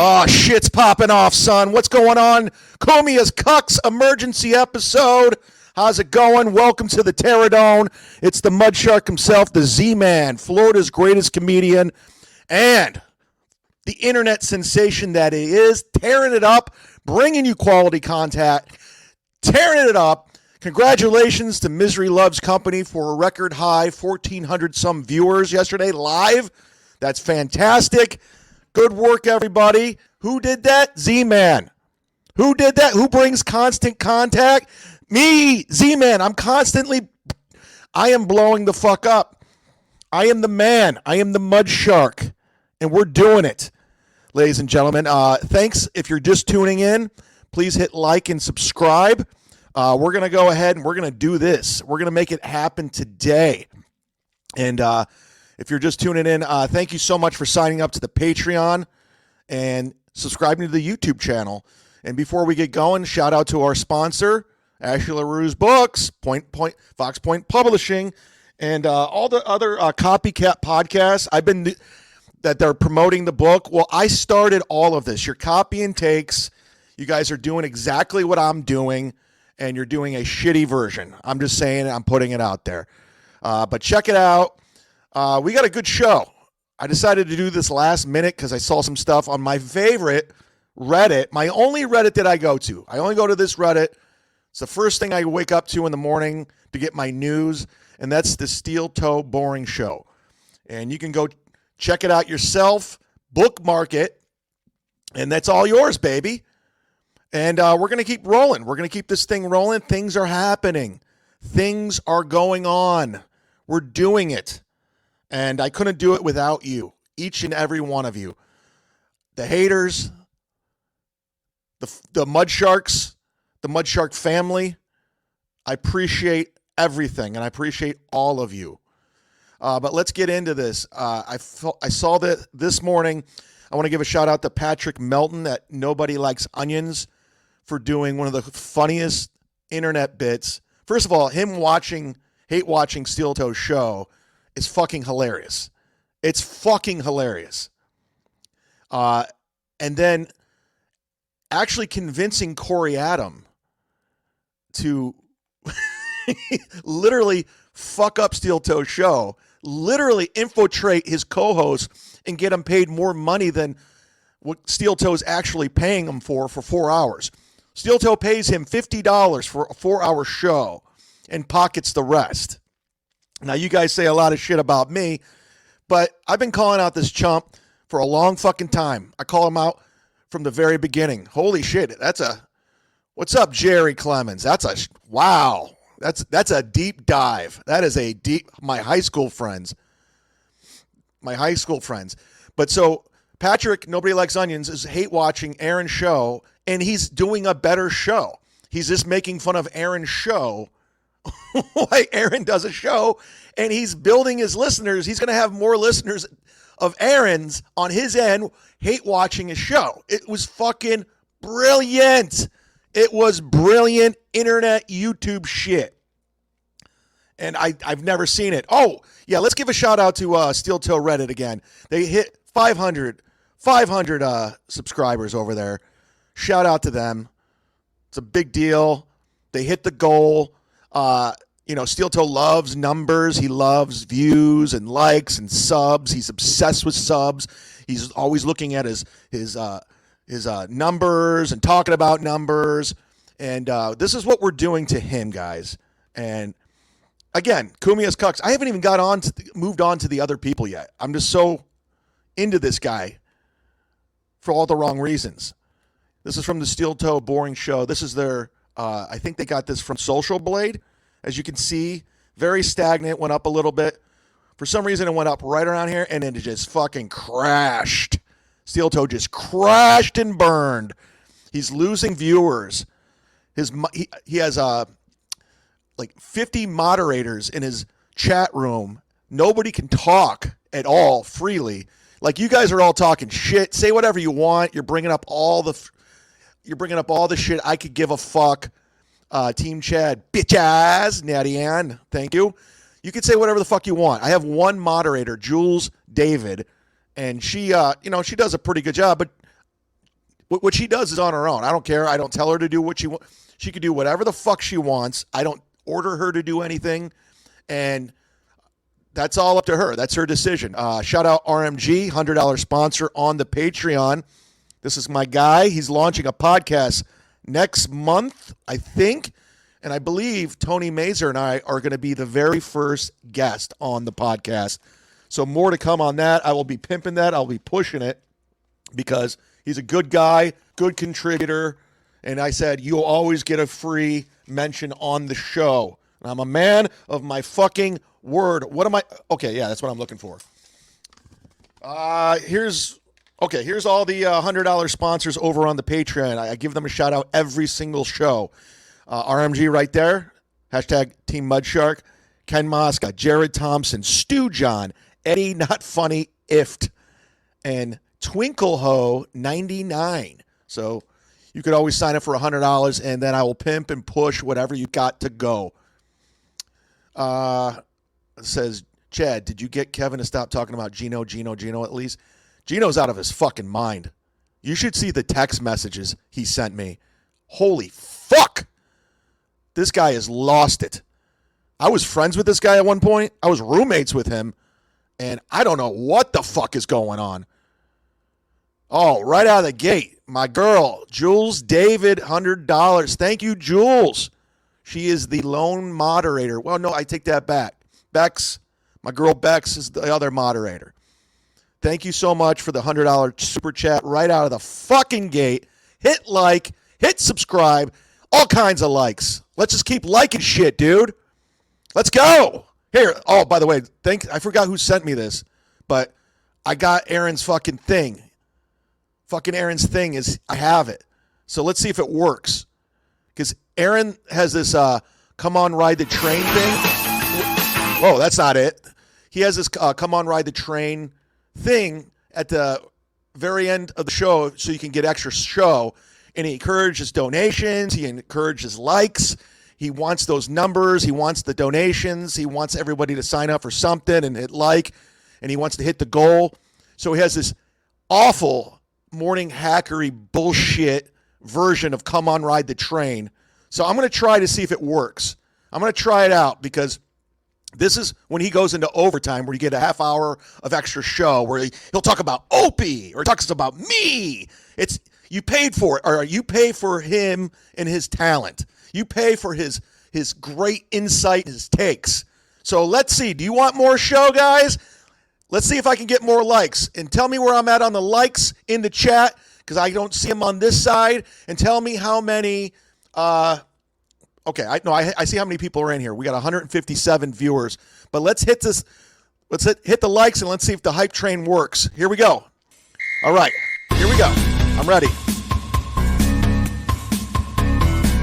Oh, shit's popping off, son. What's going on? Cumia'S Cucks emergency episode. How's it going? Welcome to the Terradome. It's the Mud Shark himself, the Z-Man, Florida's greatest comedian, and the internet sensation that he is, tearing it up, bringing you quality content, tearing it up. Congratulations to Misery Loves Company for a record high 1,400 some viewers yesterday live. That's fantastic. Good work, everybody. Who did that? Z-Man. Who did that? Who brings constant contact? Me, Z-Man. I am blowing the fuck up. I am the man. I am the Mud Shark. And we're doing it, ladies and gentlemen. Thanks. If you're just tuning in, please hit like and subscribe. We're going to go ahead and we're going to do this. We're going to make it happen today. And if you're just tuning in, thank you so much for signing up to the Patreon and subscribing to the YouTube channel. And before we get going, shout out to our sponsor, Ashley LaRue's Books, Fox Point Publishing, and all the other copycat podcasts that they're promoting the book. Well, I started all of this. Your copy and takes. You guys are doing exactly what I'm doing, and you're doing a shitty version. I'm just saying it. I'm putting it out there. But check it out. We got a good show. I decided to do this last minute because I saw some stuff on my favorite Reddit, my only Reddit that I go to. I only go to this Reddit. It's the first thing I wake up to in the morning to get my news, and that's the Steel Toe Boring Show. And you can go check it out yourself, bookmark it, and that's all yours, baby. And we're going to keep rolling. We're going to keep this thing rolling. Things are happening. Things are going on. We're doing it. And I couldn't do it without you, each and every one of you. The haters, the Mud Sharks, the Mud Shark family. I appreciate everything, and I appreciate all of you. But let's get into this. I saw that this morning. I want to give a shout out to Patrick Melton at Nobody Likes Onions for doing one of the funniest internet bits. First of all, him hate watching Steel Toe's show is fucking hilarious. It's fucking hilarious. And then actually convincing Corey Adam to literally fuck up Steel Toe's show, literally infiltrate his co-host and get him paid more money than what Steel Toe's actually paying him for 4 hours. Steel Toe pays him $50 for a 4-hour show and pockets the rest. Now, you guys say a lot of shit about me, but I've been calling out this chump for a long fucking time. I call him out from the very beginning. Holy shit, what's up, Jerry Clemens? Wow. That's a deep dive. That is my high school friends. But so Patrick, Nobody Likes Onions, is hate watching Aaron's show, and he's doing a better show. He's just making fun of Aaron's show. Why Aaron does a show, and he's building his listeners. He's going to have more listeners of Aaron's on his end hate watching his show. It was fucking brilliant. It was brilliant internet YouTube shit. And I've never seen it. Oh, yeah, let's give a shout out to Steel Toe Reddit again. They hit 500 subscribers over there. Shout out to them. It's a big deal. They hit the goal. Steel Toe loves numbers. He loves views and likes and subs. He's obsessed with subs. He's always looking at his numbers and talking about numbers. And this is what we're doing to him, guys. And again, Cumia'S Cucks. I haven't even moved on to the other people yet. I'm just so into this guy for all the wrong reasons. This is from the Steel Toe Boring Show. This is their, I think they got this from Social Blade. As you can see, very stagnant, went up a little bit. For some reason, it went up right around here, and then it just fucking crashed. Steel Toe just crashed and burned. He's losing viewers. He has like 50 moderators in his chat room. Nobody can talk at all freely. Like, you guys are all talking shit. Say whatever you want. You're bringing up all the shit I could give a fuck. Team Chad, bitch ass, Natty Ann, thank you. You can say whatever the fuck you want. I have one moderator, Jules David, and she does a pretty good job, but what she does is on her own. I don't care. I don't tell her to do what she wants. She can do whatever the fuck she wants. I don't order her to do anything, and that's all up to her. That's her decision. Shout out RMG, $100 sponsor on the Patreon. This is my guy. He's launching a podcast next month, I think, and I believe Tony Mazer and I are going to be the very first guest on the podcast. So more to come on that. I will be pimping that. I'll be pushing it because he's a good guy, good contributor, and I said, you'll always get a free mention on the show. And I'm a man of my fucking word. What am I? Okay, yeah, that's what I'm looking for. Here's all the $100 sponsors over on the Patreon. I give them a shout out every single show. RMG right there. Hashtag Team Mudshark. Ken Mosca, Jared Thompson, Stu John, Eddie Not Funny Ift, and Twinkle Toe 99. So you could always sign up for $100, and then I will pimp and push whatever you got to go. It says, Chad, did you get Kevin to stop talking about Gino at least? Gino's out of his fucking mind. You should see the text messages he sent me. Holy fuck. This guy has lost it. I was friends with this guy at one point. I was roommates with him, and I don't know what the fuck is going on. Oh, right out of the gate, my girl, Jules David, $100. Thank you, Jules. She is the lone moderator. Well, no, I take that back. My girl Bex is the other moderator. Thank you so much for the $100 super chat right out of the fucking gate. Hit like, hit subscribe, all kinds of likes. Let's just keep liking shit, dude. Let's go. Here. Oh, by the way, I forgot who sent me this, but I got Aaron's fucking thing. Fucking Aaron's thing is, I have it. So let's see if it works. Because Aaron has this come on, ride the train thing. Whoa, that's not it. He has this come on, ride the train thing at the very end of the show so you can get extra show. And he encourages donations. He encourages likes. He wants those numbers. He wants the donations. He wants everybody to sign up for something and hit like. And he wants to hit the goal. So he has this awful morning hackery bullshit version of come on, ride the train. So I'm going to try to see if it works. I'm going to try it out because this is when he goes into overtime where you get a half hour of extra show where he'll talk about Opie or talks about me. It's you paid for it, or you pay for him and his talent. You pay for his great insight, his takes. So let's see. Do you want more show, guys? Let's see if I can get more likes. And tell me where I'm at on the likes in the chat because I don't see them on this side. And tell me how many. Okay, I see how many people are in here. We got 157 viewers. But let's hit this. Let's hit the likes and let's see if the hype train works. Here we go. All right, here we go. I'm ready.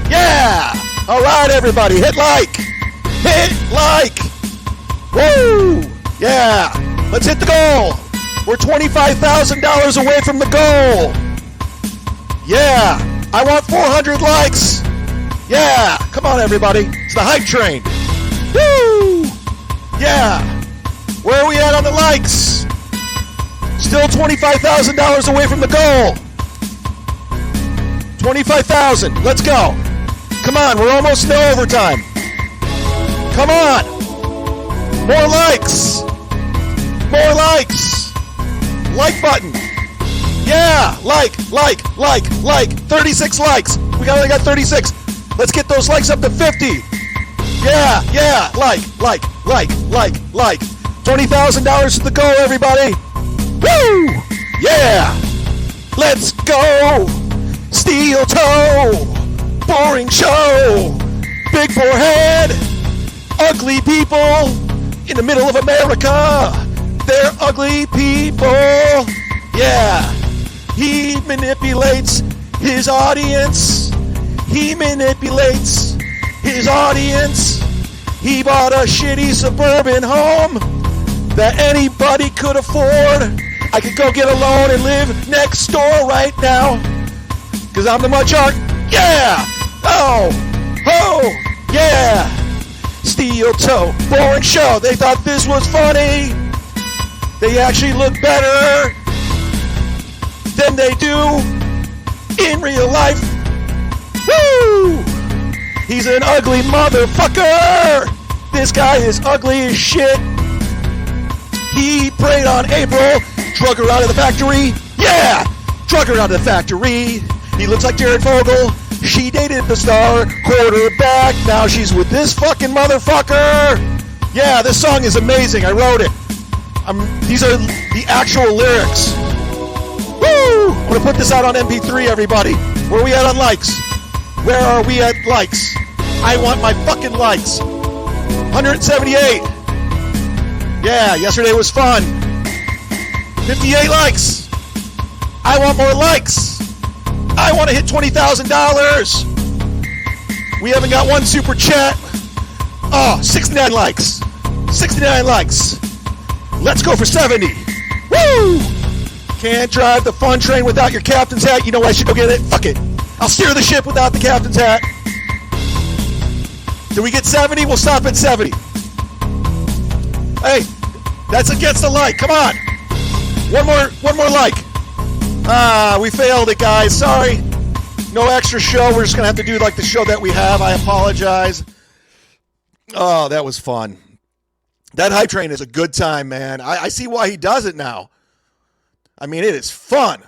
Yeah! All right, everybody, hit like. Hit like. Woo! Yeah! Let's hit the goal. We're $25,000 away from the goal. Yeah! I want 400 likes. Yeah! Come on, everybody. It's the hype train. Woo! Yeah! Where are we at on the likes? Still $25,000 away from the goal. 25,000. Let's go. Come on, we're almost in overtime. Come on. More likes. More likes. Like button. Yeah, like. 36 likes. We only got 36. Let's get those likes up to 50. Yeah. Like. $20,000 to the goal, everybody. Woo! Yeah. Let's go. Steel toe. Boring show. Big forehead. Ugly people in the middle of America. They're ugly people. Yeah. He manipulates his audience. He manipulates his audience. He bought a shitty suburban home that anybody could afford. I could go get a loan and live next door right now. Cause I'm the mud shark. Yeah. Oh. Yeah. Steel toe. Boring show. They thought this was funny. They actually look better than they do in real life. Woo! He's an ugly motherfucker. This guy is ugly as shit. He preyed on April, drug her out of the factory. Yeah! Drug her out of the factory. He looks like Jared Fogle. She dated the star quarterback. Now she's with this fucking motherfucker. Yeah, this song is amazing. I wrote it. These are the actual lyrics. Woo! I'm gonna put this out on MP3, everybody. Where are we at on likes? Where are we at likes? I want my fucking likes. 178. Yeah, yesterday was fun. 58 likes. I want more likes. I want to hit $20,000. We haven't got one super chat. Oh, 69 likes. 69 likes. Let's go for 70. Woo! Can't drive the fun train without your captain's hat. You know I should go get it. Fuck it. I'll steer the ship without the captain's hat. Did we get 70? We'll stop at 70. Hey, that's against the like. Come on. One more like. We failed it, guys. Sorry. No extra show. We're just going to have to do like the show that we have. I apologize. Oh, that was fun. That hype train is a good time, man. I see why he does it now. I mean, it is fun.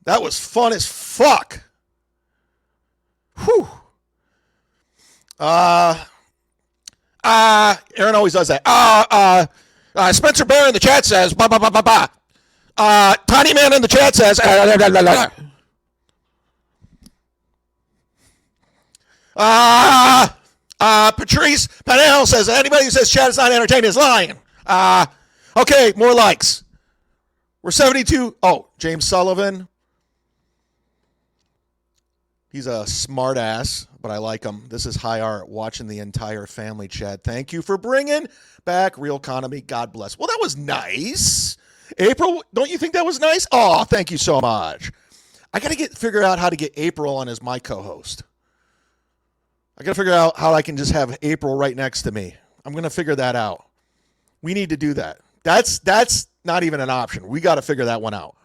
That was fun as fuck. Whew. Aaron always does that. Spencer Bear in the chat says, Tiny Man in the chat says, Patrice Panel says, anybody who says chat is not entertaining is lying. Okay, more likes. We're 72. Oh, James Sullivan. He's a smart ass, but I like him. This is high art, watching the entire family chat. Thank you for bringing back Real Economy. God bless. Well, that was nice. April, don't you think that was nice? Oh, thank you so much. I got to figure out how to get April on as my co-host. I got to figure out how I can just have April right next to me. I'm going to figure that out. We need to do that. That's not even an option. We got to figure that one out.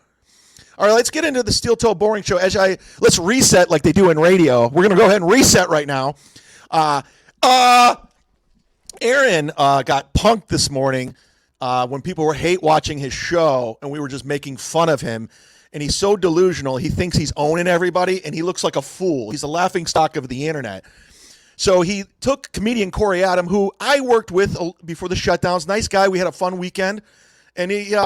All right, let's get into the Steel Toe Boring Show. Let's reset like they do in radio. We're going to go ahead and reset right now. Aaron got punked this morning when people were hate watching his show, and we were just making fun of him. And he's so delusional. He thinks he's owning everybody, and he looks like a fool. He's a laughingstock of the internet. So he took comedian Corey Adam, who I worked with before the shutdowns. Nice guy. We had a fun weekend. And he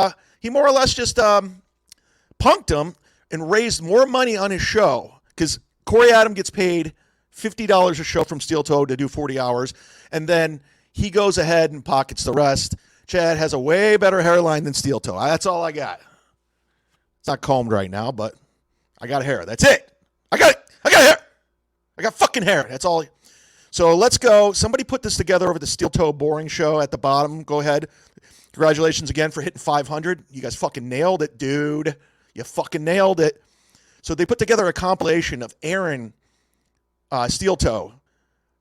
more or less just punked him and raised more money on his show, because Corey Adam gets paid $50 a show from Steel Toe to do 40 hours, and then he goes ahead and pockets the rest. Chad has a way better hairline than Steel Toe. That's all I got. It's not combed right now, but I got hair. That's it. I got it. I got hair. I got fucking hair. That's all. So let's go. Somebody put this together over the Steel Toe Boring Show at the bottom. Go ahead. Congratulations again for hitting 500. You guys fucking nailed it, dude. You fucking nailed it. So they put together a compilation of Aaron Steel Toe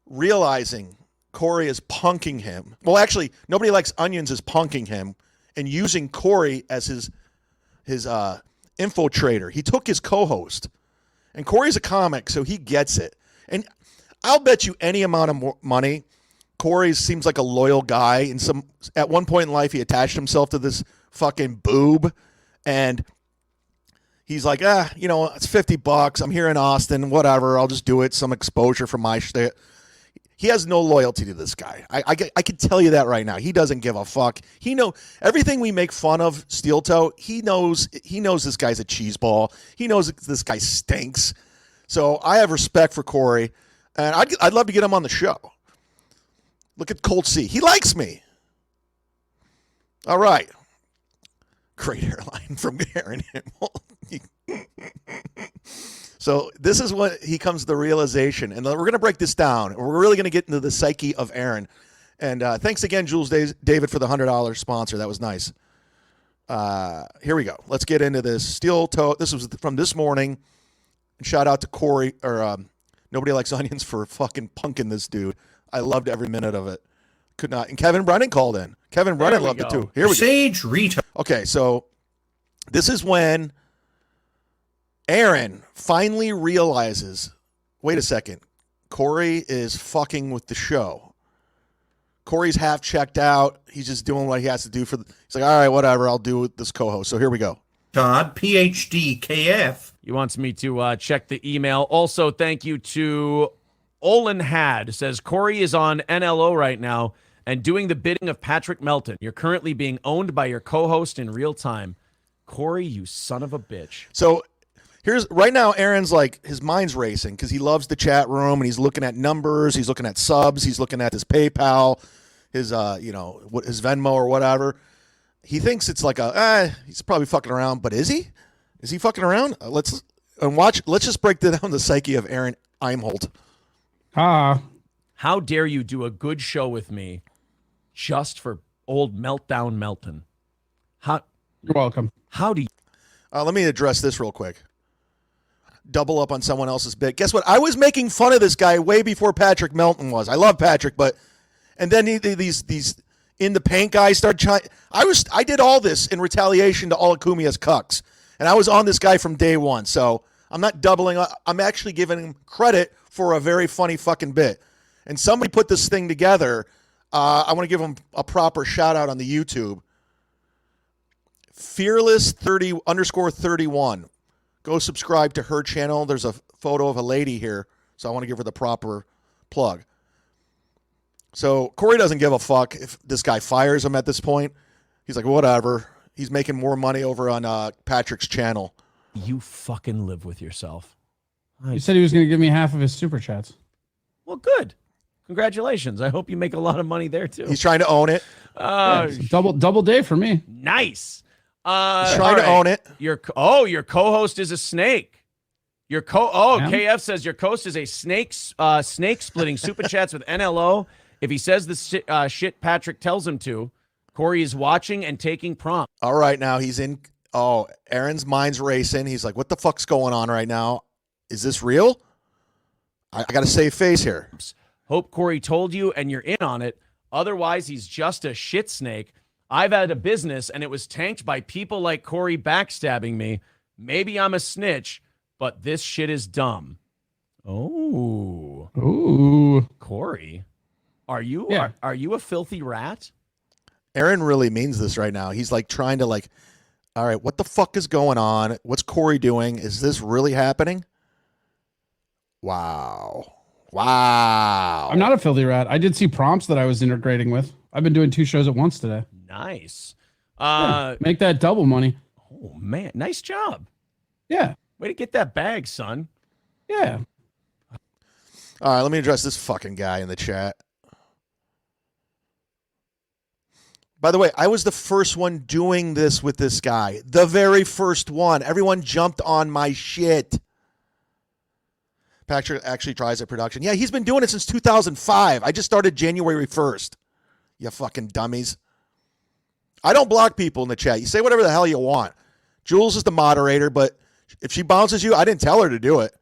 realizing Corey is punking him. Well, actually, Nobody Likes Onions is punking him and using Corey as his infiltrator. He took his co-host. And Corey's a comic, so he gets it. And I'll bet you any amount of money, Corey seems like a loyal guy. And at one point in life, he attached himself to this fucking boob. And he's like, it's $50. I'm here in Austin, whatever. I'll just do it. Some exposure for my shit. He has no loyalty to this guy. I can tell you that right now. He doesn't give a fuck. He know everything we make fun of Steel Toe. He knows this guy's a cheeseball. He knows this guy stinks. So I have respect for Corey, and I'd love to get him on the show. Look at Colt C. He likes me. All right. Great hairline from Aaron Himmel. So this is what he comes to the realization, and we're going to break this down. We're really going to get into the psyche of Aaron. And thanks again, Jules David, for the $100 sponsor. That was nice. Here we go. Let's get into this. Steel Toe. This was from this morning. Shout out to Corey, or Nobody Likes Onions, for fucking punking this dude. I loved every minute of it. Could not. And Kevin Brennan called in. Kevin Brennan loved it too. Here we go. Sage Rita. Okay, so this is when Aaron finally realizes, wait a second, Corey is fucking with the show. Corey's half checked out. He's just doing what he has to do he's like, all right, whatever, I'll do with this co-host. So here we go. Todd, PhD, KF. He wants me to check the email. Also, thank you to Olin Had. Says, Corey is on NLO right now and doing the bidding of Patrick Melton. You're currently being owned by your co-host in real time. Corey, you son of a bitch. So right now, Aaron's like, his mind's racing because he loves the chat room and he's looking at numbers, he's looking at subs, he's looking at his PayPal, his his Venmo or whatever. He thinks it's like he's probably fucking around, but is he? Is he fucking around? Let's just break down the psyche of Aaron Imholt. How dare you do a good show with me just for old Meltdown Melton? You're welcome. How do you? Let me address this real quick. Double up on someone else's bit. Guess what? I was making fun of this guy way before Patrick Melton was. I love Patrick, and then these in the paint guys started trying. I did all this in retaliation to all of Cumia'S Cucks, and I was on this guy from day one. So I'm not doubling up. I'm actually giving him credit for a very funny fucking bit. And somebody put this thing together. I want to give him a proper shout out on the YouTube. Fearless30_31. Go subscribe to her channel. There's a photo of a lady here, so I want to give her the proper plug. So Corey doesn't give a fuck if this guy fires him at this point. He's like, whatever. He's making more money over on Patrick's channel. You fucking live with yourself. He said he was going to give me half of his super chats. Well, good. Congratulations. I hope you make a lot of money there, too. He's trying to own it. Double day for me. Nice. He's trying to own it. Your co-host is a snake. KF says your host is a snake splitting super chats with NLO. If he says the shit Patrick tells him to, Corey is watching and taking prompt. All right, now he's in. Oh, Aaron's mind's racing. He's like, what the fuck's going on right now? Is this real? I got to save face here. Hope Corey told you and you're in on it. Otherwise, he's just a shit snake. I've had a business and it was tanked by people like Corey backstabbing me. Maybe I'm a snitch, but this shit is dumb. Oh. Ooh. Corey, are you a filthy rat? Aaron really means this right now. He's like trying to all right, what the fuck is going on? What's Corey doing? Is this really happening? Wow. I'm not a filthy rat. I did see prompts that I was integrating with. I've been doing 2 shows at once today. Nice. Make that double money. Oh, man. Nice job. Yeah. Way to get that bag, son. Yeah. All right, let me address this fucking guy in the chat. By the way, I was the first one doing this with this guy. The very first one. Everyone jumped on my shit. Patrick actually tries at production. Yeah, he's been doing it since 2005. I just started January 1st. You fucking dummies. I don't block people in the chat. You say whatever the hell you want. Jules is the moderator, but if she bounces you, I didn't tell her to do it.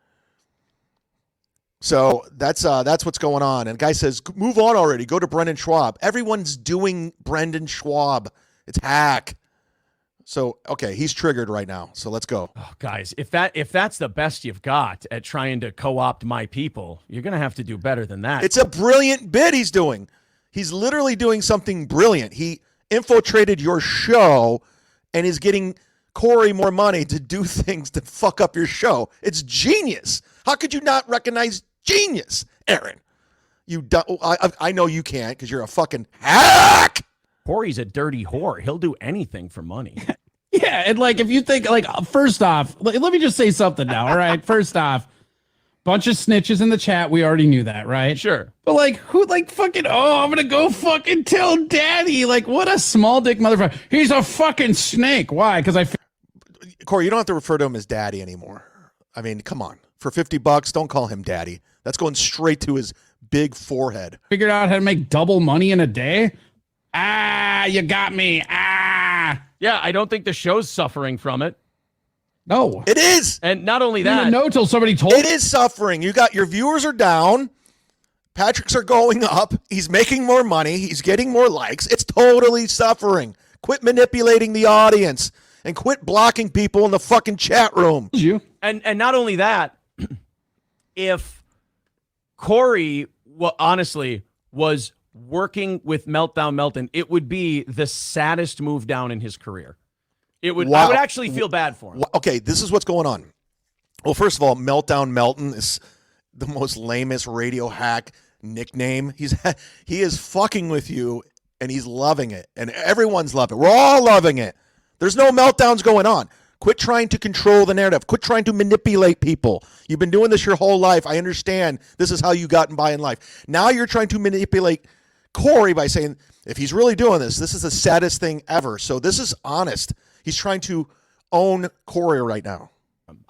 So that's what's going on. And the guy says, move on already. Go to Brendan Schwab. Everyone's doing Brendan Schwab. It's hack. So, okay, he's triggered right now. So let's go. Oh, guys, if that's the best you've got at trying to co-opt my people, you're going to have to do better than that. It's a brilliant bit he's doing. He's literally doing something brilliant. He infiltrated your show and is getting Corey more money to do things to fuck up your show. It's genius. How could you not recognize genius, Aaron? You don't. I know you can't because you're a fucking hack. Corey's a dirty whore. He'll do anything for money. Yeah, and like if you think like first off, let me just say something now. All right, first off, bunch of snitches in the chat. We already knew that, right? Sure. But like, who like fucking? Oh, I'm gonna go fucking tell daddy. Like, what a small dick motherfucker. He's a fucking snake. Why? Because Corey, you don't have to refer to him as daddy anymore. I mean, come on. For $50, don't call him daddy. That's going straight to his big forehead. figured out how to make double money in a day. Ah, you got me. Ah. Yeah, I don't think the show's suffering from it. No. It is. And not only I didn't that, even know till somebody told It is suffering. You got your viewers are down. Patrick's are going up. He's making more money. He's getting more likes. It's totally suffering. Quit manipulating the audience and quit blocking people in the fucking chat room. you. and not only that, if Corey honestly was working with Meltdown Melton, it would be the saddest move down in his career. It would. Wow. I would actually feel bad for him. Okay, this is what's going on. Well, first of all, Meltdown Melton is the most lamest radio hack nickname. He is fucking with you, and he's loving it, and everyone's loving it. We're all loving it. There's no meltdowns going on. Quit trying to control the narrative. Quit trying to manipulate people. You've been doing this your whole life. I understand this is how you gotten by in life. Now you're trying to manipulate Corey by saying, if he's really doing this, this is the saddest thing ever. So this is honest. He's trying to own Corey right now.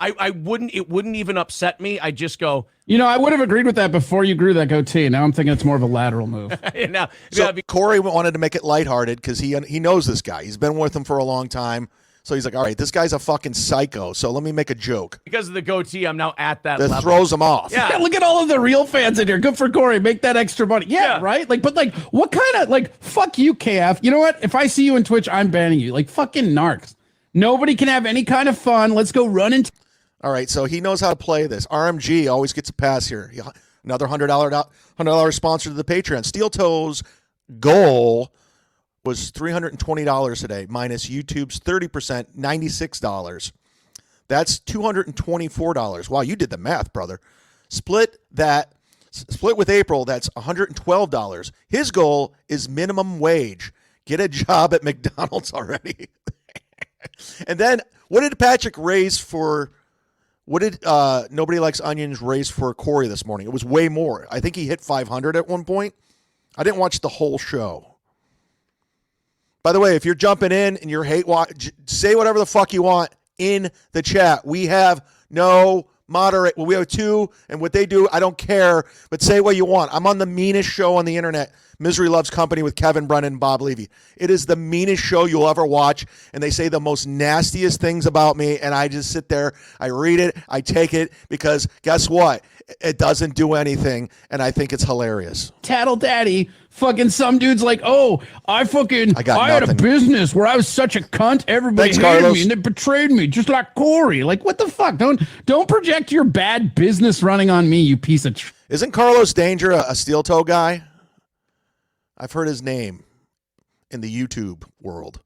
I wouldn't. It wouldn't even upset me. I just go. You know, I would have agreed with that before you grew that goatee. Now I'm thinking it's more of a lateral move. Now, So Corey wanted to make it lighthearted because he knows this guy. He's been with him for a long time. So he's like, all right, this guy's a fucking psycho. So let me make a joke. because of the goatee, I'm now at that That level. throws him off. Yeah. Yeah, look at all of the real fans in here. Good for Corey. Make that extra money. Yeah, right? Like, but like, what kind of, like, fuck you, KF. You know what? If I see you in Twitch, I'm banning you. Like, fucking narcs. Nobody can have any kind of fun. Let's go run into. All right, so he knows how to play this. RMG always gets a pass here. Another $100 sponsor to the Patreon. Steel Toe's goal was $320 today, minus YouTube's 30%, $96. That's $224. Wow, you did the math, brother. Split with April, that's $112. His goal is minimum wage. Get a job at McDonald's already. And then what did Patrick raise for? What did Nobody Likes Onions raise for Corey this morning? It was way more. I think he hit 500 at one point. I didn't watch the whole show. By the way, if you're jumping in and you're say whatever the fuck you want in the chat. We have no moderate. Well, we have two, and what they do, I don't care, but say what you want. I'm on the meanest show on the internet, Misery Loves Company with Kevin Brennan and Bob Levy. It is the meanest show you'll ever watch, and they say the most nastiest things about me, and I just sit there, I read it, I take it, because guess what? It doesn't do anything, and I think it's hilarious. Tattle daddy. Fucking some dude's like, oh, I had a business where I was such a cunt. Everybody hated Carlos. me and they betrayed me, just like Corey. Like, what the fuck? Don't project your bad business running on me, you piece of. Isn't Carlos Danger a steel toe guy? I've heard his name in the YouTube world.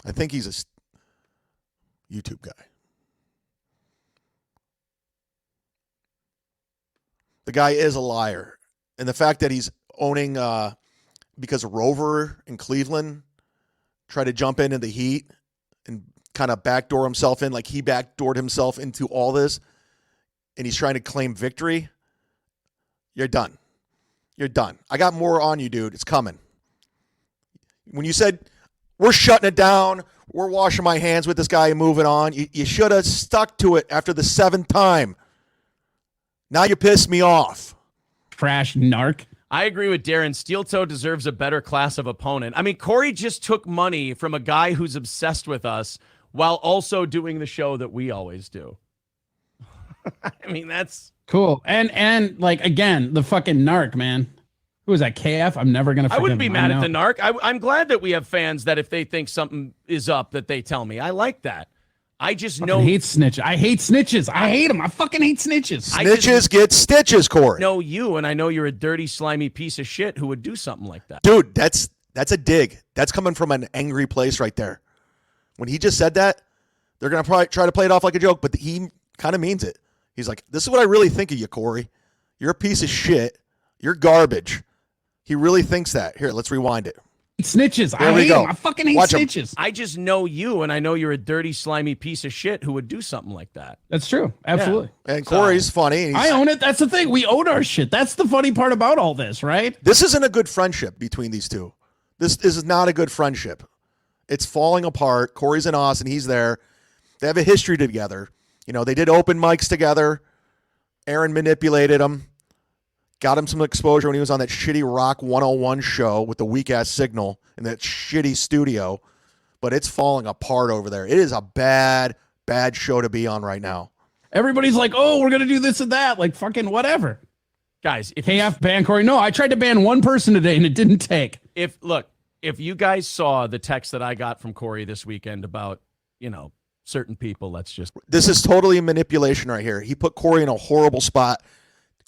I think he's a YouTube guy. The guy is a liar. And the fact that he's owning, because Rover in Cleveland tried to jump into the Heat and kind of backdoor himself in, like he backdoored himself into all this, and he's trying to claim victory. You're done. You're done. I got more on you, dude. It's coming. When you said, we're shutting it down, we're washing my hands with this guy and moving on, you should have stuck to it after the 7th time. Now you pissed me off. Trash narc. I agree with Darren. Steel Toe deserves a better class of opponent. I mean, Corey just took money from a guy who's obsessed with us while also doing the show that we always do. I mean, that's cool. And like, again, the fucking narc, man. Who is that, KF? I'm never going to I wouldn't be mad at the narc. I'm glad that we have fans that if they think something is up, that they tell me. I like that. I just know. I hate snitches. I hate snitches. I hate them. I fucking hate snitches. Snitches get stitches, Corey. Know you, and I know you're a dirty, slimy piece of shit who would do something like that. Dude, that's a dig. That's coming from an angry place right there. When he just said that, they're going to probably try to play it off like a joke, but he kind of means it. He's like, this is what I really think of you, Corey. You're a piece of shit. You're garbage. He really thinks that. Here, let's rewind it. Snitches. There I we hate go. him. I fucking hate Watch 'em. snitches. I just know you, and I know you're a dirty, slimy piece of shit who would do something like that. That's true. Absolutely. And Corey's funny. I own it. That's the thing. We own our shit. That's the funny part about all this, right? This isn't a good friendship between these two. This is not a good friendship. It's falling apart. Corey's in Austin. He's there. They have a history together. You know, they did open mics together. Aaron manipulated him. Got him some exposure when he was on that shitty Rock 101 show with the weak-ass signal in that shitty studio. But it's falling apart over there. It is a bad, bad show to be on right now. Everybody's like, oh, we're going to do this and that. Like, fucking whatever. Guys, if KF ban Corey. No, I tried to ban one person today and it didn't take. if you guys saw the text that I got from Corey this weekend about, certain people, This is totally manipulation right here. He put Corey in a horrible spot.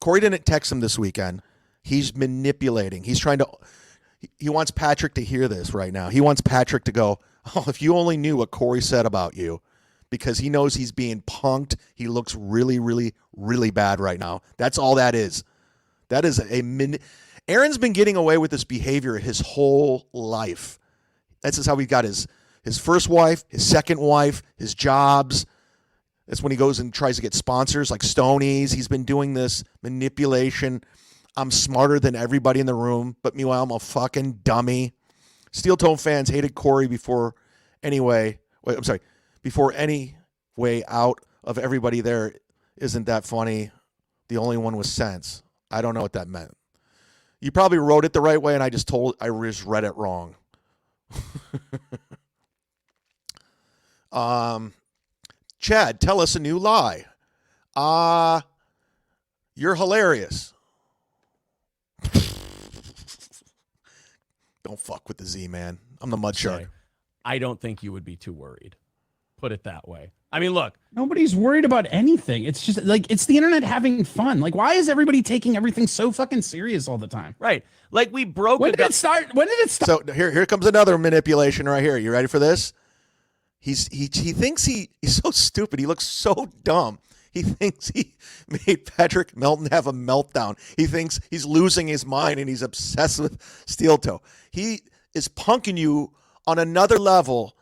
Corey didn't text him this weekend. He's manipulating. He's trying to – he wants Patrick to hear this right now. He wants Patrick to go, oh, if you only knew what Corey said about you, because he knows he's being punked. He looks really, really, really bad right now. That's all that is. That is Aaron's been getting away with this behavior his whole life. That's just how he got his first wife, his second wife, his jobs. That's when he goes and tries to get sponsors like Stoney's. He's been doing this manipulation. I'm smarter than everybody in the room, but meanwhile, I'm a fucking dummy. Steel Toe fans hated Corey before any way out of everybody there. Isn't that funny? The only one was sense. I don't know what that meant. You probably wrote it the right way, and I just read it wrong. Chad, tell us a new lie. You're hilarious. Don't fuck with the Z, man. I'm the mud shark. I don't think you would be too worried. Put it that way. I mean, look. Nobody's worried about anything. It's just like, it's the internet having fun. Like, why is everybody taking everything so fucking serious all the time? Right. Like, we broke When did it start? So here comes another manipulation right here. You ready for this? He thinks he's so stupid. He looks so dumb. He thinks he made Patrick Melton have a meltdown. He thinks he's losing his mind and he's obsessed with Steel Toe. He is punking you on another level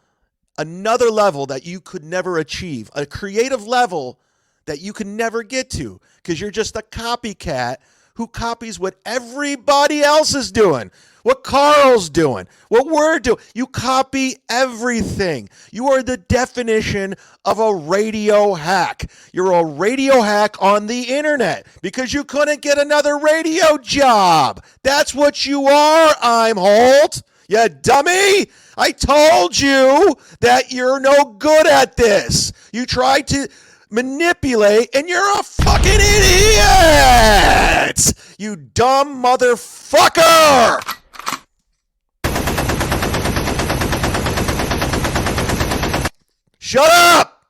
that you could never achieve, a creative level that you can never get to because you're just a copycat who copies what everybody else is doing, what Carl's doing, what we're doing. You copy everything. You are the definition of a radio hack. You're a radio hack on the internet because you couldn't get another radio job. That's what you are, I'm Holt. You dummy. I told you that you're no good at this. You tried to manipulate, and you're a fucking idiot! You dumb motherfucker! Shut up!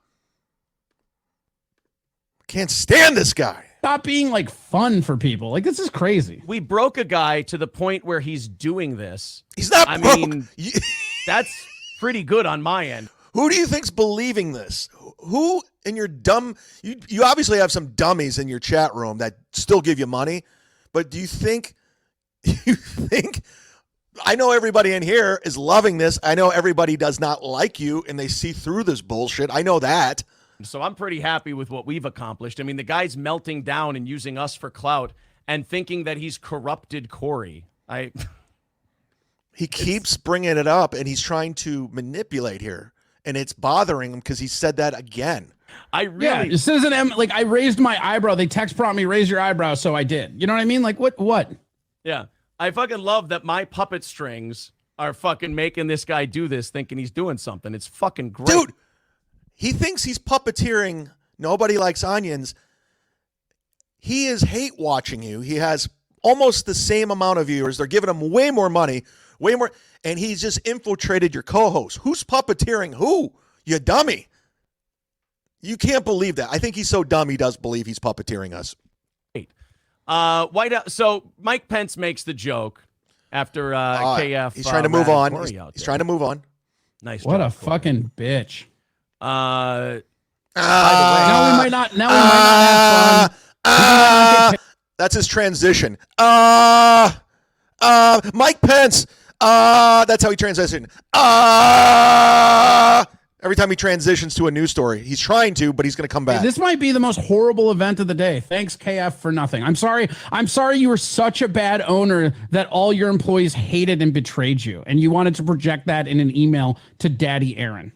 Can't stand this guy. Stop being like fun for people. Like, this is crazy. We broke a guy to the point where he's doing this. He's not I broke. mean, that's pretty good on my end. Who do you think's believing this? Who in your dumb... You obviously have some dummies in your chat room that still give you money, but do you think... I know everybody in here is loving this. I know everybody does not like you, and they see through this bullshit. I know that. So I'm pretty happy with what we've accomplished. I mean, the guy's melting down and using us for clout and thinking that he's corrupted Corey. He keeps bringing it up, and he's trying to manipulate here, and it's bothering him because he said that again. Yeah, Citizen M, like, I raised my eyebrow. They text prompt me, raise your eyebrow, so I did. You know what I mean? Like, what? Yeah. I fucking love that my puppet strings are fucking making this guy do this, thinking he's doing something. It's fucking great. Dude, he thinks he's puppeteering Nobody Likes Onions. He is hate watching you. He has almost the same amount of viewers. They're giving him way more money, way more, and he's just infiltrated your co-host. Who's puppeteering who? You dummy. You can't believe that. I think he's so dumb he does believe he's puppeteering us. White House. So Mike Pence makes the joke after KF. He's trying to move on. He's trying to move on. Nice. What job, a fucking bitch. By the way, Now we might not have fun. That's his transition. Mike Pence. That's how he transitioned. Every time he transitions to a news story, he's trying to, but he's going to come back. This might be the most horrible event of the day. Thanks, KF, for nothing. I'm sorry. I'm sorry you were such a bad owner that all your employees hated and betrayed you, and you wanted to project that in an email to Daddy Aaron.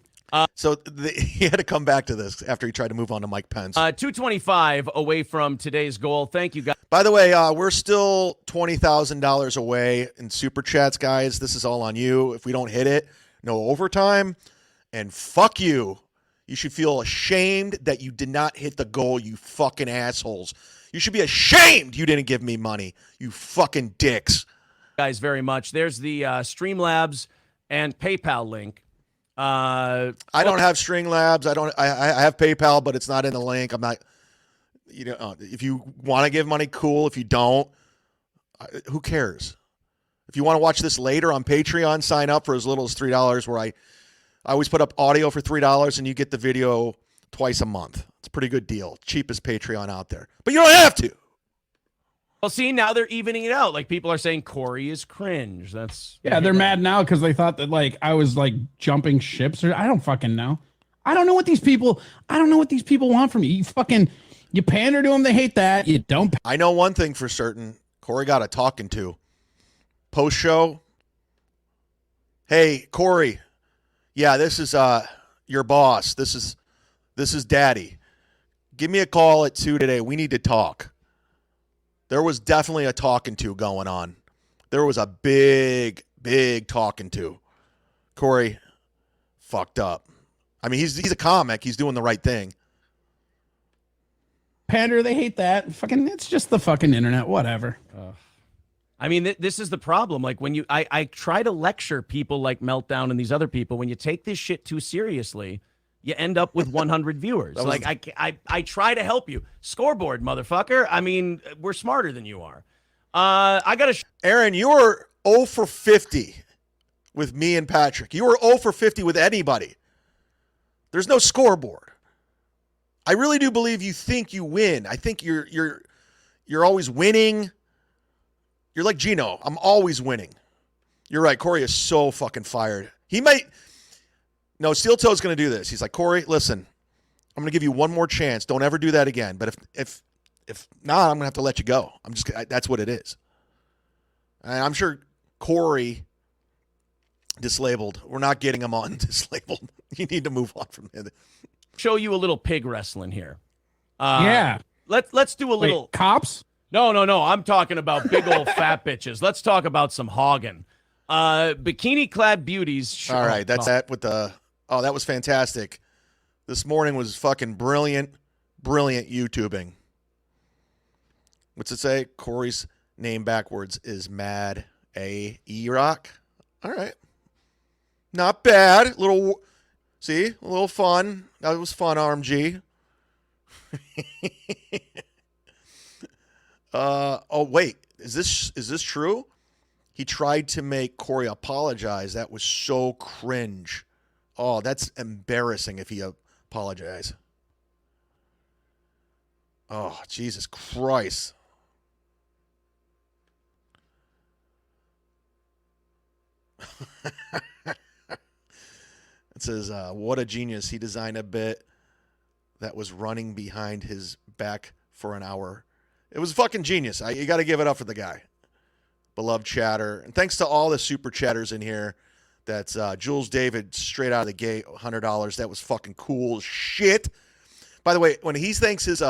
He had to come back to this after he tried to move on to Mike Pence. 225 away from today's goal. Thank you, guys. By the way, we're still $20,000 away in super chats, guys. This is all on you. If we don't hit it, no overtime. And fuck you. You should feel ashamed that you did not hit the goal, you fucking assholes. You should be ashamed you didn't give me money, you fucking dicks. Guys, very much. There's the Streamlabs and PayPal link. I don't have Streamlabs. I have PayPal, but it's not in the link. I'm not, if you want to give money, cool. If you don't, who cares? If you want to watch this later on Patreon, sign up for as little as $3, where I always put up audio for $3 and you get the video twice a month. It's a pretty good deal. Cheapest Patreon out there. But you don't have to. Well, see, now they're evening it out. Like, people are saying Corey is cringe. They're mad now because they thought that I was jumping ships, or I don't fucking know. I don't know what these people want from you. You pander to them, they hate that. You don't. I know one thing for certain. Corey got a talking to. Post show. Hey, Corey. Yeah, this is your boss. This is Daddy. Give me a call at 2 today. We need to talk. There was definitely a talking to going on. There was a big talking to. Corey fucked up. I mean, he's a comic. He's doing the right thing. Pander, they hate that. It's just the fucking internet. Whatever. I mean, this is the problem. Like, when I try to lecture people like Meltdown and these other people, when you take this shit too seriously, you end up with 100 viewers. I try to help you. Scoreboard, motherfucker. I mean, we're smarter than you are. Aaron, you were 0 for 50 with me and Patrick. You were 0 for 50 with anybody. There's no scoreboard. I really do believe you think you win. I think you're always winning. You're like Gino. I'm always winning. You're right. Corey is so fucking fired. He might. No, Steel Toe's going to do this. He's like, Corey, listen, I'm going to give you one more chance. Don't ever do that again. But if not, I'm going to have to let you go. That's what it is. And I'm sure Corey, dislabeled. We're not getting him on dislabeled. You need to move on from him. Show you a little pig wrestling here. Yeah. Let's do a little cops. No. I'm talking about big old fat bitches. Let's talk about some hogging. Bikini clad beauties. All right, that's that with the. Oh, that was fantastic. This morning was fucking brilliant YouTubing. What's it say? Corey's name backwards is Mad A E Rock. All right, not bad. A little fun. That was fun. RMG. Oh wait, is this true? He tried to make Corey apologize. That was so cringe. Oh, that's embarrassing if he apologized. Oh, Jesus Christ. It says, what a genius. He designed a bit that was running behind his back for an hour. It was fucking genius. You got to give it up for the guy. Beloved chatter. And thanks to all the super chatters in here. That's Jules David, straight out of the gate, $100. That was fucking cool as shit. By the way, when he thanks his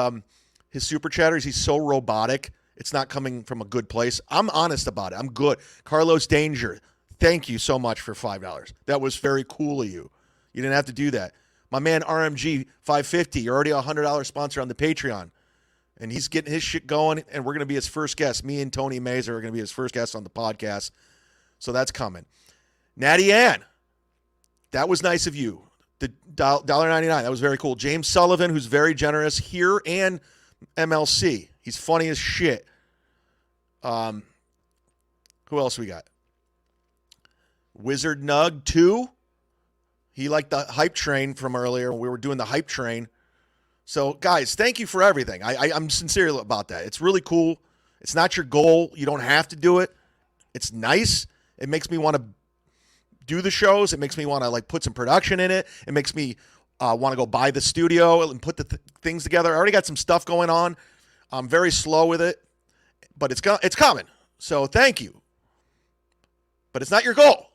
super chatters, he's so robotic. It's not coming from a good place. I'm honest about it. I'm good. Carlos Danger, thank you so much for $5. That was very cool of you. You didn't have to do that. My man RMG 550, you're already a $100 sponsor on the Patreon. And he's getting his shit going, and we're going to be his first guest. Me and Tony Mazer are going to be his first guest on the podcast. So that's coming. Natty Ann, that was nice of you. The $1.99, that was very cool. James Sullivan, who's very generous here and MLC. He's funny as shit. Who else we got? Wizard Nug 2. He liked the hype train from earlier when we were doing the hype train. So, guys, thank you for everything. I'm sincere about that. It's really cool. It's not your goal. You don't have to do it. It's nice. It makes me want to do the shows. It makes me want to like put some production in it. It makes me want to go buy the studio and put the things together. I already got some stuff going on. I'm very slow with it, but it's coming. So thank you. But it's not your goal.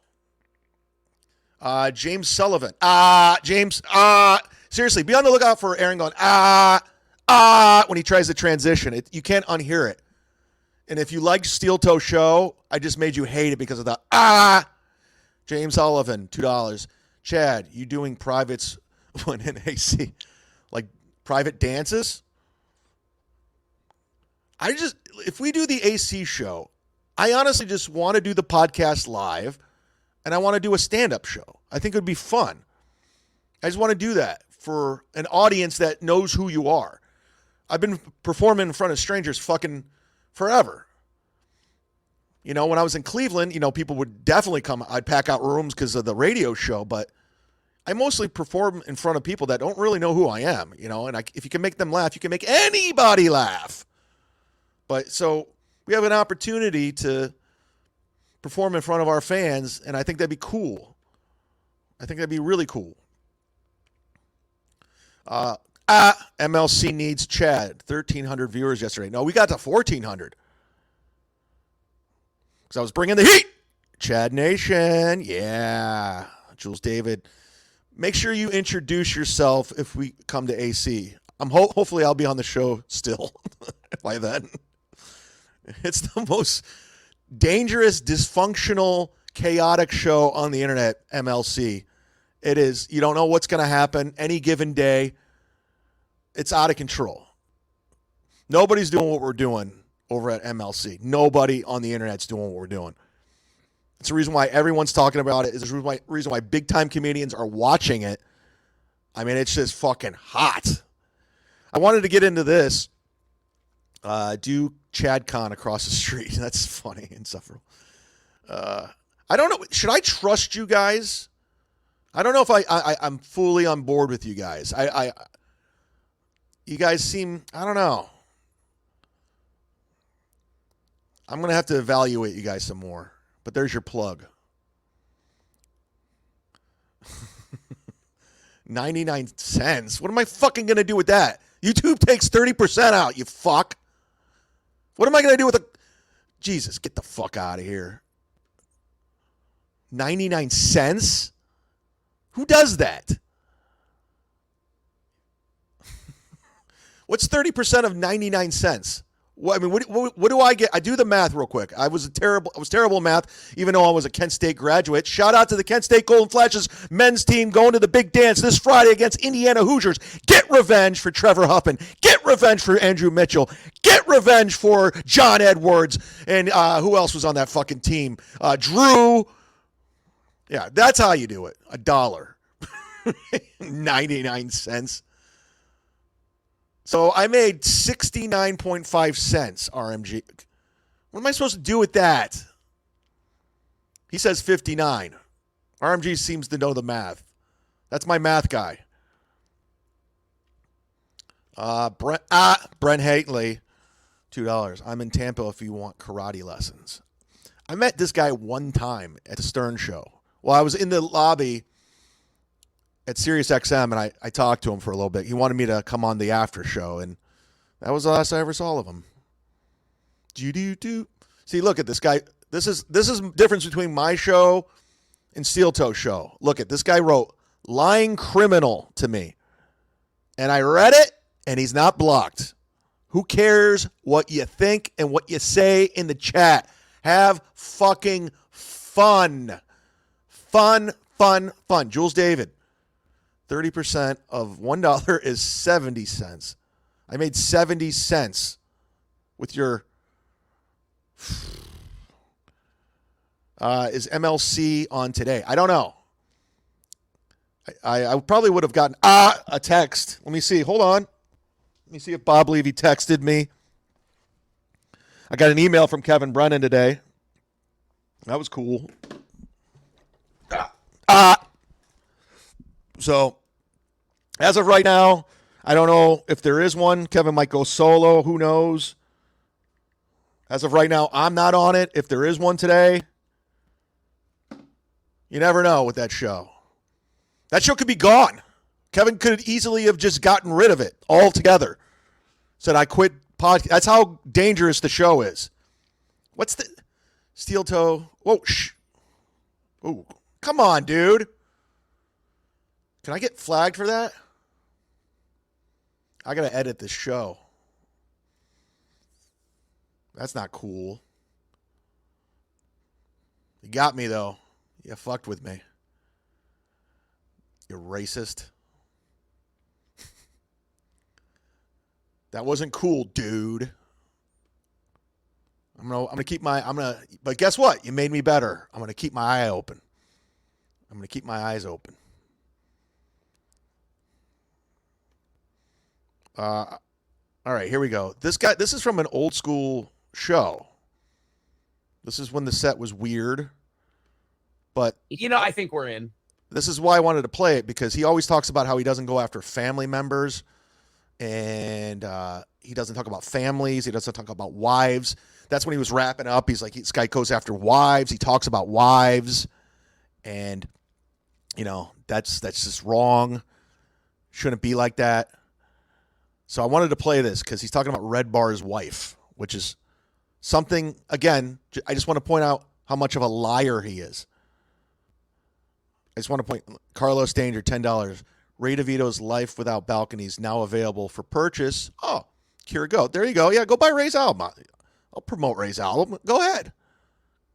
James Sullivan. James. Seriously, be on the lookout for Aaron going, when he tries to transition. You can't unhear it. And if you like Steel Toe Show, I just made you hate it because of the James Sullivan, $2. Chad, you doing privates when in AC? Like private dances? If we do the AC show, I honestly just want to do the podcast live and I want to do a stand-up show. I think it would be fun. I just want to do that for an audience that knows who you are. I've been performing in front of strangers fucking forever. You know, when I was in Cleveland, you know, people would definitely come. I'd pack out rooms because of the radio show, but I mostly perform in front of people that don't really know who I am, you know, and if you can make them laugh, you can make anybody laugh. But so we have an opportunity to perform in front of our fans, and I think that'd be cool. I think that'd be really cool. MLC needs Chad. 1,300 viewers yesterday. No, we got to 1,400. Because I was bringing the heat. Chad Nation. Yeah. Jules David. Make sure you introduce yourself if we come to AC. Hopefully I'll be on the show still by then. It's the most dangerous, dysfunctional, chaotic show on the internet, MLC. It is. You don't know what's going to happen any given day. It's out of control. Nobody's doing what we're doing over at MLC. Nobody on the internet's doing what we're doing. It's the reason why everyone's talking about it. It's the reason why big-time comedians are watching it. I mean, it's just fucking hot. I wanted to get into this. Do Chad Con across the street. That's funny, insufferable. I don't know. Should I trust you guys? I don't know if I'm fully on board with you guys. You guys seem, I don't know. I'm going to have to evaluate you guys some more. But there's your plug. 99 cents. What am I fucking going to do with that? YouTube takes 30% out, you fuck. What am I going to do with Jesus, get the fuck out of here. 99 cents? Who does that? What's 30% of 99 cents? What do I get? I do the math real quick. I was terrible at math, even though I was a Kent State graduate. Shout out to the Kent State Golden Flashes men's team going to the big dance this Friday against Indiana Hoosiers. Get revenge for Trevor Huffman. Get revenge for Andrew Mitchell. Get revenge for John Edwards. And who else was on that fucking team? Drew. Yeah, that's how you do it. $1. 99 cents. So I made 69.5 cents, RMG. What am I supposed to do with that? He says 59. RMG seems to know the math. That's my math guy. Brent Haitley, $2. I'm in Tampa if you want karate lessons. I met this guy one time at the Stern Show. Well, I was in the lobby at SiriusXM, and I talked to him for a little bit. He wanted me to come on the after show, and that was the last I ever saw of him. Do. See, look at this guy. This is the difference between my show and Steel Toe Show. Look at this guy wrote lying criminal to me, and I read it, and he's not blocked. Who cares what you think and what you say in the chat? Have fucking fun. Fun. Jules David. 30% of $1 is 70 cents. I made 70 cents with your... is MLC on today? I don't know. I probably would have gotten a text. Let me see. Hold on. Let me see if Bob Levy texted me. I got an email from Kevin Brennan today. That was cool. So, as of right now, I don't know if there is one. Kevin might go solo. Who knows? As of right now, I'm not on it. If there is one today, you never know with that show. That show could be gone. Kevin could easily have just gotten rid of it altogether. Said, I quit podcast. That's how dangerous the show is. What's the steel toe? Whoa, shh. Ooh, come on, dude. Can I get flagged for that? I got to edit this show. That's not cool. You got me, though. You fucked with me. You're racist. That wasn't cool, dude. But guess what? You made me better. I'm gonna keep my eye open. I'm gonna keep my eyes open. All right, here we go. This is from an old school show. This is when the set was weird, but I think we're in. this is why I wanted to play it, because he always talks about how he doesn't go after family members, and he doesn't talk about families. He doesn't talk about wives. That's when he was wrapping up. He's like, this guy goes after wives. He talks about wives, and that's just wrong. Shouldn't be like that. So I wanted to play this because he's talking about Redbar's wife, which is something, again, I just want to point out how much of a liar he is. I just want to point, Carlos Danger, $10. Ray DeVito's Life Without Balconies, now available for purchase. Oh, here we go. There you go. Yeah, go buy Ray's album. I'll promote Ray's album. Go ahead.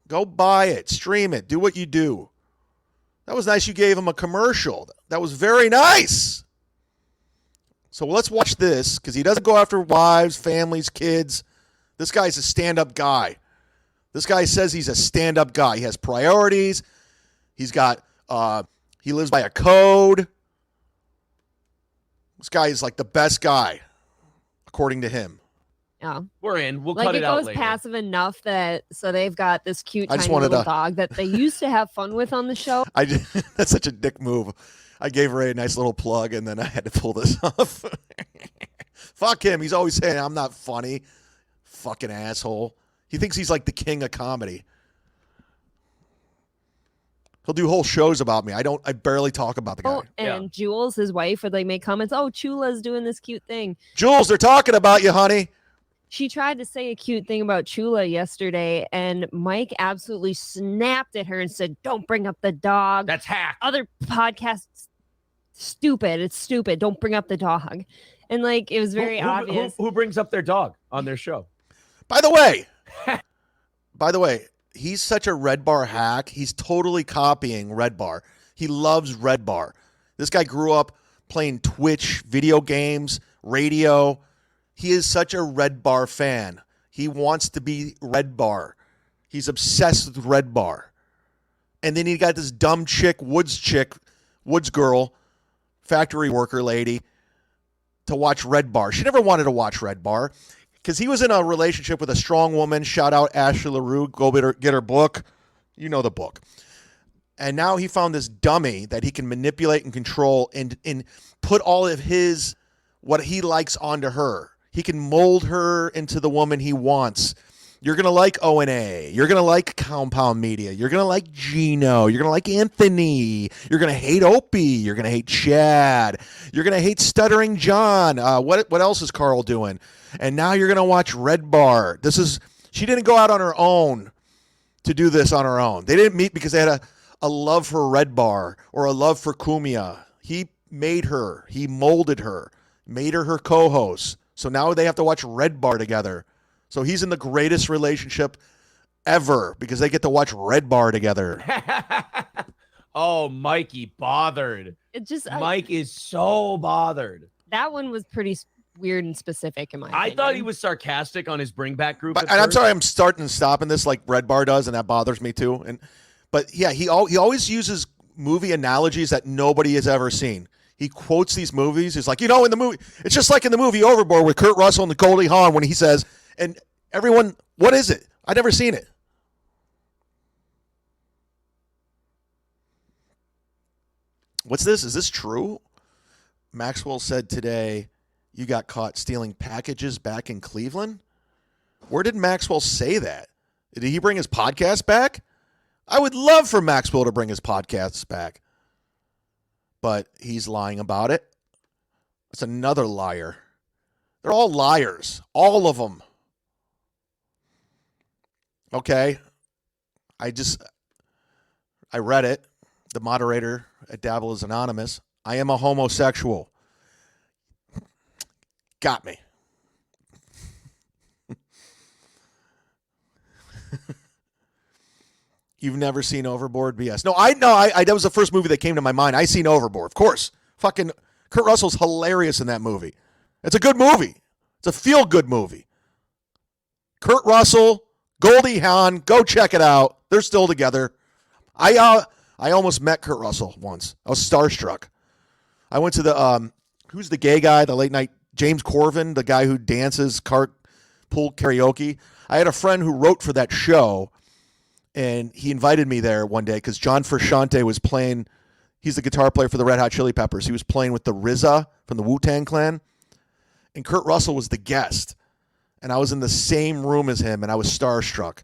Go buy it. Stream it. Do what you do. That was nice you gave him a commercial. That was very nice. So let's watch this, because he doesn't go after wives, families, kids. This guy's a stand-up guy. This guy says he's a stand-up guy. He has priorities. He's got, he lives by a code. This guy is like the best guy, according to him. Yeah. We're in. We'll cut it out later. It goes passive enough that, so they've got this cute I just tiny wanted little to- dog that they used to have fun with on the show. That's such a dick move. I gave Ray a nice little plug, and then I had to pull this off. Fuck him. He's always saying I'm not funny. Fucking asshole. He thinks he's like the king of comedy. He'll do whole shows about me. I barely talk about the guy. Oh, and Jules, his wife, would like make comments. Oh, Chula's doing this cute thing. Jules, they're talking about you, honey. She tried to say a cute thing about Chula yesterday, and Mike absolutely snapped at her and said, "Don't bring up the dog. That's hack. Other podcasts, stupid. It's stupid. Don't bring up the dog." And like, it was very obvious. Who brings up their dog on their show? By the way, he's such a Redbar hack. He's totally copying Redbar. He loves Redbar. This guy grew up playing Twitch, video games, radio. He is such a Redbar fan. He wants to be Redbar. He's obsessed with Redbar. And then he got this dumb Woods girl, factory worker lady, to watch Redbar. She never wanted to watch Redbar because he was in a relationship with a strong woman. Shout out Ashley LaRue. Go get her book. You know the book. And now he found this dummy that he can manipulate and control and put all of what he likes onto her. He can mold her into the woman he wants. You're going to like O&A. You're going to like Compound Media. You're going to like Gino. You're going to like Anthony. You're going to hate Opie. You're going to hate Chad. You're going to hate Stuttering John. What else is Carl doing? And now you're going to watch Redbar. She didn't go out on her own to do this on her own. They didn't meet because they had a love for Redbar or a love for Cumia'S. He made her. He molded her. Made her co-host. So now they have to watch Redbar together. So he's in the greatest relationship ever because they get to watch Redbar together. Oh, Mikey bothered. Mike is so bothered. That one was pretty weird and specific in my opinion. I thought he was sarcastic on his bring back group. And I'm sorry, I'm starting and stopping this like Redbar does, and that bothers me too. But yeah, he always uses movie analogies that nobody has ever seen. He quotes these movies. He's like, in the movie, it's just like in the movie Overboard with Kurt Russell and Goldie Hawn when he says, and everyone, what is it? I've never seen it. What's this? Is this true? Maxwell said today you got caught stealing packages back in Cleveland. Where did Maxwell say that? Did he bring his podcast back? I would love for Maxwell to bring his podcasts back. But he's lying about it. That's another liar. They're all liars. All of them. Okay. I read it. The moderator at Dabble is anonymous. I am a homosexual. Got me. You've never seen Overboard? BS. No, I that was the first movie that came to my mind. I seen Overboard, of course. Fucking Kurt Russell's hilarious in that movie. It's a good movie. It's a feel-good movie. Kurt Russell, Goldie Hawn, go check it out. They're still together. I almost met Kurt Russell once. I was starstruck. I went to the who's the gay guy, the late night James Corvin, the guy who dances carpool karaoke. I had a friend who wrote for that show, and he invited me there one day because John Frusciante was playing. He's the guitar player for the Red Hot Chili Peppers. He was playing with the RZA from the Wu-Tang Clan, and Kurt Russell was the guest. And I was in the same room as him, and I was starstruck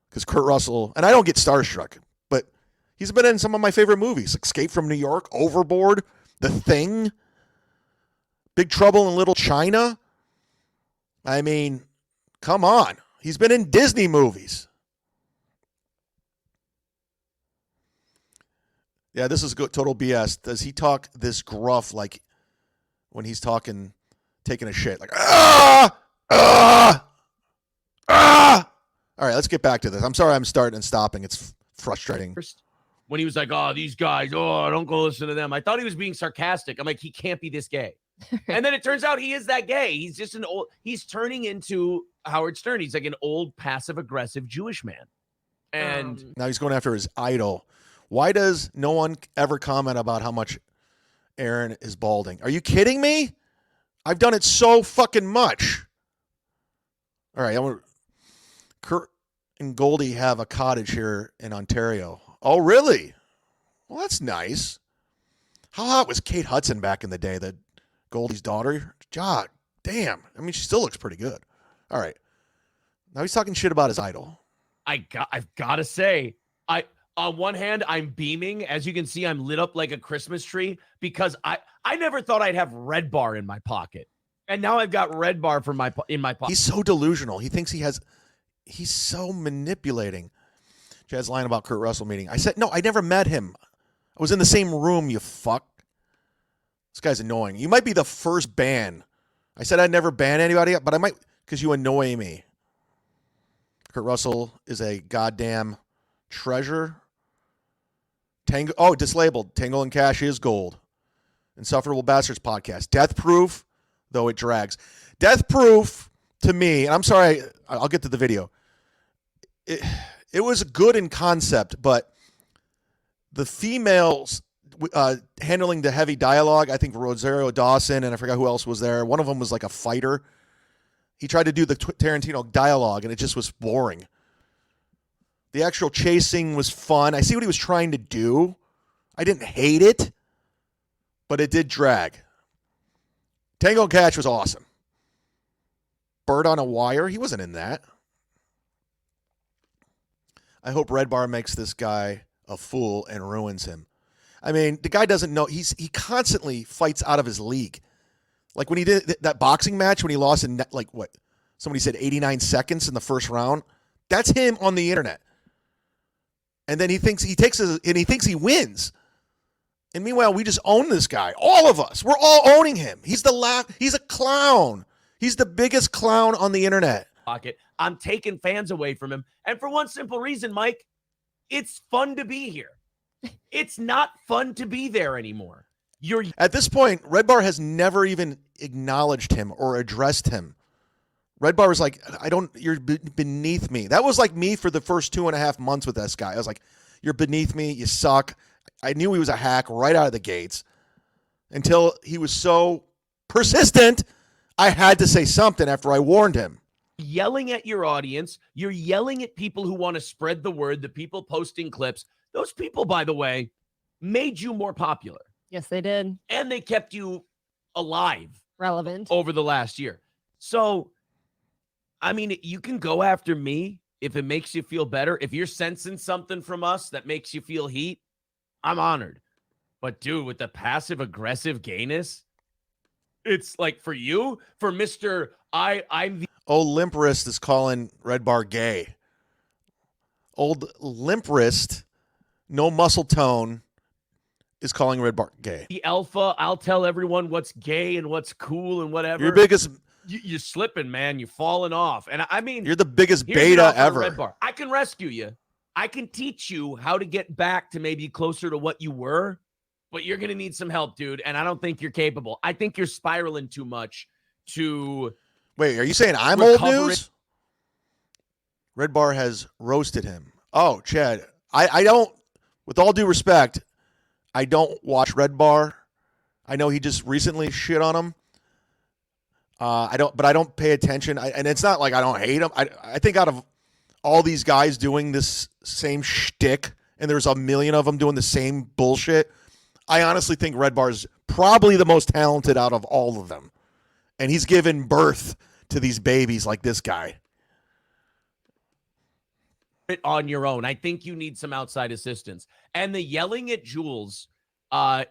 because Kurt Russell, and I don't get starstruck, but he's been in some of my favorite movies, Escape from New York, Overboard, The Thing, Big Trouble in Little China. I mean, come on. He's been in Disney movies. Yeah, this is total BS. Does he talk this gruff like when he's taking a shit? Like, ah! All right, let's get back to this. I'm sorry I'm starting and stopping. It's frustrating. When he was like, oh, these guys, oh, don't go listen to them. I thought he was being sarcastic. I'm like, he can't be this gay. And then it turns out he is that gay. He's just he's turning into Howard Stern. He's like an old passive-aggressive Jewish man. And now he's going after his idol. Why does no one ever comment about how much Aaron is balding? Are you kidding me? I've done it so fucking much. All right, Kurt and Goldie have a cottage here in Ontario. Oh, really? Well, that's nice. How hot was Kate Hudson back in the day, the Goldie's daughter? God damn. I mean, she still looks pretty good. All right. Now he's talking shit about his idol. I've got to say, on one hand, I'm beaming. As you can see, I'm lit up like a Christmas tree because I never thought I'd have Redbar in my pocket. And now I've got Redbar in my pocket. He's so delusional. He thinks he's so manipulating. Chad's lying about Kurt Russell meeting. I said, no, I never met him. I was in the same room, you fuck. This guy's annoying. You might be the first ban. I said I'd never ban anybody, but I might because you annoy me. Kurt Russell is a goddamn treasure. Dislabeled. Tango and Cash is gold. Insufferable Bastards podcast. Death Proof, though it drags. Death Proof, to me, and I'm sorry, I'll get to the video. It was good in concept, but the females handling the heavy dialogue, I think Rosario Dawson, and I forgot who else was there. One of them was like a fighter. He tried to do the Tarantino dialogue, and it just was boring. The actual chasing was fun. I see what he was trying to do. I didn't hate it, but it did drag. Tango and Cash was awesome. Bird on a Wire, he wasn't in that. I hope Redbar makes this guy a fool and ruins him. I mean, the guy doesn't know. He constantly fights out of his league. Like when he did that boxing match when he lost in somebody said 89 seconds in the first round. That's him on the internet. And then he thinks he wins. And meanwhile, we just own this guy. All of us. We're all owning him. He's a clown. He's the biggest clown on the internet. Pocket. I'm taking fans away from him. And for one simple reason, Mike, it's fun to be here. It's not fun to be there anymore. At this point, Redbar has never even acknowledged him or addressed him. Redbar was like, you're beneath me. That was like me for the first 2.5 months with this guy. I was like, you're beneath me. You suck. I knew he was a hack right out of the gates until he was so persistent. I had to say something after I warned him. Yelling at your audience. You're yelling at people who want to spread the word, the people posting clips. Those people, by the way, made you more popular. Yes, they did. And they kept you alive. Relevant. Over the last year. So I mean, you can go after me if it makes you feel better. If you're sensing something from us that makes you feel heat, I'm honored. But dude, with the passive aggressive gayness, it's like for you, for Mr. I'm the Old limp wrist is calling Redbar gay. Old limp wrist, no muscle tone, is calling Redbar gay. alpha. I'll tell everyone what's gay and what's cool and whatever. Your biggest, You're slipping, man. You're falling off. And I mean, you're the biggest here's an beta offer to ever. Redbar. I can rescue you. I can teach you how to get back to maybe closer to what you were, but you're going to need some help, dude. And I don't think you're capable. I think you're spiraling too much to. Wait, are you saying I'm old recover news? Redbar has roasted him. Oh, Chad, I don't, with all due respect, I don't watch Redbar. I know he just recently shit on him. I don't pay attention. And it's not like I don't hate him. I think out of all these guys doing this same shtick, and there's a million of them doing the same bullshit, I honestly think Redbar's probably the most talented out of all of them. And he's given birth to these babies like this guy. It on your own. I think you need some outside assistance. And the yelling at Jules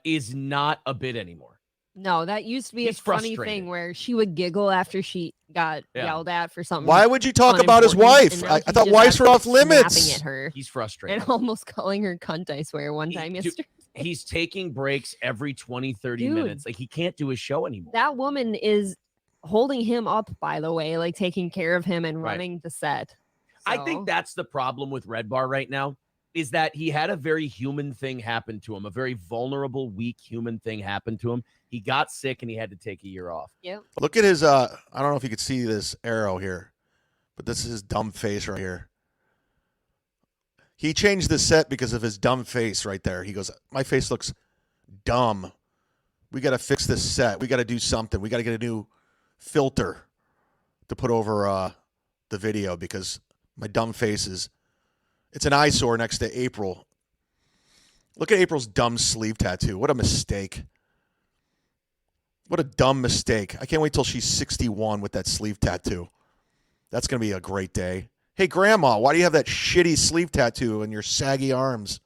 is not a bit anymore. No, that used to be He's a funny frustrated. thing where she would giggle after she got Yeah. yelled at for something. Why would you talk about his unimportant, wife? and now I he's thought just wives were off absolutely limits. snapping at her He's frustrated. and almost calling her cunt, I swear, one time Dude, yesterday. He's taking breaks every 20, 30 Dude. minutes. Like he can't do his show anymore. That woman is holding him up, by the way, like taking care of him and Right. running the set. I So, think that's the problem with Redbar right now, is that he had a very human thing happen to him, a very vulnerable, weak human thing happen to him. He got sick and he had to take a year off. Look at his, I don't know if you could see this arrow here, but this is his dumb face right here. He changed the set because of his dumb face right there. He goes, my face looks dumb. We got to fix this set. We got to do something. We got to get a new filter to put over the video because my dumb face is, it's an eyesore next to April. Look at April's dumb sleeve tattoo. What a mistake. What a dumb mistake. I can't wait till she's 61 with that sleeve tattoo. That's going to be a great day. Hey, Grandma, why do you have that shitty sleeve tattoo in your saggy arms?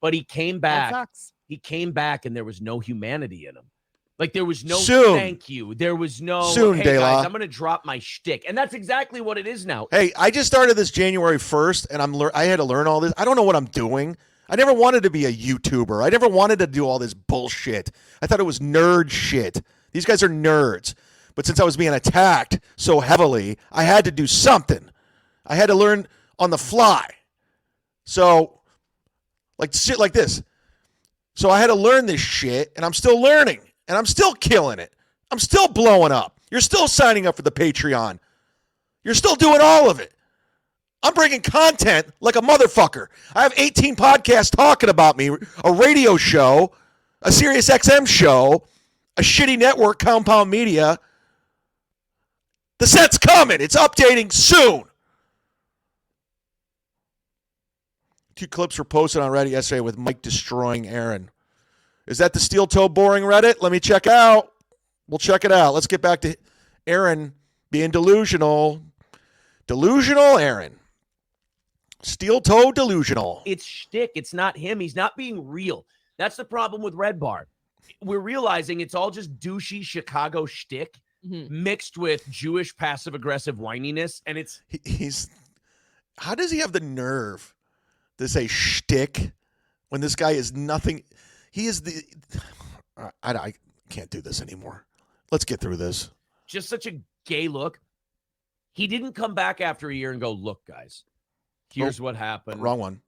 But he came that back. sucks. He came back and there was no humanity in him. Like there was no Soon. thank you. There was no, Soon, hey De La. guys, I'm going to drop my shtick. And that's exactly what it is now. Hey, I just started this January 1st, and I had to learn all this. I don't know what I'm doing. I never wanted to be a YouTuber. I never wanted to do all this bullshit. I thought it was nerd shit. These guys are nerds. But since I was being attacked so heavily, I had to do something. I had to learn on the fly. So, like shit like this. So I had to learn this shit, and I'm still learning, and I'm still killing it. I'm still blowing up. You're still signing up for the Patreon. You're still doing all of it. I'm bringing content like a motherfucker. I have 18 podcasts talking about me, a radio show, a Sirius XM show, a shitty network, Compound Media. The set's coming. It's updating soon. 2 clips were posted on Reddit yesterday with Mike destroying Aaron. Is that the steel toe boring Reddit? Let me check out. We'll check it out. Let's get back to Aaron being delusional. Delusional Aaron. Steel toe delusional. It's shtick. It's not him. He's not being real. That's the problem with Redbar. We're realizing it's all just douchey Chicago shtick mixed with Jewish passive-aggressive whininess. And it's... He's... How does he have the nerve to say shtick when this guy is nothing? He is the... I can't do this anymore. Let's get through this. just such a gay look. He didn't come back after a year and go, look, guys, here's what happened. Wrong one.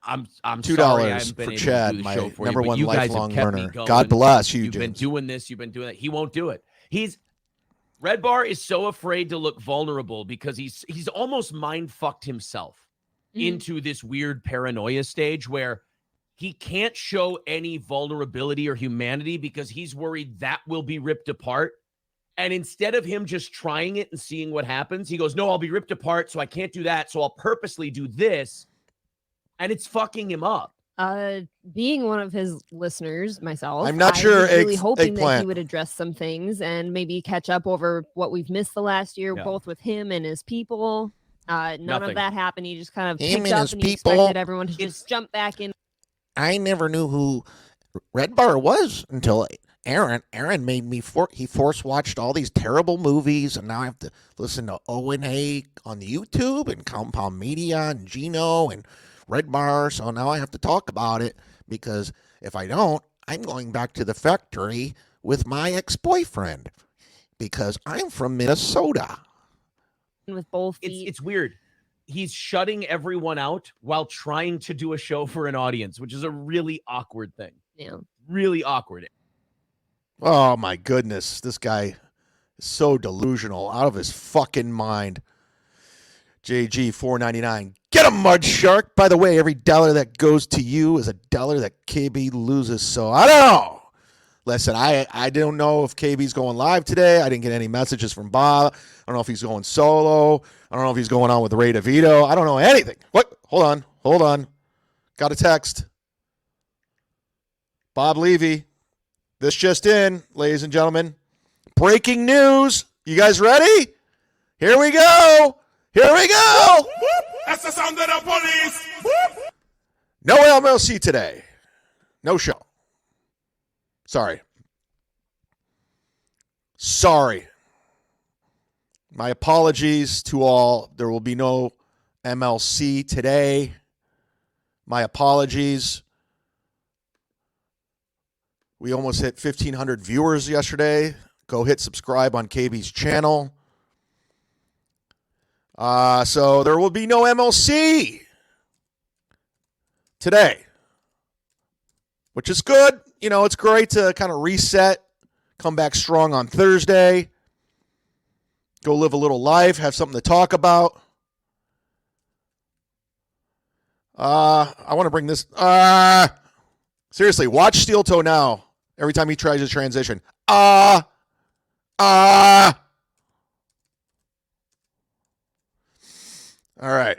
I'm $2 sorry I haven't been for able Chad, to do the my show for number you, but one you guys have lifelong kept me learner. going. God bless you, You've been James. doing this. You've been doing that. He won't do it. Redbar is so afraid to look vulnerable because he's almost mind fucked himself into this weird paranoia stage where he can't show any vulnerability or humanity because he's worried that will be ripped apart. And instead of him just trying it and seeing what happens, he goes, no, I'll be ripped apart, so I can't do that. So I'll purposely do this. And it's fucking him up. Being one of his listeners myself, I'm not I sure was really hoping that he eggplant. would address some things and maybe catch up over what we've missed the last year, Yeah. both with him and his people. None Nothing. of that happened. He just kind of Him picked and up his and he people. expected everyone to just jump back in. I never knew who Redbar was until Aaron made me he force watched all these terrible movies, and now I have to listen to O&A on the YouTube and Compound Media and Gino and Redbar. So now I have to talk about it, because if I don't, I'm going back to the factory with my ex-boyfriend, because I'm from Minnesota. With both feet. It's weird. He's shutting everyone out while trying to do a show for an audience, which is a really awkward thing. Yeah. Really awkward. Oh my goodness, this guy is so delusional, out of his fucking mind. JG 4.99. Get a mud shark. By the way, every dollar that goes to you is a dollar that KB loses. So I don't know. Listen, I don't know if KB's going live today. I didn't get any messages from Bob. I don't know if he's going solo. I don't know if he's going on with Ray DeVito. I don't know anything. What? Hold on. Got a text. Bob Levy. This just in, ladies and gentlemen. Breaking news. You guys ready? Here we go. That's the sound of the police. No MLC today. No show. Sorry. My apologies to all. There will be no MLC today. My apologies. We almost hit 1,500 viewers yesterday. Go hit subscribe on KB's channel. So there will be no MLC today, which is good. You know, it's great to kind of reset, come back strong on Thursday, go live a little life, have something to talk about. I want to bring this. Seriously, watch Steel Toe now. Every time he tries to transition. All right.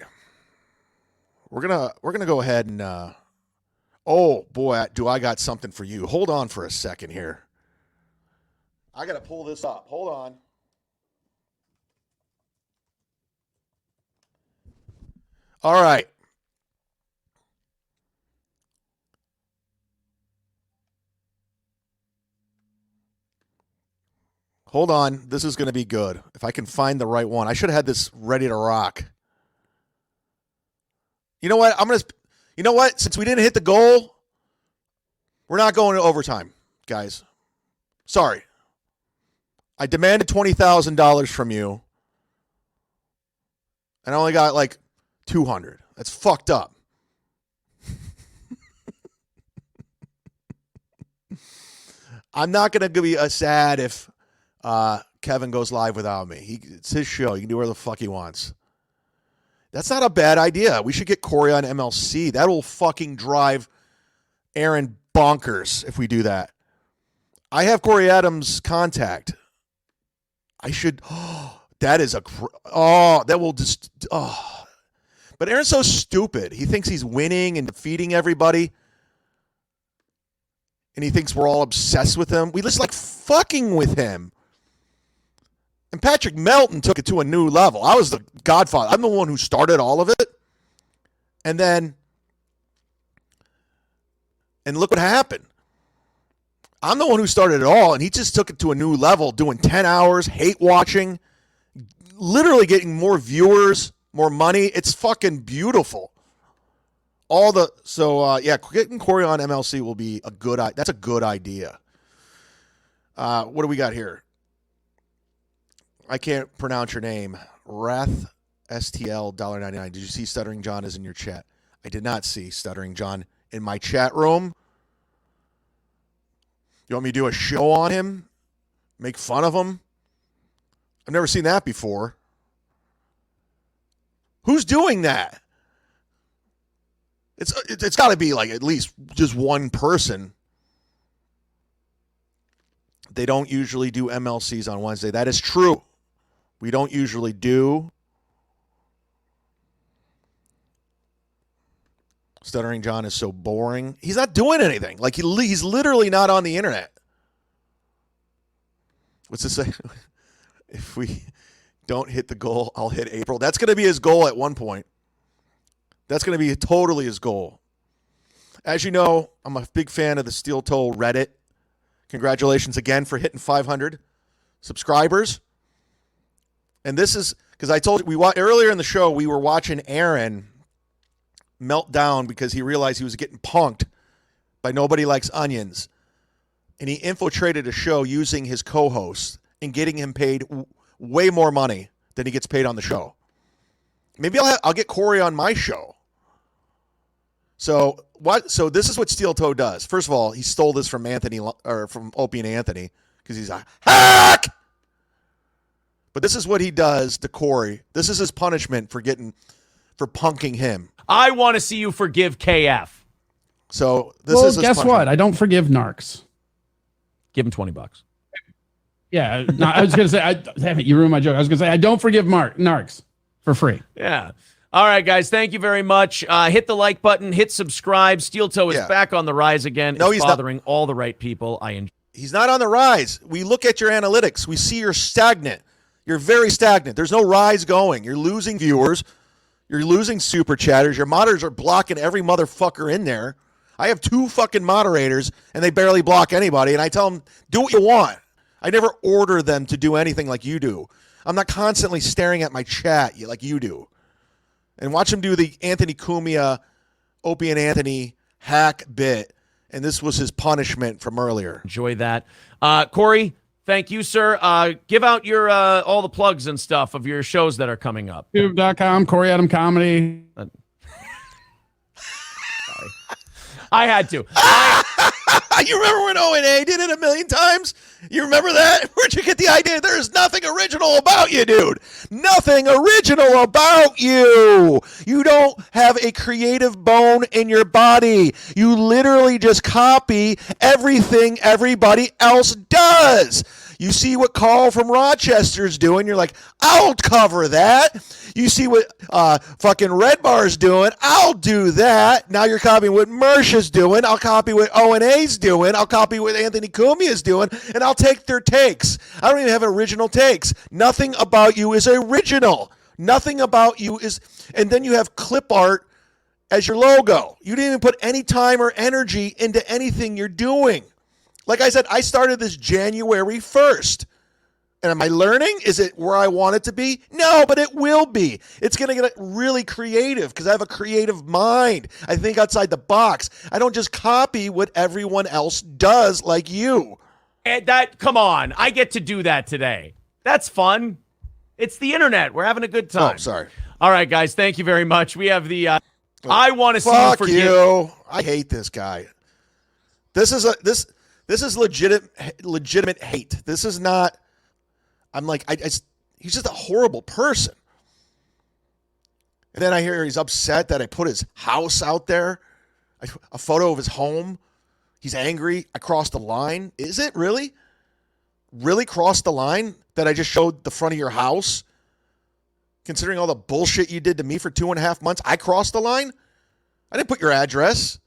We're gonna go ahead and oh boy, do I got something for you. Hold on for a second here. I gotta pull this up. Hold on. All right. Hold on. This is going to be good. If I can find the right one. I should have had this ready to rock. You know what? You know what? Since we didn't hit the goal, we're not going to overtime, guys. Sorry. I demanded $20,000 from you, and I only got like 200. That's fucked up. I'm not going to be sad if Kevin goes live without me. It's his show. He can do whatever the fuck he wants. That's not a bad idea. We should get Corey on MLC. That will fucking drive Aaron bonkers if we do that. I have Corey Adams' contact. I should. Oh, that is a. Oh, that will just. Oh. But Aaron's so stupid. He thinks he's winning and defeating everybody. And he thinks we're all obsessed with him. We just like fucking with him. And Patrick Melton took it to a new level. I was the godfather. I'm the one who started all of it. And look what happened. I'm the one who started it all, and he just took it to a new level, doing 10 hours, hate watching, literally getting more viewers, more money. It's fucking beautiful. Getting Corey on MLC will be that's a good idea. What do we got here? I can't pronounce your name. Rath STL $1.99. Did you see Stuttering John is in your chat? I did not see Stuttering John in my chat room. You want me to do a show on him? Make fun of him? I've never seen that before. Who's doing that? It's got to be like at least just one person. They don't usually do MLCs on Wednesday. That is true. We don't usually do. Stuttering John is so boring. He's not doing anything. Like he's literally not on the internet. What's this say? If we don't hit the goal, I'll hit April. That's going to be his goal at one point. That's going to be totally his goal. As you know, I'm a big fan of the Steel Toe Reddit. Congratulations again for hitting 500 subscribers. And this is because I told you earlier in the show we were watching Aaron melt down because he realized he was getting punked by Nobody Likes Onions, and he infiltrated a show using his co-host and getting him paid way more money than he gets paid on the show. Maybe I'll get Corey on my show. So this is what Steel Toe does. First of all, he stole this from from Opie and Anthony because he's a hack. But this is what he does to Corey. This is his punishment for punking him. I want to see you forgive KF. So this is his guess punishment. what? I don't forgive narcs. Give him $20. Yeah, no, I was gonna say, damn it, you ruined my joke. I was gonna say I don't forgive narcs for free. Yeah. All right, guys. Thank you very much. Hit the like button. Hit subscribe. Steel Toe is back on the rise again. No, it's he's bothering all the right people. He's not on the rise. We look at your analytics. We see you're stagnant. You're very stagnant. There's no rise going. You're losing viewers. You're losing super chatters. Your moderators are blocking every motherfucker in there. I have 2 fucking moderators, and they barely block anybody, and I tell them, do what you want. I never order them to do anything like you do. I'm not constantly staring at my chat like you do. And watch him do the Anthony Cumia, Opie and Anthony hack bit, and this was his punishment from earlier. Enjoy that. Corey, thank you, sir. Give out your all the plugs and stuff of your shows that are coming up. YouTube.com, Corey Adam Comedy. I had to. You remember when O&A did it a million times? You remember that? Where'd you get the idea? There's nothing original about you, dude. Nothing original about you. You don't have a creative bone in your body. You literally just copy everything everybody else does. You see what Carl from Rochester's doing, you're like, I'll cover that. You see what fucking Redbar's doing, I'll do that. Now you're copying what Mersha's doing, I'll copy what O&A's doing, I'll copy what Anthony Cumia'S doing, and I'll take their takes. I don't even have original takes. Nothing about you is original. Nothing about you is, and then you have clip art as your logo. You didn't even put any time or energy into anything you're doing. Like I said, I started this January 1st. And am I learning? Is it where I want it to be? No, but it will be. It's going to get really creative because I have a creative mind. I think outside the box. I don't just copy what everyone else does like you. And come on. I get to do that today. That's fun. It's the internet. We're having a good time. Oh, sorry. All right, guys. Thank you very much. We have the I want to see you Fuck forgive. you. I hate this guy. This is legitimate hate. This is not. I'm like, he's just a horrible person. And then I hear he's upset that I put his house out there, a photo of his home. He's angry. I crossed the line. Is it really? Really crossed the line that I just showed the front of your house? Considering all the bullshit you did to me for 2.5 months, I crossed the line? I didn't put your address.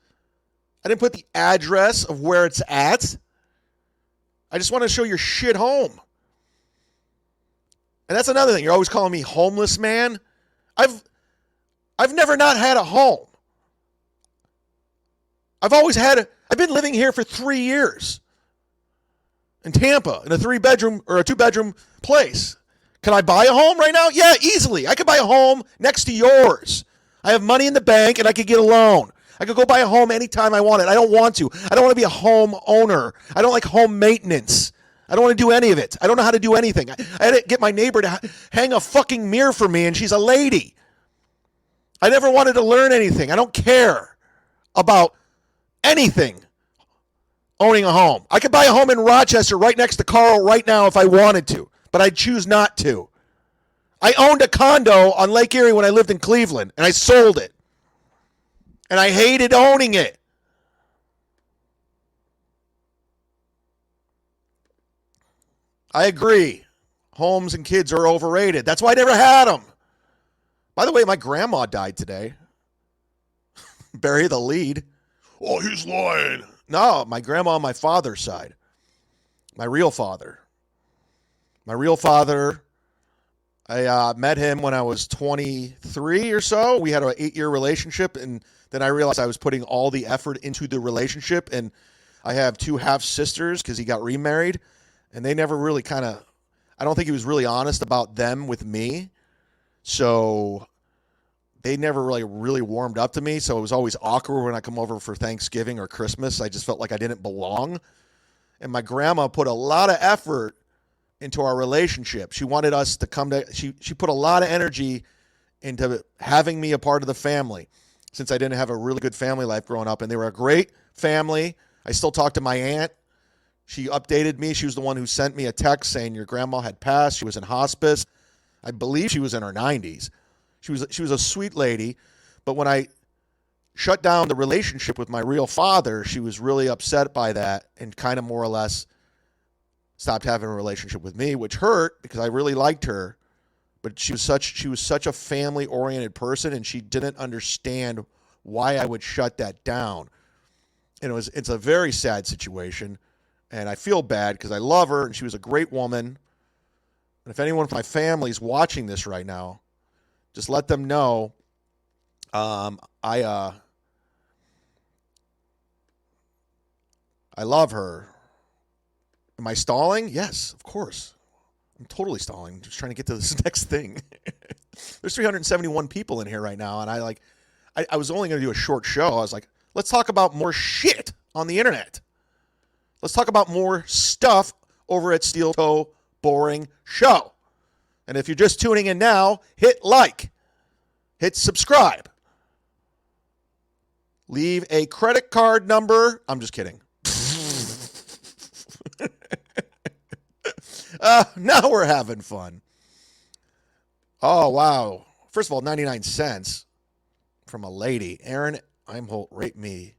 I didn't put the address of where it's at. I just want to show your shit home. And that's another thing. You're always calling me homeless man. I've never not had a home. I've been living here for 3 years. In Tampa, in a 3-bedroom or a 2-bedroom place. Can I buy a home right now? Yeah, easily. I could buy a home next to yours. I have money in the bank and I could get a loan. I could go buy a home anytime I want it. I don't want to. I don't want to be a home owner. I don't like home maintenance. I don't want to do any of it. I don't know how to do anything. I had to get my neighbor to hang a fucking mirror for me, and she's a lady. I never wanted to learn anything. I don't care about anything owning a home. I could buy a home in Rochester right next to Carl right now if I wanted to, but I choose not to. I owned a condo on Lake Erie when I lived in Cleveland, and I sold it. And I hated owning it. I agree. Homes and kids are overrated. That's why I never had them. By the way, my grandma died today. Bury the lead. Oh, he's lying. No, my grandma on my father's side. My real father. My real father, I met him when I was 23 or so. We had an 8-year relationship, and then I realized I was putting all the effort into the relationship, and I have 2 half-sisters because he got remarried, and they never really I don't think he was really honest about them with me, so they never really warmed up to me, so it was always awkward when I come over for Thanksgiving or Christmas. I just felt like I didn't belong, and my grandma put a lot of effort into our relationship. She wanted us to come to, she put a lot of energy into having me a part of the family since I didn't have a really good family life growing up, and they were a great family. I still talk to my aunt. She updated me. She was the one who sent me a text saying your grandma had passed. She was in hospice. I believe she was in her 90s. She was a sweet lady, but when I shut down the relationship with my real father, she was really upset by that and kind of more or less stopped having a relationship with me, which hurt because I really liked her, but she was such a family-oriented person, and she didn't understand why I would shut that down. And it's a very sad situation, and I feel bad because I love her, and she was a great woman. And if anyone from my family is watching this right now, just let them know I love her. Am I stalling? Yes, of course. I'm totally stalling. I'm just trying to get to this next thing. There's 371 people in here right now, and I was only going to do a short show. I was like, let's talk about more shit on the internet. Let's talk about more stuff over at Steel Toe Boring Show. And if you're just tuning in now, hit like, hit subscribe, leave a credit card number. I'm just kidding. Now we're having fun. Oh, wow. First of all, 99 cents from a lady. Aaron Imholt raped me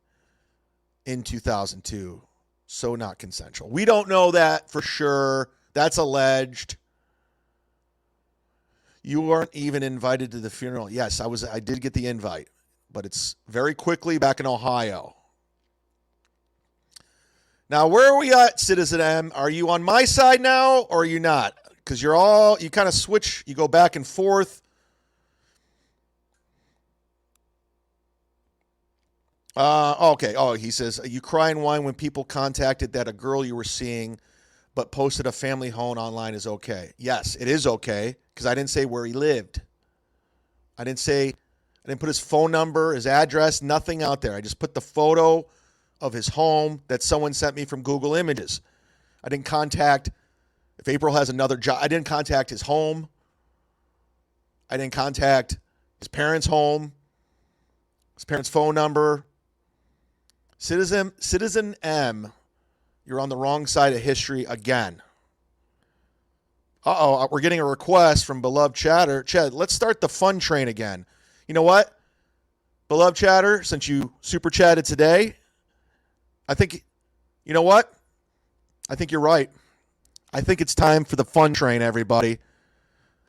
in 2002. So not consensual. We don't know that for sure. That's alleged. You weren't even invited to the funeral. Yes, I did get the invite, but it's very quickly back in Ohio. Now, where are we at, Citizen M? Are you on my side now, or are you not? Because you kind of switch, you go back and forth. Okay. Oh, he says, you cry and whine when people contacted that a girl you were seeing but posted a family home online is okay. Yes, it is okay, because I didn't say where he lived. I didn't put his phone number, his address, nothing out there. I just put the photo of his home that someone sent me from Google Images. I didn't contact, if April has another job, I didn't contact his home. I didn't contact his parents' home, his parents' phone number. Citizen M, you're on the wrong side of history again. Uh-oh, we're getting a request from Beloved Chatter. Chad, let's start the fun train again. You know what? Beloved Chatter, since you super chatted today, I think, you know what? I think you're right. I think it's time for the fun train, everybody.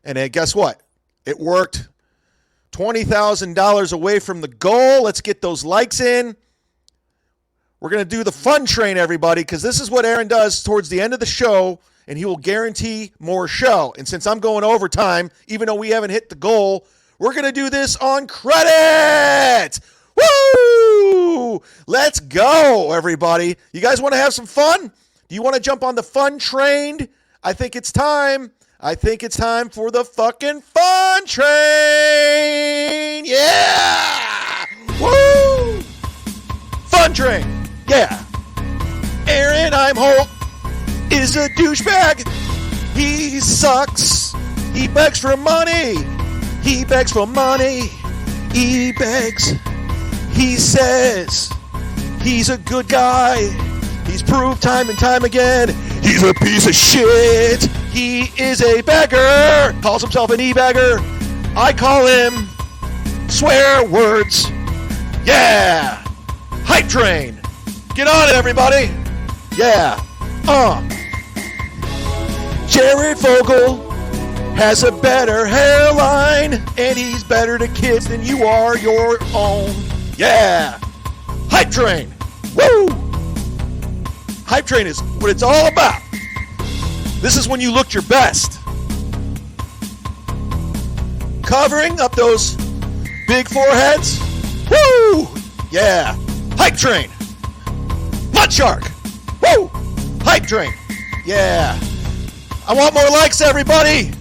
And guess what? It worked. $20,000 away from the goal. Let's get those likes in. We're going to do the fun train, everybody, because this is what Aaron does towards the end of the show, and he will guarantee more show. And since I'm going overtime, even though we haven't hit the goal, we're going to do this on credit. Woo! Let's go, everybody. You guys want to have some fun? Do you want to jump on the fun train? I think it's time. I think it's time for the fucking fun train. Yeah! Woo! Fun train. Yeah. Aaron Imholt is a douchebag. He sucks. He begs for money. He begs for money. He begs. He says he's a good guy. He's proved time and time again he's a piece of shit. He is a beggar. Calls himself an e-beggar. I call him swear words. Yeah. Hype train. Get on it, everybody. Yeah. Jared Vogel has a better hairline, and he's better to kids than you are your own. Yeah. Hype train. Woo. Hype train is what it's all about. This is when you looked your best. Covering up those big foreheads. Woo. Yeah. Hype train. Mud shark. Woo. Hype train. Yeah. I want more likes, everybody.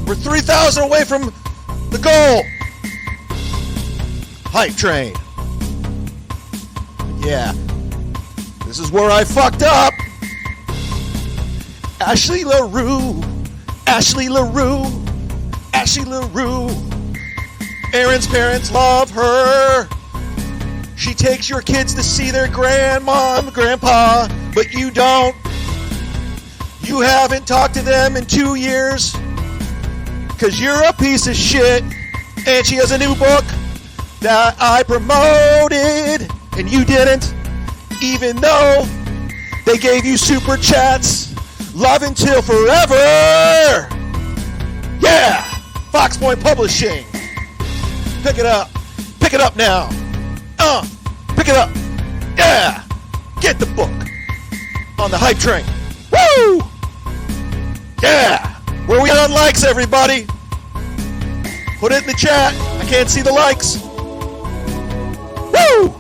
We're 3,000 away from the goal. Hype train. Yeah. This is where I fucked up. Ashley LaRue. Ashley LaRue. Ashley LaRue. Aaron's parents love her. She takes your kids to see their grandma and grandpa, but you don't. You haven't talked to them in 2 years because you're a piece of shit. And she has a new book that I promoted and you didn't, even though they gave you super chats. Love until forever. Yeah. Fox Point Publishing. Pick it up. Pick it up now. Pick it up. Yeah. Get the book on the hype train. Woo! Yeah. Where we on likes, everybody? Put it in the chat. I can't see the likes. Woo!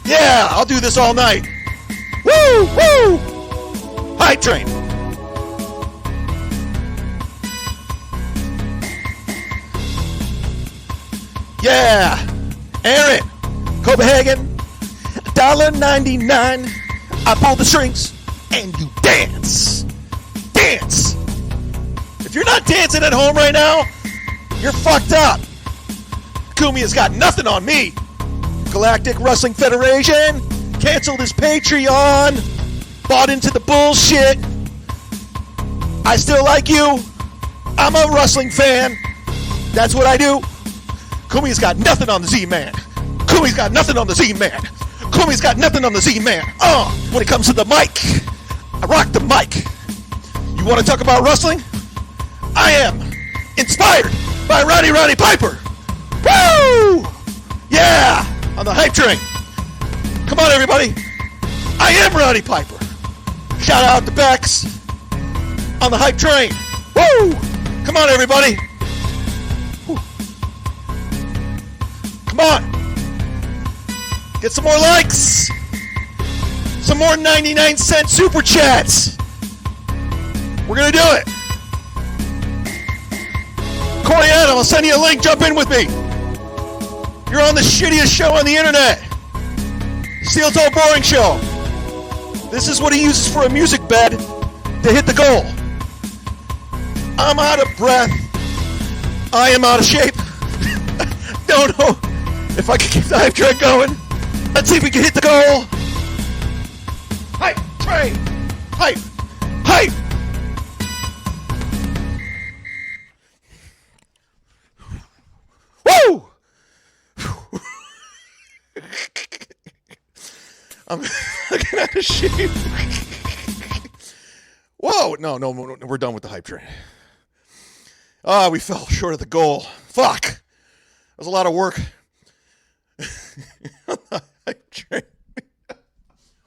Yeah, I'll do this all night. Woo! Woo! Hype train. Yeah. Aaron, Copenhagen, $1.99. I pull the strings and you dance. Dance. If you're not dancing at home right now, you're fucked up. Cumia'S got nothing on me. Galactic Wrestling Federation canceled his Patreon. Bought into the bullshit. I still like you. I'm a wrestling fan. That's what I do. Cumia'S got nothing on the Z-Man. Cumia'S got nothing on the Z-Man. Cumia'S got nothing on the Z-Man. When it comes to the mic, I rock the mic. You want to talk about wrestling? I am inspired by Roddy Piper. Woo! Yeah! On the hype train. Come on, everybody. I am Roddy Piper. Shout out to Bex on the hype train. Woo! Come on, everybody. Woo. Come on. Get some more likes. Some more 99-cent super chats. We're going to do it. Corey Adam, I'll send you a link. Jump in with me. You're on the shittiest show on the internet. Steel Toe Boring Show. This is what he uses for a music bed to hit the goal. I'm out of breath. I am out of shape. Don't know if I can keep the hype train going. Let's see if we can hit the goal. Hype train. Hype. Hype. Woo! I'm looking out of shape. Whoa! No, we're done with the hype train. We fell short of the goal. Fuck! That was a lot of work. On the hype train.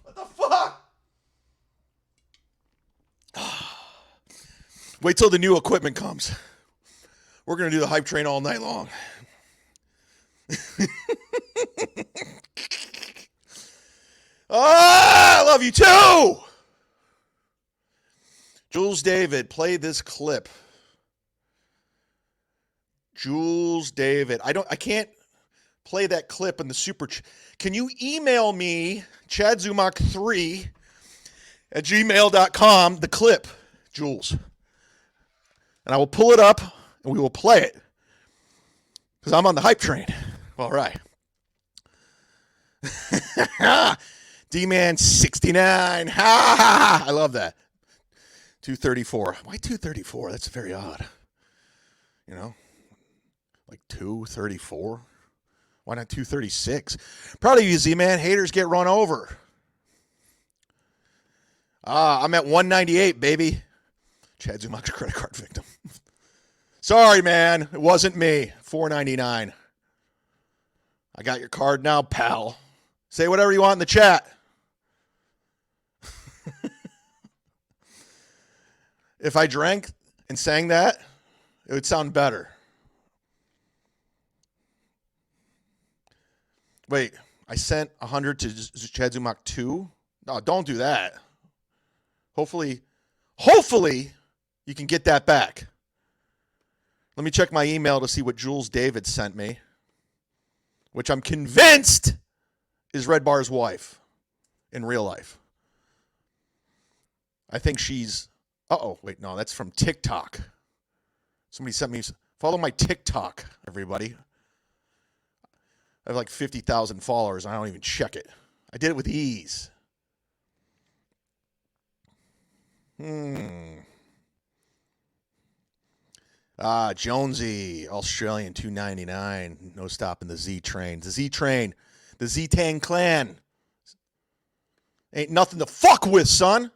What the fuck? Wait till the new equipment comes. We're gonna do the hype train all night long. I love you too. Jules David, play this clip. Jules David. I can't play that clip in the super. Can you email me, ChadZumock3 at gmail.com, the clip, Jules? And I will pull it up and we will play it. Because I'm on the hype train. All right. D-Man 69. Ha ha ha. I love that. 234. Why 234? That's very odd. You know? Like 234? Why not 236? Proud of you, Z-Man. Haters get run over. I'm at 198, baby. Chad Zumock's a credit card victim. Sorry, man. It wasn't me. $4.99. I got your card now, pal. Say whatever you want in the chat. If I drank and sang that, it would sound better. Wait, I sent 100 to Chad Zumock 2? No, don't do that. Hopefully, you can get that back. Let me check my email to see what Jules David sent me, which I'm convinced is Redbar's wife in real life. I think she's... wait, no, that's from TikTok. Somebody sent me... Follow my TikTok, everybody. I have like 50,000 followers. I don't even check it. I did it with ease. Jonesy, Australian, $2.99. No stopping the Z train. The Z train. The Z-Tang clan. Ain't nothing to fuck with, son.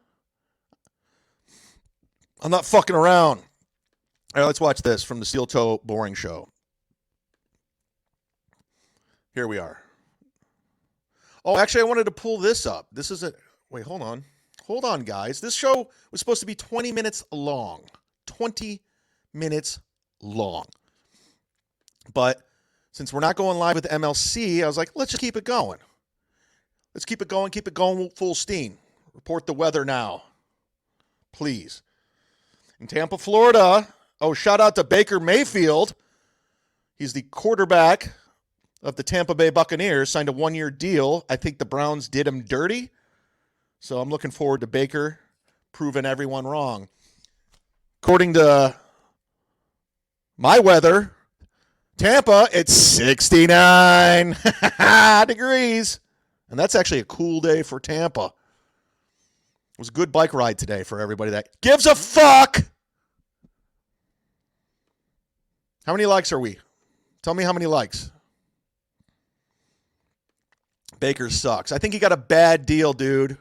I'm not fucking around. All right, let's watch this from the Steel Toe Boring Show. Here we are. Oh, actually, I wanted to pull this up. This is a... Wait, hold on. Hold on, guys. This show was supposed to be 20 minutes long. 20 minutes long. But since we're not going live with MLC, I was like, let's just keep it going. Let's keep it going full steam. Report the weather now. Please. In Tampa, Florida. Oh, shout out to Baker Mayfield. He's the quarterback of the Tampa Bay Buccaneers, signed a 1-year deal. I think the Browns did him dirty. So I'm looking forward to Baker proving everyone wrong. According to my weather, Tampa, it's 69 degrees. And that's actually a cool day for Tampa. It was a good bike ride today for everybody that gives a fuck. How many likes are we? Tell me how many likes. Baker sucks. I think he got a bad deal, dude.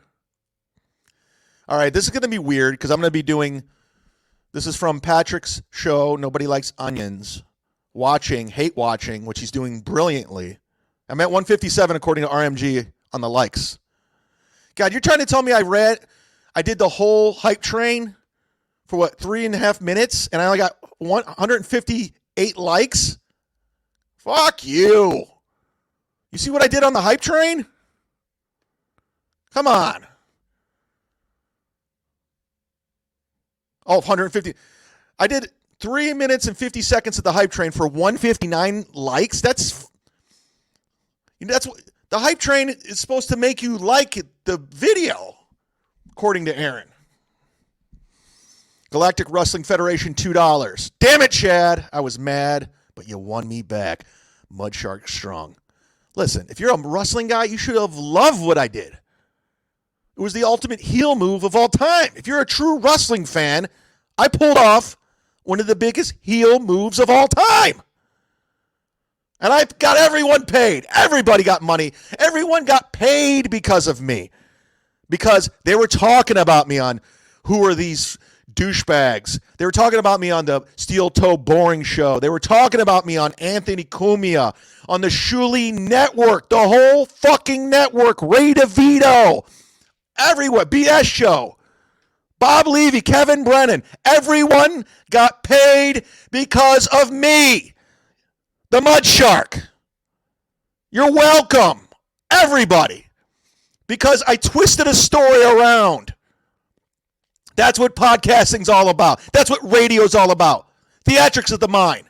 All right, this is going to be weird because I'm going to be doing, this is from Patrick's show, Nobody Likes Onions, hate watching, which he's doing brilliantly. I'm at 157 according to RMG on the likes. God, you're trying to tell me I did the whole hype train for what, 3.5 minutes, and I only got 158 likes? Fuck you. You see what I did on the hype train? Come on. Oh, 150. I did 3 minutes and 50 seconds of the hype train for 159 likes. That's what the hype train is supposed to make you like the video, according to Aaron. Galactic Wrestling Federation, $2. Damn it, Chad. I was mad, but you won me back. Mudshark strong. Listen, if you're a wrestling guy, you should have loved what I did. It was the ultimate heel move of all time. If you're a true wrestling fan, I pulled off one of the biggest heel moves of all time. And I got everyone paid. Everybody got money. Everyone got paid because of me. Because they were talking about me on Who Are These Douchebags. They were talking about me on the Steel Toe Boring Show. They were talking about me on Anthony Cumia, on the Shuli Network, the whole fucking network, Ray DeVito, everywhere, BS Show, Bob Levy, Kevin Brennan. Everyone got paid because of me, the Mud Shark. You're welcome, everybody, because I twisted a story around. That's what podcasting's all about. That's what radio's all about. Theatrics of the mind.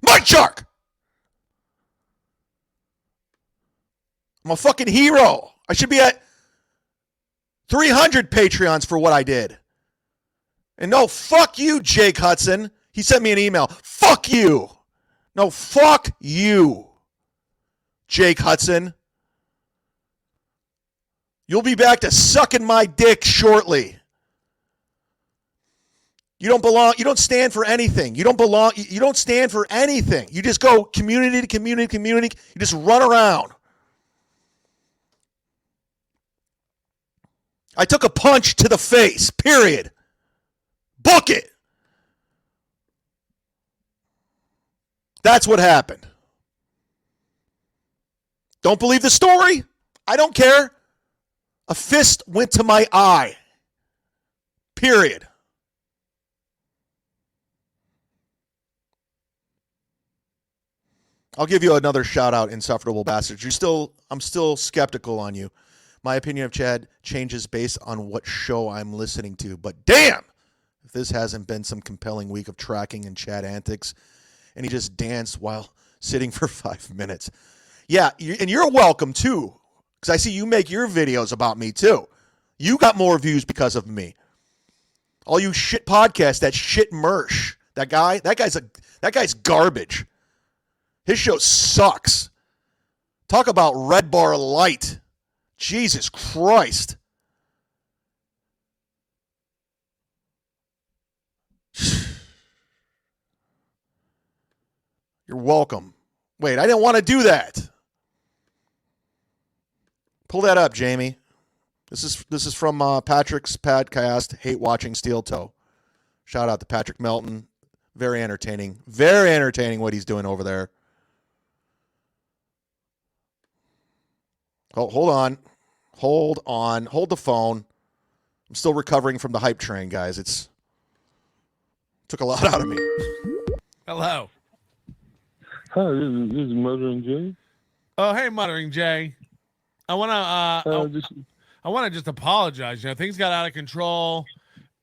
Mud Shark! I'm a fucking hero. I should be at 300 Patreons for what I did. And no, fuck you, Jake Hudson. He sent me an email. Fuck you. No, fuck you, Jake Hudson. You'll be back to sucking my dick shortly. You don't belong. You don't stand for anything. You don't belong. You don't stand for anything. You just go community to community, community. You just run around. I took a punch to the face, period. Book it. That's what happened. Don't believe the story? I don't care. A fist went to my eye. Period. I'll give you another shout out, insufferable bastards. I'm still skeptical on you. My opinion of Chad changes based on what show I'm listening to. But damn, if this hasn't been some compelling week of tracking and Chad antics, and he just danced while sitting for 5 minutes. Yeah, and you're welcome too, because I see you make your videos about me too. You got more views because of me. All you shit podcasts, that shit Mersh, that guy's garbage. His show sucks. Talk about Redbar light. Jesus Christ. You're welcome. Wait, I didn't want to do that. Pull that up, Jamie. This is from Patrick's podcast, Hate Watching Steel Toe. Shout out to Patrick Melton. Very entertaining. Very entertaining what he's doing over there. Oh, hold on. Hold the phone. I'm still recovering from the hype train, guys. Took a lot out of me. Hello. Hi, this is Muttering Jay. Oh, hey, Muttering Jay. I want to just apologize. You know, things got out of control,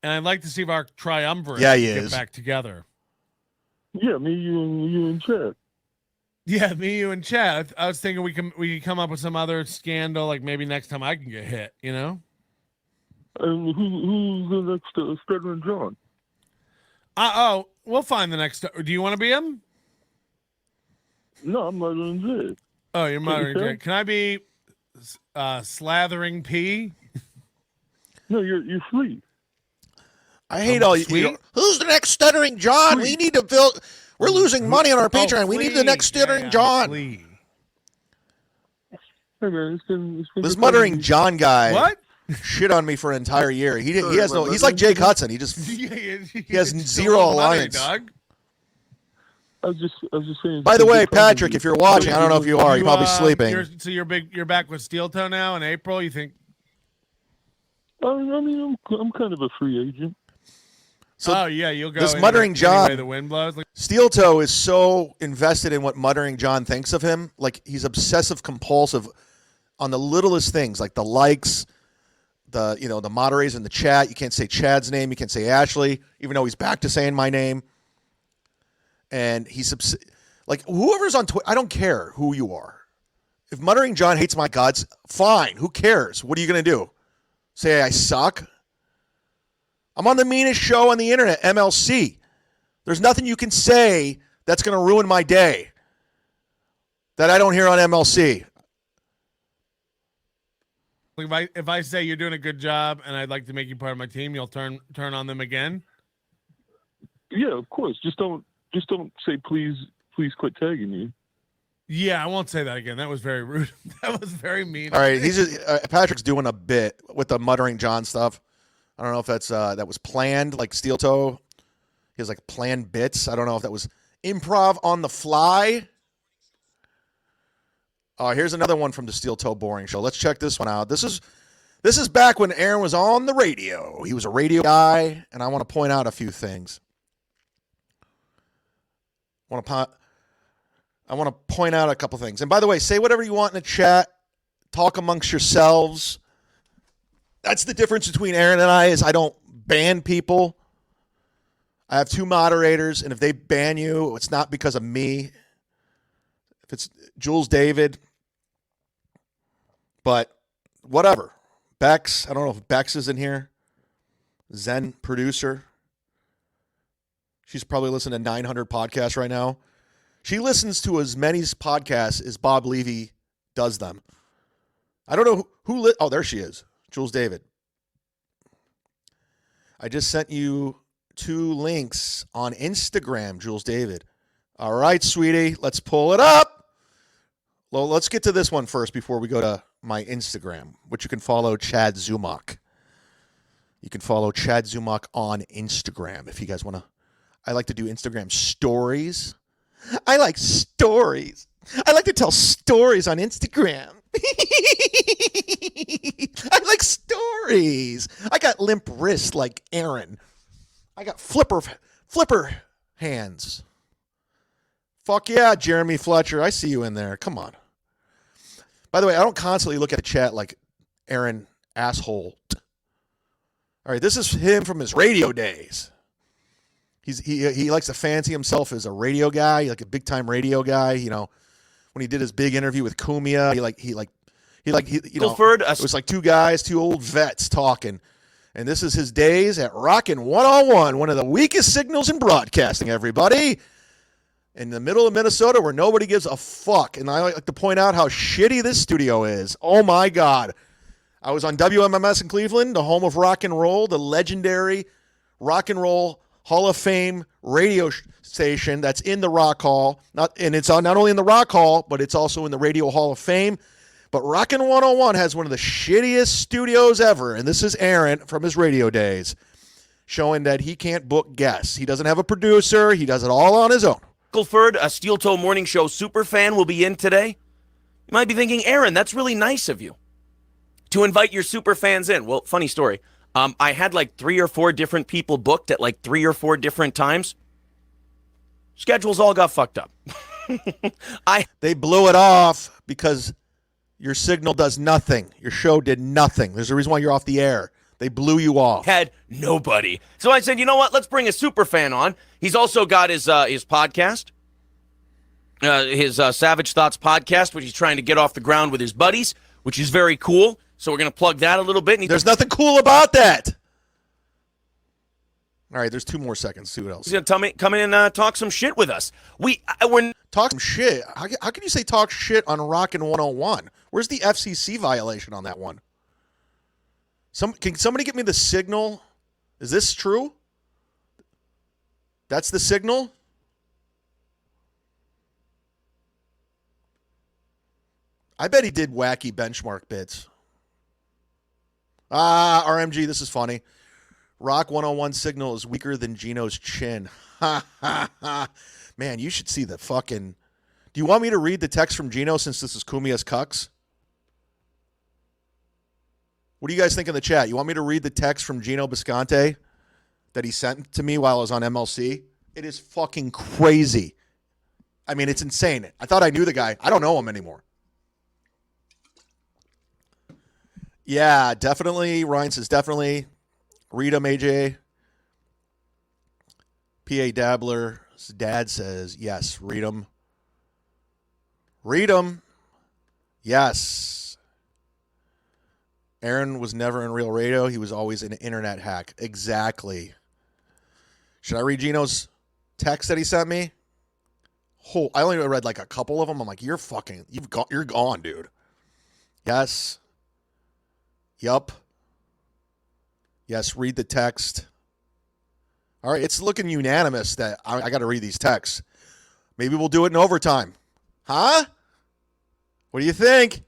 and I'd like to see if our triumvirate can get back together. Yeah, me, you, and Chad. Yeah, me, you, and Chad. I was thinking we could come up with some other scandal, like maybe next time I can get hit. You know. And who's the next Stuttering John? We'll find the next. Do you want to be him? No, I'm Muttering Jay. Oh, you're Muttering Jay. Can I be Slathering P? No, you're Fleet. I hate all you. Who's the next Stuttering John? We need to build. We're losing money on our Patreon. We need the next Stuttering John. Hey man, it's been This Muttering John guy. What? Shit on me for an entire year. He has no. He's like Jake Hudson. He has zero alliance. Dog. I was just saying. By the way, Patrick, if you're watching, I don't know if you are. You're probably sleeping. You're back with Steel Toe now in April. You think? I mean, I'm kind of a free agent. So you'll go. This Muttering John, the wind blows. Steel Toe is so invested in what Muttering John thinks of him. Like he's obsessive compulsive on the littlest things, like the likes, the moderators in the chat. You can't say Chad's name. You can't say Ashley, even though he's back to saying my name. And he's like whoever's on Twitter. I don't care who you are. If Muttering John hates my guts, fine. Who cares? What are you gonna do? Say I suck? I'm on the meanest show on the internet, MLC. There's nothing you can say that's going to ruin my day that I don't hear on MLC. If I say you're doing a good job and I'd like to make you part of my team, you'll turn on them again? Yeah, of course. Just don't say please quit tagging me. Yeah, I won't say that again. That was very rude. That was very mean. All right, Patrick's doing a bit with the Muttering John stuff. I don't know if that was planned, like Steel Toe. He has like planned bits. I don't know if that was improv on the fly. Here's another one from the Steel Toe Boring Show. Let's check this one out. This is back when Aaron was on the radio. He was a radio guy, and I want to point out a few things. I want to point out a couple things. And by the way, say whatever you want in the chat. Talk amongst yourselves. That's the difference between Aaron and I is I don't ban people. I have two moderators, and if they ban you, it's not because of me. If it's Jules David, but whatever. Bex, I don't know if Bex is in here. Zen producer. She's probably listening to 900 podcasts right now. She listens to as many podcasts as Bob Levy does them. I don't know who oh, there she is. Jules David. I just sent you 2 links on Instagram, Jules David. All right, sweetie, let's pull it up. Well, let's get to this one first before we go to my Instagram, which you can follow Chad Zumock. You can follow Chad Zumock on Instagram if you guys want to. I like to do Instagram stories. I like stories. I like to tell stories on Instagram. I like stories. I got limp wrists like Aaron. I got flipper hands. Fuck yeah, Jeremy Fletcher. I see you in there. Come on. By the way, I don't constantly look at the chat like Aaron Assholte. All right, this is him from his radio days. He likes to fancy himself as a radio guy, like a big time radio guy. You know, when he did his big interview with Cumia, it was like two guys, two old vets talking. And this is his days at Rockin' 101, one of the weakest signals in broadcasting, everybody. In the middle of Minnesota where nobody gives a fuck. And I like to point out how shitty this studio is. Oh, my God. I was on WMMS in Cleveland, the home of rock and roll, the legendary Rock and Roll Hall of Fame radio station that's in the Rock Hall. And it's not only in the Rock Hall, but it's also in the Radio Hall of Fame. But Rockin' 101 has one of the shittiest studios ever. And this is Aaron from his radio days showing that he can't book guests. He doesn't have a producer. He does it all on his own. Ford, a Steel Toe Morning Show superfan, will be in today. You might be thinking, Aaron, that's really nice of you to invite your superfans in. Well, funny story. I had like 3 or 4 different people booked at like 3 or 4 different times. Schedules all got fucked up. They blew it off because your signal does nothing. Your show did nothing. There's a reason why you're off the air. They blew you off. Had nobody. So I said, you know what? Let's bring a superfan on. He's also got his podcast, his Savage Thoughts podcast, which he's trying to get off the ground with his buddies, which is very cool. So we're going to plug that a little bit. There's nothing cool about that. All right, there's 2 more seconds. See what else. He's going to come in and talk some shit with us. We're talk some shit. How can you say talk shit on Rockin' 101? Where's the FCC violation on that one? Can somebody get me the signal? Is this true? That's the signal? I bet he did wacky benchmark bits. RMG, this is funny. Rock 101 signal is weaker than Gino's chin. Ha, ha, ha. Man, you should see the fucking... Do you want me to read the text from Gino since this is Cumia'S Cucks? What do you guys think in the chat? You want me to read the text from Gino Bisconte that he sent to me while I was on MLC? It is fucking crazy. I mean, it's insane. I thought I knew the guy. I don't know him anymore. Yeah, definitely. Ryan says definitely. Read him, AJ. PA Dabbler's dad says, yes, read him. Read him. Yes. Aaron was never in real radio. He was always an internet hack. Exactly. Should I read Gino's text that he sent me? I only read like a couple of them. I'm like, you're gone, dude. Yes. Yup. Yes, read the text. All right, it's looking unanimous that I got to read these texts. Maybe we'll do it in overtime. Huh? What do you think?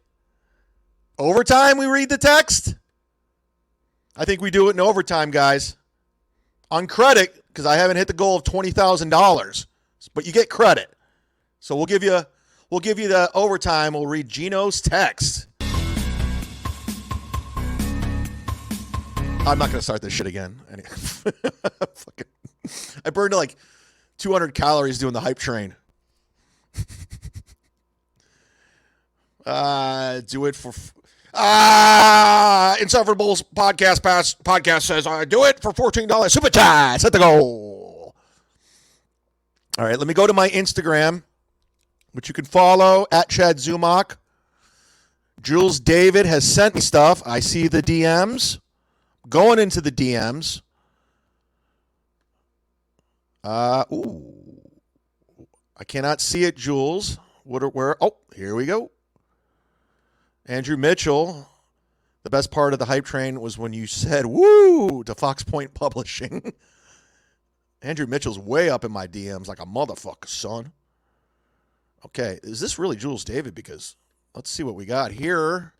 Overtime, we read the text? I think we do it in overtime, guys. On credit, because I haven't hit the goal of $20,000. But you get credit. So we'll give you the overtime. We'll read Gino's text. I'm not going to start this shit again. I burned like 200 calories doing the hype train. Do it for... Insufferable's podcast says, I do it for $14. Super chat. Set the goal. All right, let me go to my Instagram, which you can follow at Chad Zumock. Jules David has sent me stuff. I see the DMs. Going into the DMs. I cannot see it, Jules. Where? Oh, here we go. Andrew Mitchell, the best part of the hype train was when you said, woo, to Fox Point Publishing. Andrew Mitchell's way up in my DMs like a motherfucker, son. Okay, is this really Jules David? Because let's see what we got here.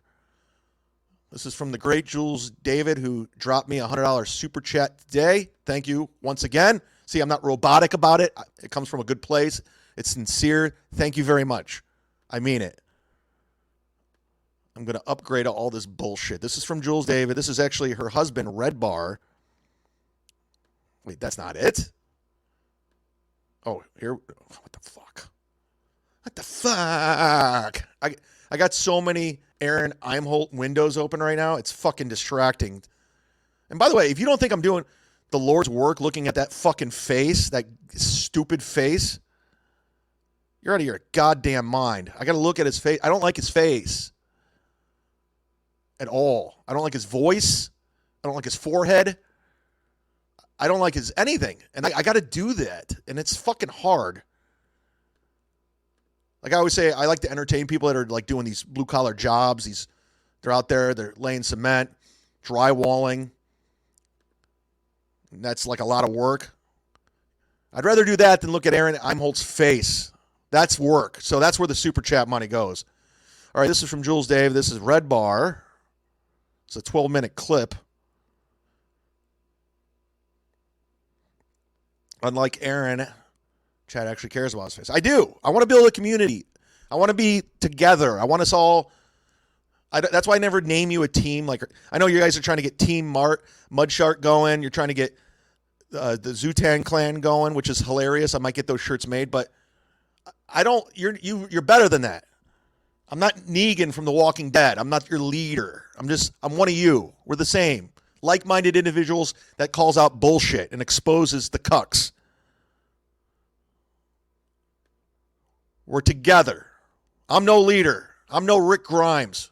This is from the great Jules David, who dropped me a $100 super chat today. Thank you once again. See, I'm not robotic about it. It comes from a good place. It's sincere. Thank you very much. I mean it. I'm going to upgrade all this bullshit. This is from Jules David. This is actually her husband, Redbar. Wait, that's not it? Oh, here. What the fuck? What the fuck? I got so many Aaron Imholt windows open right now. It's fucking distracting. And by the way, if you don't think I'm doing the Lord's work looking at that fucking face, that stupid face, you're out of your goddamn mind. I got to look at his face. I don't like his face at all. I don't like his voice. I don't like his forehead. I don't like his anything. And I got to do that. And it's fucking hard. Like I always say, I like to entertain people that are like doing these blue collar jobs. They're out there, they're laying cement, drywalling. And that's like a lot of work. I'd rather do that than look at Aaron Imholt's face. That's work. So that's where the super chat money goes. All right, this is from Jules Dave. This is Redbar. It's a 12-minute clip. Unlike Aaron, Chad actually cares about his face. I do. I want to build a community. I want to be together. I want us all. That's why I never name you a team. Like I know you guys are trying to get Team Mudshark going. You're trying to get the Zutang clan going, which is hilarious. I might get those shirts made, but I don't. You're better than that. I'm not Negan from The Walking Dead. I'm not your leader. I'm one of you. We're the same. Like-minded individuals that calls out bullshit and exposes the cucks. We're together. I'm no leader. I'm no Rick Grimes.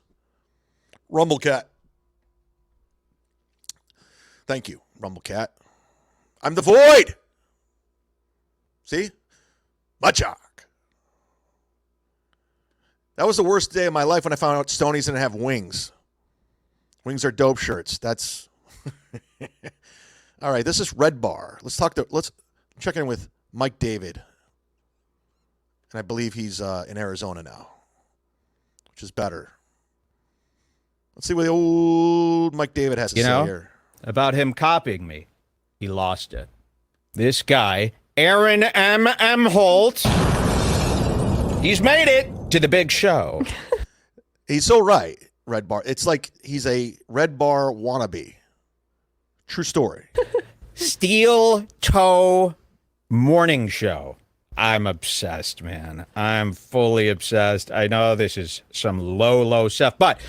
Rumblecat. Thank you, Rumblecat. I'm the Void. See? Mudshark. That was the worst day of my life when I found out Stoney's didn't have wings. Wings are dope shirts. That's all right. This is Redbar. Let's check in with Mike David, and I believe he's in Arizona now, which is better. Let's see what the old Mike David has to say here about him copying me. He lost it. This guy, Aaron M. Holt, he's made it to the big show. He's so right, Redbar. It's like he's a Redbar wannabe. True story. Steel Toe Morning Show. I'm obsessed, man. I'm fully obsessed. I know this is some low stuff, but,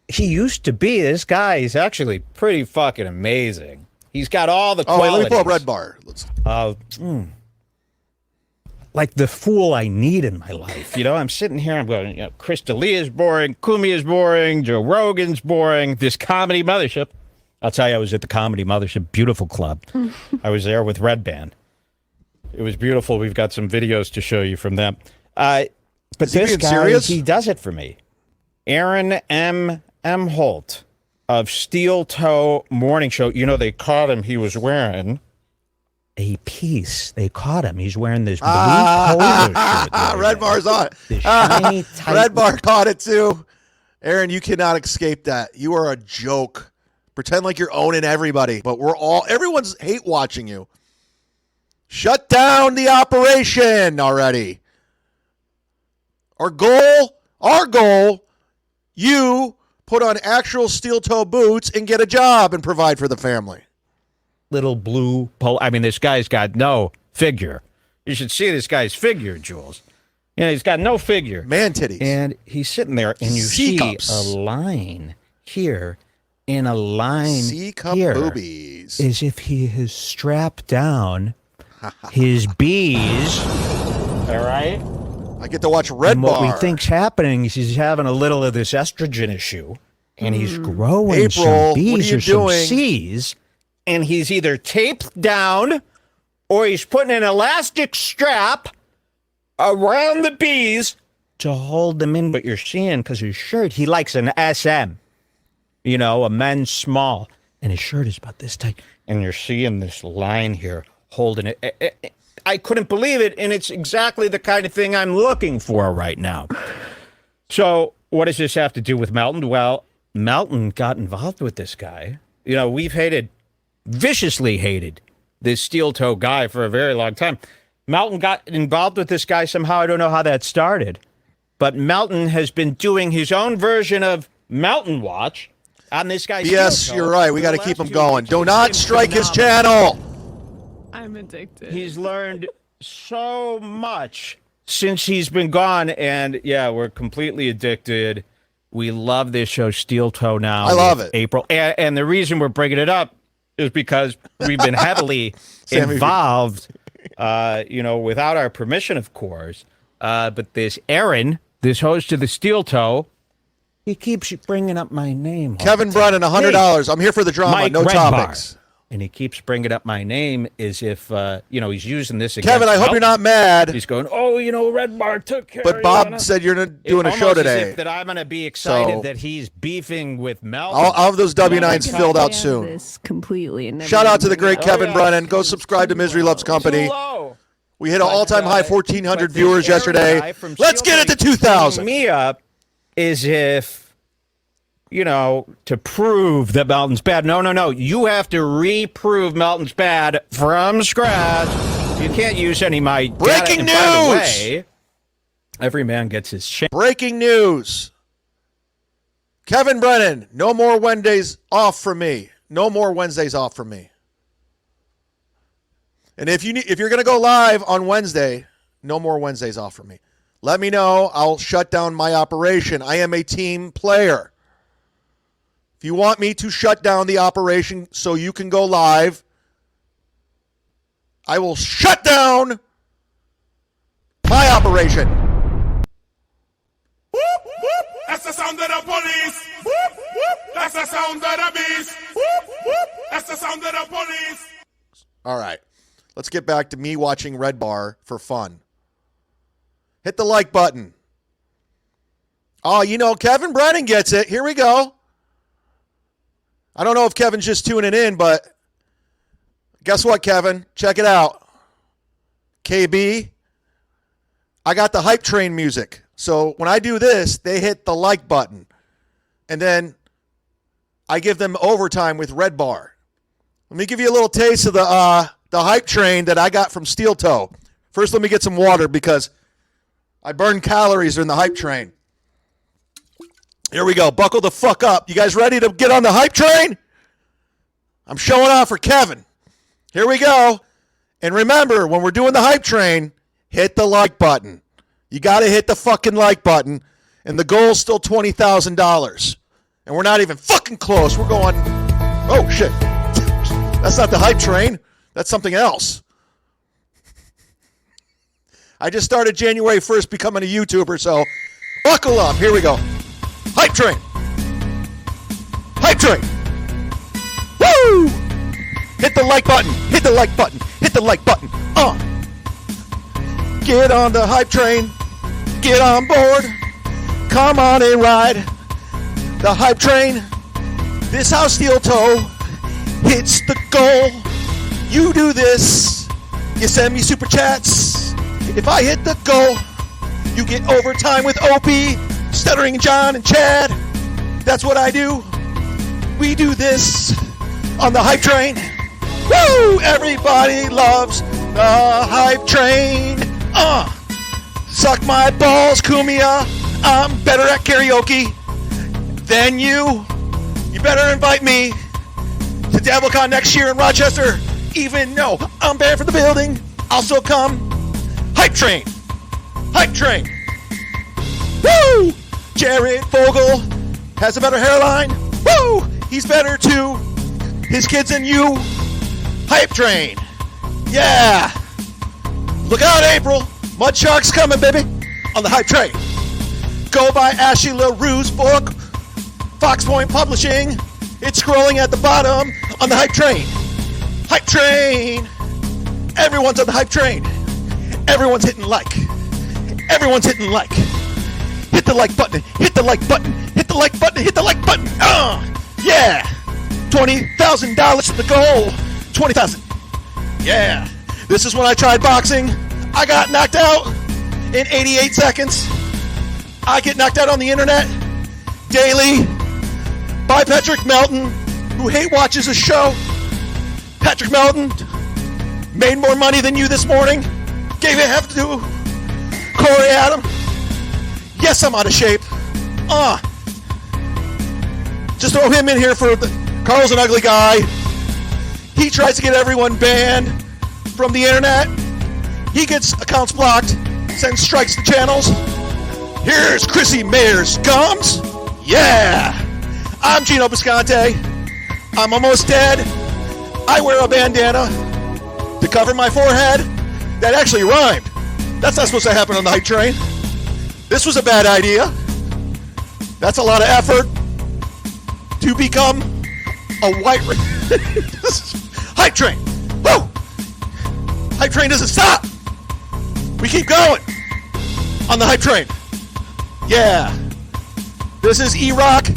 he used to be this guy. He's actually pretty fucking amazing. He's got all the qualities. Let me pull up Redbar. Like the fool I need in my life. I'm sitting here, I'm going, Chris D'Elia is boring, Cumia'S boring, Joe Rogan's boring, this comedy mothership. I'll tell you, I was at the Comedy Mothership, beautiful club. I was there with Red Band. It was beautiful. We've got some videos to show you from them. But this guy, serious? He does it for me. Aaron M. Holt of Steel Toe Morning Show. They caught him. He was wearing a piece. They caught him. He's wearing this blue polo shirt. Redbar's on. Redbar caught it too. Aaron, you cannot escape that. You are a joke. Pretend like you're owning everybody, but everyone's hate watching you. Shut down the operation already. Our goal, you put on actual steel toe boots and get a job and provide for the family. Little blue polo. I mean, this guy's got no figure. You should see this guy's figure, Jules. He's got no figure. Man titties. And he's sitting there, and you see a line here. In a line C-cup here, boobies. As if he has strapped down his bees. All right? I get to watch Redbar. And what we think's happening is he's having a little of this estrogen issue, and he's growing some bees or some C's, and he's either taped down or he's putting an elastic strap around the bees to hold them in. What you're seeing, because his shirt, he likes an SM. A men's small, and his shirt is about this tight, and you're seeing this line here holding it. I couldn't believe it, and it's exactly the kind of thing I'm looking for right now. So what does this have to do with Melton? Well, Melton got involved with this guy. We've viciously hated this steel toe guy for a very long time. Melton got involved with this guy somehow. I don't know how that started. But Melton has been doing his own version of Melton Watch on this guy's Yes, you're right. We got to keep him going. Do not strike his channel. I'm addicted. He's learned so much since he's been gone. And, yeah, we're completely addicted. We love this show, Steel Toe Now. I love it. April. And the reason we're bringing it up is because we've been heavily involved, without our permission, of course. But this Aaron, this host of the Steel Toe, he keeps bringing up my name. Kevin Brennan, $100. I'm here for the drama, Mike no Redbar. topics. And he keeps bringing up my name as if, he's using this against Kevin, I hope you're not mad. He's going, Redbar took care But of Bob said you're doing a show today. As if that I'm going to be excited that he's beefing with Mel. I'll have those W9s filled out soon. This completely. And Shout out to the great Kevin Brennan. Go subscribe to Misery Loves Company. We hit an all-time high 1,400 viewers yesterday. Let's get it to 2,000. Me up as if, to prove that Melton's bad. No. You have to reprove Melton's bad from scratch. You can't use any of my breaking data. news. By the way, every man gets his chance. Breaking news. Kevin Brennan, no more Wednesdays off for me. No more Wednesdays off for me. And if you're going to go live on Wednesday, no more Wednesdays off for me. Let me know. I'll shut down my operation. I am a team player. If you want me to shut down the operation so you can go live, I will shut down my operation. Whoop, whoop. That's the sound of the police. Whoop, whoop. That's the sound of the beast. Whoop, whoop. That's the sound of the police. All right. Let's get back to me watching Redbar for fun. Hit the like button. Oh, Kevin Brennan gets it. Here we go. I don't know if Kevin's just tuning in, but guess what, Kevin? Check it out. KB, I got the hype train music. So when I do this, they hit the like button. And then I give them overtime with Redbar. Let me give you a little taste of the hype train that I got from Steel Toe. First, let me get some water because I burn calories in the hype train. Here we go. Buckle the fuck up. You guys ready to get on the hype train? I'm showing off for Kevin. Here we go. And remember, when we're doing the hype train, hit the like button. You got to hit the fucking like button. And the goal's still $20,000. And we're not even fucking close. We're going, oh, shit. That's not the hype train. That's something else. I just started January 1st becoming a YouTuber, so buckle up. Here we go. Hype train. Hype train. Woo! Hit the like button. Hit the like button. Hit the like button. Get on the hype train. Get on board. Come on and ride the hype train. This how Steel Toe hits the goal. You do this. You send me super chats. If I hit the goal, you get overtime with Opie, Stuttering John, and Chad. That's what I do. We do this on the hype train. Woo! Everybody loves the hype train. Suck my balls, Cumia'S. I'm better at karaoke than you. You better invite me to DevilCon next year in Rochester. Even though I'm banned from the building, I'll still come. Hype train. Hype train. Woo! Jared Fogle has a better hairline. Woo! He's better too. His kids and you. Hype train. Yeah. Look out, April. Mud Shark's coming, baby. On the hype train. Go buy Ashley LaRue's book. Fox Point Publishing. It's scrolling at the bottom on the hype train. Hype train. Everyone's on the hype train. Everyone's hitting like. Everyone's hitting like. Hit the like button. Hit the like button. Hit the like button. Hit the like button. Yeah. $20,000 to the goal. 20,000. Yeah. This is when I tried boxing. I got knocked out in 88 seconds. I get knocked out on the internet daily by Patrick Melton, who hate watches a show. Patrick Melton made more money than you this morning. Gave it half to Corey Adam. Yes, I'm out of shape. Just throw him in here for Carl's an ugly guy. He tries to get everyone banned from the internet. He gets accounts blocked, sends strikes to channels. Here's Chrissy Mayer's gums. Yeah. I'm Gino Bisconte. I'm almost dead. I wear a bandana to cover my forehead. That actually rhymed. That's not supposed to happen on the hype train. This was a bad idea. That's a lot of effort to become a white hype train. Woo! Hype train doesn't stop. We keep going on the hype train. Yeah. This is E-Rock.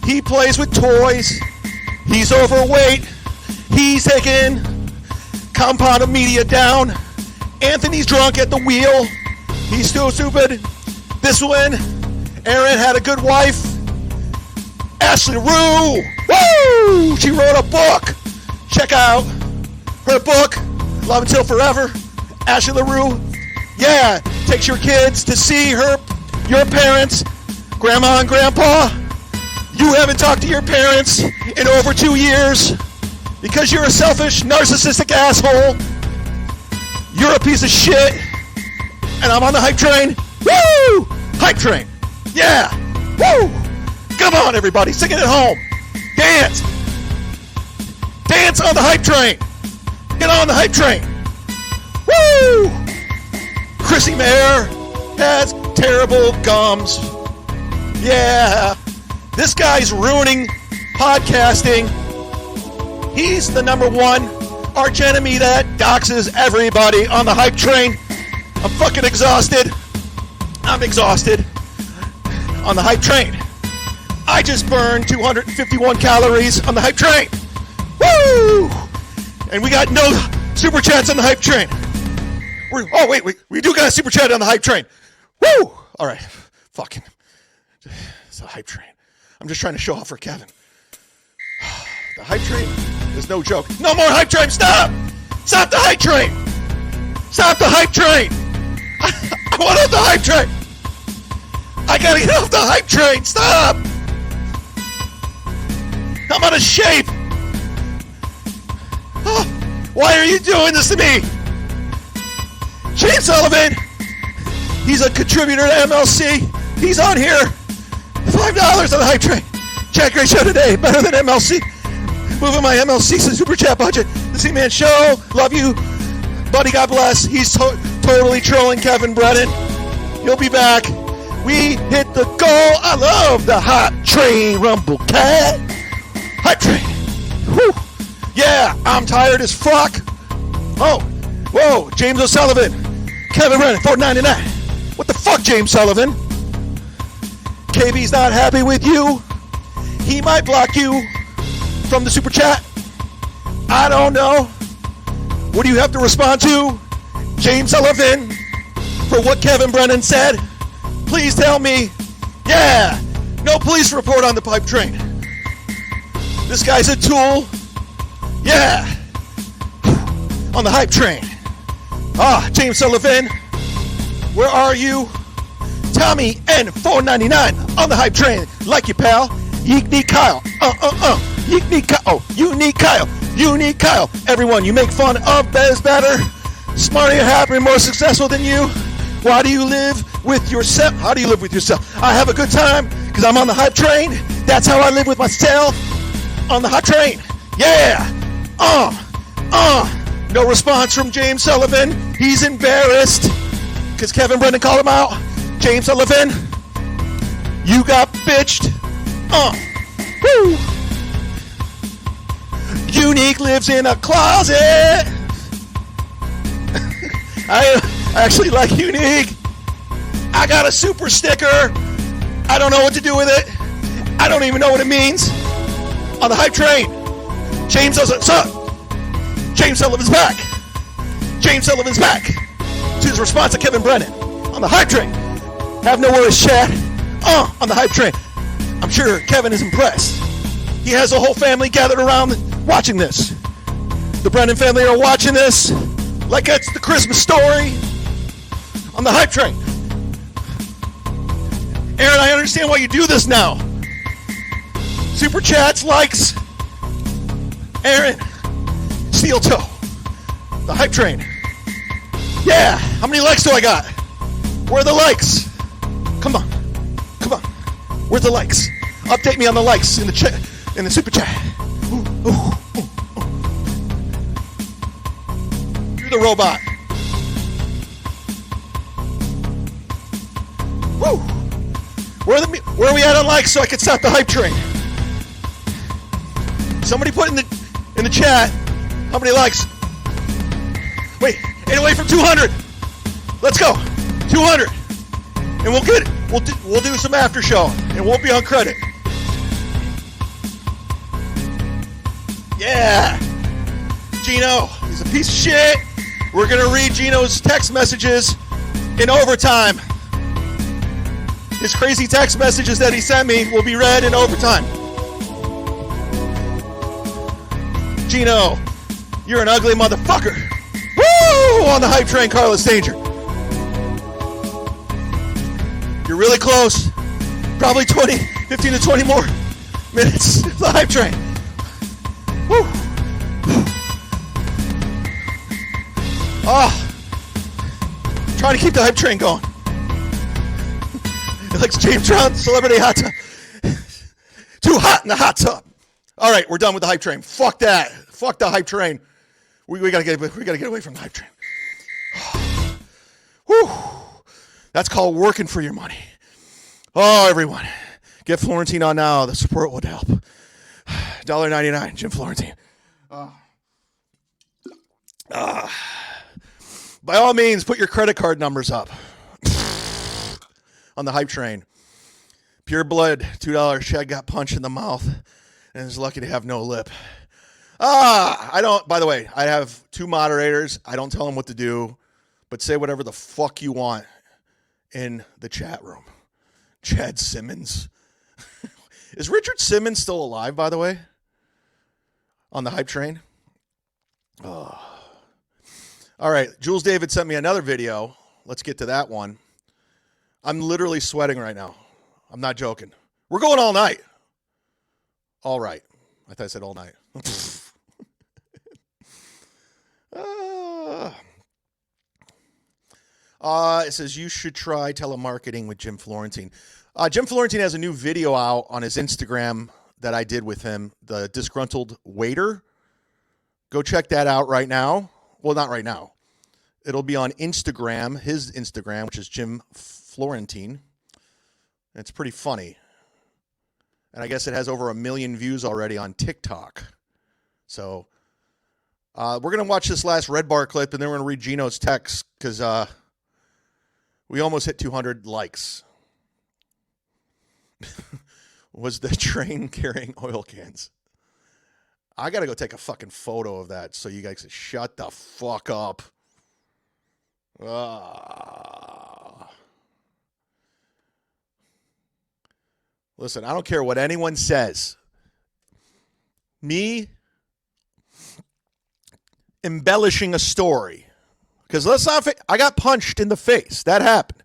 He plays with toys. He's overweight. He's taking Compound Media down. Anthony's drunk at the wheel. He's still stupid. This one, Aaron had a good wife. Ashley Rue. Woo! She wrote a book. Check out her book, Love Until Forever. Ashley LaRue. Yeah, takes your kids to see your parents, Grandma and Grandpa. You haven't talked to your parents in over 2 years because you're a selfish, narcissistic asshole. You're a piece of shit. And I'm on the hype train. Woo! Hype train. Yeah. Woo! Come on, everybody. Sing it at home. Dance. Dance on the hype train. Get on the hype train. Woo! Chrissy Mayer has terrible gums. Yeah. This guy's ruining podcasting. He's the number one arch enemy that doxes everybody on the hype train. I'm fucking exhausted. I'm exhausted on the hype train. I just burned 251 calories on the hype train. Woo! And we got no super chats on the hype train. We do got a super chat on the hype train. Woo! All right. Fucking. It's a hype train. I'm just trying to show off for Kevin. The hype train is no joke. No more hype train. Stop! Stop the hype train! Stop the hype train! I want off the hype train! I gotta get off the hype train! Stop! I'm out of shape! Oh, why are you doing this to me? James Sullivan! He's a contributor to MLC. He's on here. $5 on the hype train. Chat great show today. Better than MLC. Moving my MLC super chat budget. The Z-Man Show. Love you. Buddy, God bless. He's totally trolling Kevin Brennan. He'll be back. We hit the goal. I love the hot train rumble cat. Hype train. Whew. Yeah, I'm tired as fuck. Oh, whoa, James O'Sullivan. Kevin Brennan, $4.99. What the fuck, James Sullivan? KB's not happy with you. He might block you from the super chat. I don't know. What do you have to respond to, James Sullivan, for what Kevin Brennan said? Please tell me. Yeah, no police report on the pipe train. This guy's a tool. Yeah, on the hype train. James Sullivan, where are you? Tommy N $4.99 on the hype train. Like you, pal. Unique Kyle. Unique Kyle. Oh, Unique Kyle. Unique Kyle. Everyone, you make fun of Bez better, smarter, happier, more successful than you. Why do you live with yourself? How do you live with yourself? I have a good time because I'm on the hype train. That's how I live with myself. On the hype train. Yeah. No response from James Sullivan. He's embarrassed because Kevin Brennan called him out. James Sullivan, you got bitched. Woo. Unique lives in a closet. I actually like Unique. I got a super sticker. I don't know what to do with it. I don't even know what it means. On the hype train. James Sullivan's back. James Sullivan's back. To his response to Kevin Brennan. On the hype train. Have no worries, chat. On the hype train. I'm sure Kevin is impressed. He has a whole family gathered around watching this. The Brennan family are watching this like it's the Christmas story. on the hype train. Aaron, I understand why you do this now. Super chats, likes. Aaron, Steel Toe, the hype train. Yeah, how many likes do I got? Where are the likes? Come on. Where's the likes? Update me on the likes in the chat, in the super chat. Ooh. You're the robot. Woo! Where are we at on likes so I can start the hype train? Somebody put in the chat how many likes. Wait, ain't away from 200. Let's go, 200, and we'll do some after show, and we'll be on credit. Yeah, Gino, he's a piece of shit. We're gonna read Gino's text messages in overtime. His crazy text messages that he sent me will be read in overtime. Gino, you're an ugly motherfucker. Woo! On the hype train, Carlos Danger. You're really close. Probably 15 to 20 more minutes. The hype train. Woo! Trying to keep the hype train going. It likes James Brown, celebrity hot tub. Too hot in the hot tub. All right, we're done with the hype train. Fuck that. Fuck the hype train. We gotta get away from the hype train. Whew. That's called working for your money. Oh, everyone, get Florentine on now. The support would help. $1.99, Jim Florentine. By all means, put your credit card numbers up on the hype train. Pure blood, $2. Shad got punched in the mouth and is lucky to have no lip. By the way, I have 2 moderators. I don't tell them what to do, but say whatever the fuck you want in the chat room. Chad Simmons. Is Richard Simmons still alive, by the way? On the hype train? Oh. All right, Jules David sent me another video. Let's get to that one. I'm literally sweating right now. I'm not joking. We're going all night. All right. I thought I said all night. It says you should try telemarketing with Jim Florentine. Jim Florentine has a new video out on his Instagram that I did with him, the disgruntled waiter. Go check that out right now. Well, not right now. It'll be on Instagram, his Instagram, which is Jim Florentine. It's pretty funny. And I guess it has over 1 million views already on TikTok. So we're going to watch this last Redbar clip, and then we're going to read Gino's text because we almost hit 200 likes. Was the train carrying oil cans? I got to go take a fucking photo of that so you guys can shut the fuck up. Listen, I don't care what anyone says. Me embellishing a story. Because let's not, I got punched in the face. That happened.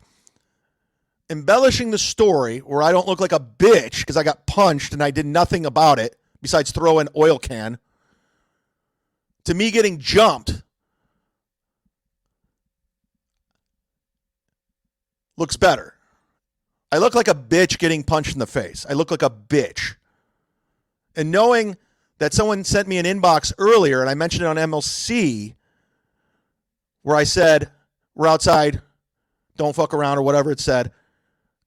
Embellishing the story where I don't look like a bitch because I got punched and I did nothing about it besides throw an oil can, to me getting jumped looks better. I look like a bitch getting punched in the face. I look like a bitch. And knowing that someone sent me an inbox earlier, and I mentioned it on MLC, where I said, we're outside, don't fuck around, or whatever it said,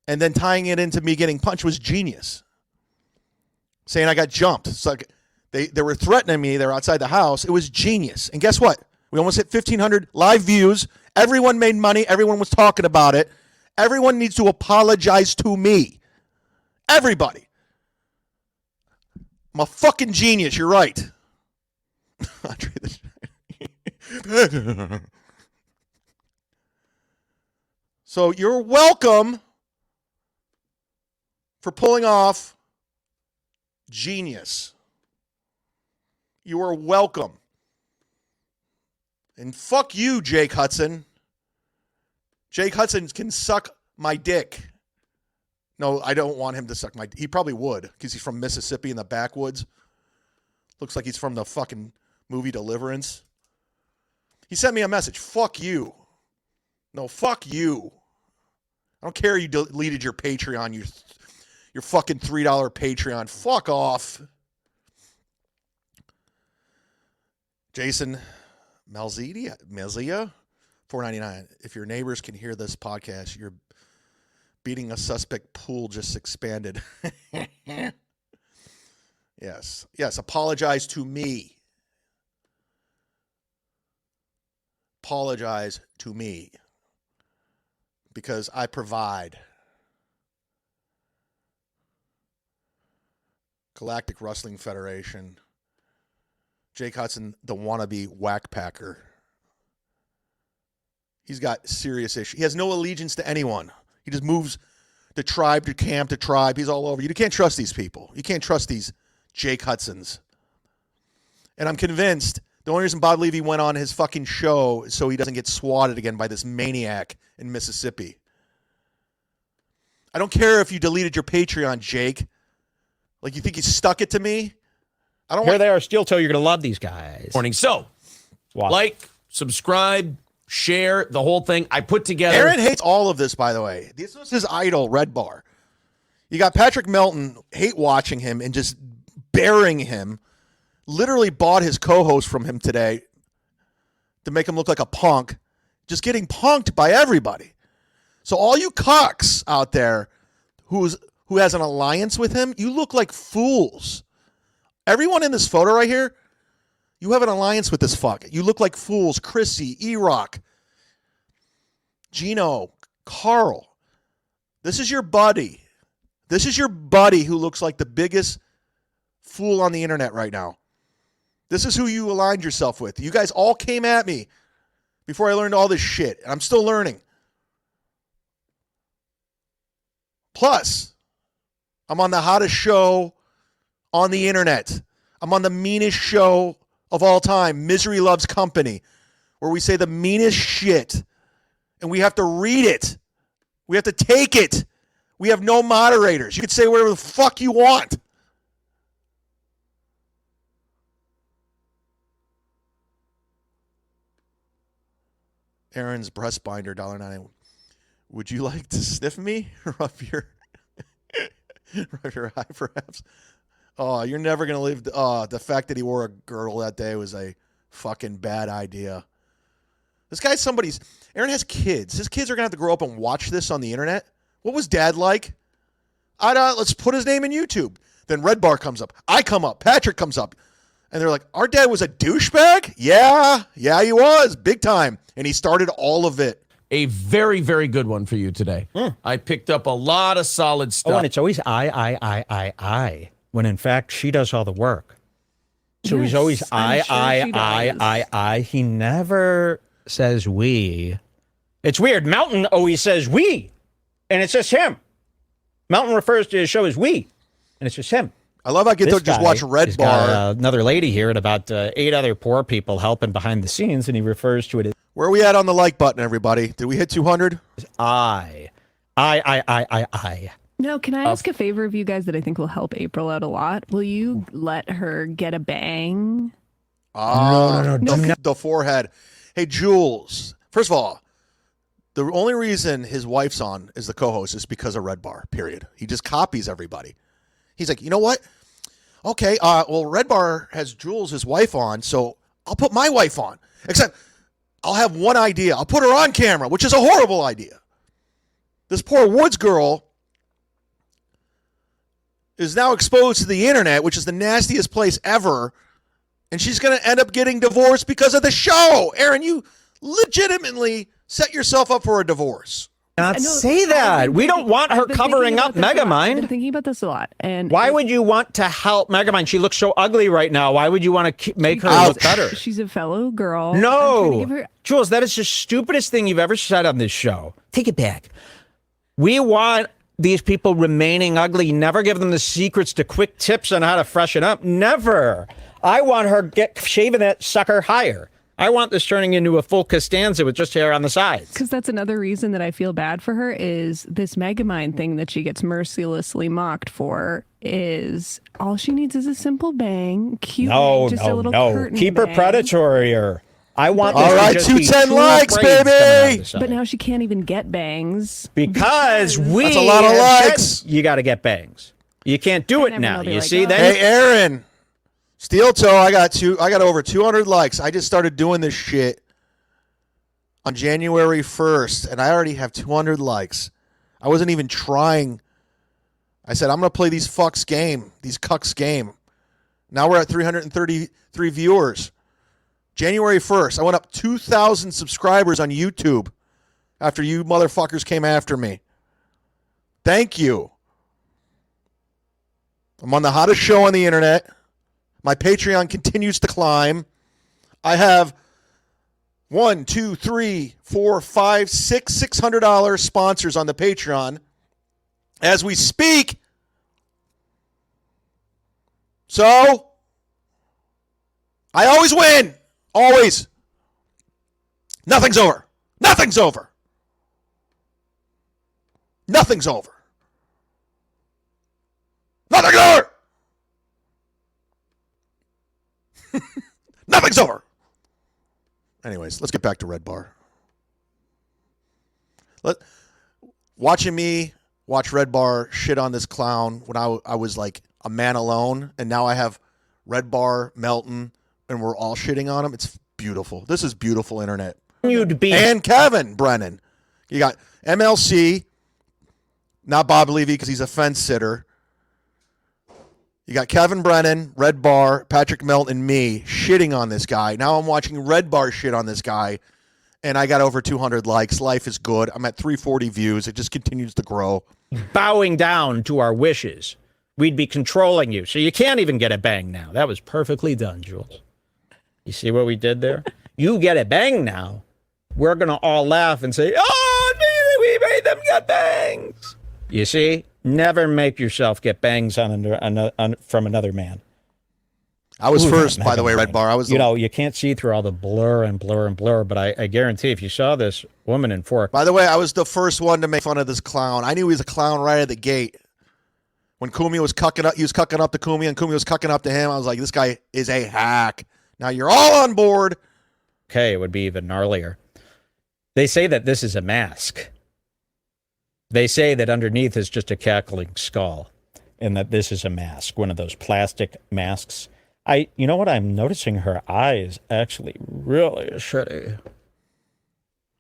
and then tying it into me getting punched was genius. Saying I got jumped. It's like they were threatening me. They were outside the house. It was genius. And guess what? We almost hit 1,500 live views. Everyone made money. Everyone was talking about it. Everyone needs to apologize to me. Everybody. I'm a fucking genius. You're right. So you're welcome for pulling off genius. You are welcome. And fuck you, Jake Hudson. Jake Hudson can suck my dick. No, I don't want him to suck my dick. He probably would because he's from Mississippi in the backwoods. Looks like he's from the fucking movie Deliverance. He sent me a message. Fuck you. No, fuck you. I don't care you deleted your Patreon, your fucking $3 Patreon. Fuck off. Jason Malzia, $4.99. If your neighbors can hear this podcast, your beating a suspect pool just expanded. Yes. Apologize to me. Apologize to me. Because I provide. Galactic Wrestling Federation. Jake Hudson, the wannabe whack packer. He's got serious issues. He has no allegiance to anyone. He just moves to tribe to camp to tribe. He's all over. You can't trust these people. You can't trust these Jake Hudsons. And I'm convinced the only reason Bob Levy went on his fucking show is so he doesn't get swatted again by this maniac in Mississippi. I don't care if you deleted your Patreon, Jake. Like, you think you stuck it to me? I don't. Here they are, Steel Toe. You're going to love these guys. Morning. So, like, subscribe, share, the whole thing. I put together. Aaron hates all of this, by the way. This was his idol, Redbar. You got Patrick Melton hate watching him and just burying him. Literally bought his co-host from him today to make him look like a punk. Just getting punked by everybody. So all you cucks out there who has an alliance with him, you look like fools. Everyone in this photo right here, you have an alliance with this fuck. You look like fools. Chrissy, E-Rock, Gino, Carl. This is your buddy. This is your buddy who looks like the biggest fool on the internet right now. This is who you aligned yourself with. You guys all came at me before I learned all this shit. And I'm still learning. Plus, I'm on the hottest show on the internet. I'm on the meanest show of all time, Misery Loves Company, where we say the meanest shit. And we have to read it. We have to take it. We have no moderators. You can say whatever the fuck you want. Aaron's breast binder, $1.09. Would you like to sniff me? Rub your eye, perhaps? Oh, you're never going to live. The fact that he wore a girdle that day was a fucking bad idea. This guy's somebody's. Aaron has kids. His kids are going to have to grow up and watch this on the internet. What was dad like? Let's put his name in YouTube. Then Redbar comes up. I come up. Patrick comes up. And they're like, our dad was a douchebag? Yeah, he was. Big time. And he started all of it. A very, very good one for you today. I picked up a lot of solid stuff. Oh, and it's always I. When in fact, she does all the work. So yes, he's always I. He never says we. It's weird. Mountain always says we. And it's just him. Mountain refers to his show as we. And it's just him. I love how I get to just watch Redbar. Another lady here and about 8 other poor people helping behind the scenes, and he refers to it as... Where are we at on the like button, everybody? Did we hit 200? I. No, can I ask a favor of you guys that I think will help April out a lot? Will you let her get a bang? No. The forehead. Hey, Jules. First of all, the only reason his wife's on as the co-host is because of Redbar, period. He just copies everybody. He's like, you know what? Okay, well, Redbar has Jules, his wife, on, so I'll put my wife on. Except I'll have one idea. I'll put her on camera, which is a horrible idea. This poor Woods girl is now exposed to the internet, which is the nastiest place ever, and she's going to end up getting divorced because of the show. Aaron, you legitimately set yourself up for a divorce. Not say that. We don't want her covering up Megamind. I've been thinking about this a lot. And why would you want to help Megamind? She looks so ugly right now. Why would you want to make her look better? She's a fellow girl. No. Jules, that is the stupidest thing you've ever said on this show. Take it back. We want these people remaining ugly. Never give them the secrets to quick tips on how to freshen up. Never. I want her shaving that sucker higher. I want this turning into a full Costanza with just hair on the sides. Because that's another reason that I feel bad for her is this Megamind thing that she gets mercilessly mocked for is all she needs is a simple bang, cute, just a little curtain Keep her bang. predatory. I want this all right, to just be 210 two likes, braids coming out baby. the side. But now she can't even get bangs. Because we That's a lot of have likes. said you got to get bangs. You can't do it never now. know, they're You like, see oh. that? Hey, Aaron. Steel Toe, I got over 200 likes. I just started doing this shit on January 1st, and I already have 200 likes. I wasn't even trying. I said, I'm going to play these Cucks game. Now we're at 333 viewers. January 1st, I went up 2,000 subscribers on YouTube after you motherfuckers came after me. Thank you. I'm on the hottest show on the internet. My Patreon continues to climb. I have $600 sponsors on the Patreon as we speak. So, I always win. Always. Nothing's over. Nothing's over. Nothing's over. Nothing's over. Nothing's over. Anyways, let's get back to Redbar. Watching me watch Redbar shit on this clown when I was like a man alone, and now I have Redbar, Melton, and we're all shitting on him. It's beautiful. This is beautiful internet. And Kevin Brennan. You got MLC, not Bob Levy because he's a fence sitter. You got Kevin Brennan, Redbar, Patrick Melton, and me shitting on this guy. Now I'm watching Redbar shit on this guy, and I got over 200 likes. Life is good. I'm at 340 views. It just continues to grow. Bowing down to our wishes. We'd be controlling you. So you can't even get a bang now. That was perfectly done, Jules. You see what we did there? You get a bang now. We're going to all laugh and say, oh, we made them get bangs. You see? Never make yourself get bangs on from another man. I was first, by the way, Redbar. I was. You can't see through all the blur, but I guarantee if you saw this woman in Fork. By the way, I was the first one to make fun of this clown. I knew he was a clown right at the gate. When Cumia was cucking up, he was cucking up to Cumia, and Cumia was cucking up to him. I was like, this guy is a hack. Now you're all on board. Okay, it would be even gnarlier. They say that this is a mask. They say that underneath is just a cackling skull, and that this is a mask, one of those plastic masks. You know what? I'm noticing her eyes actually really shitty.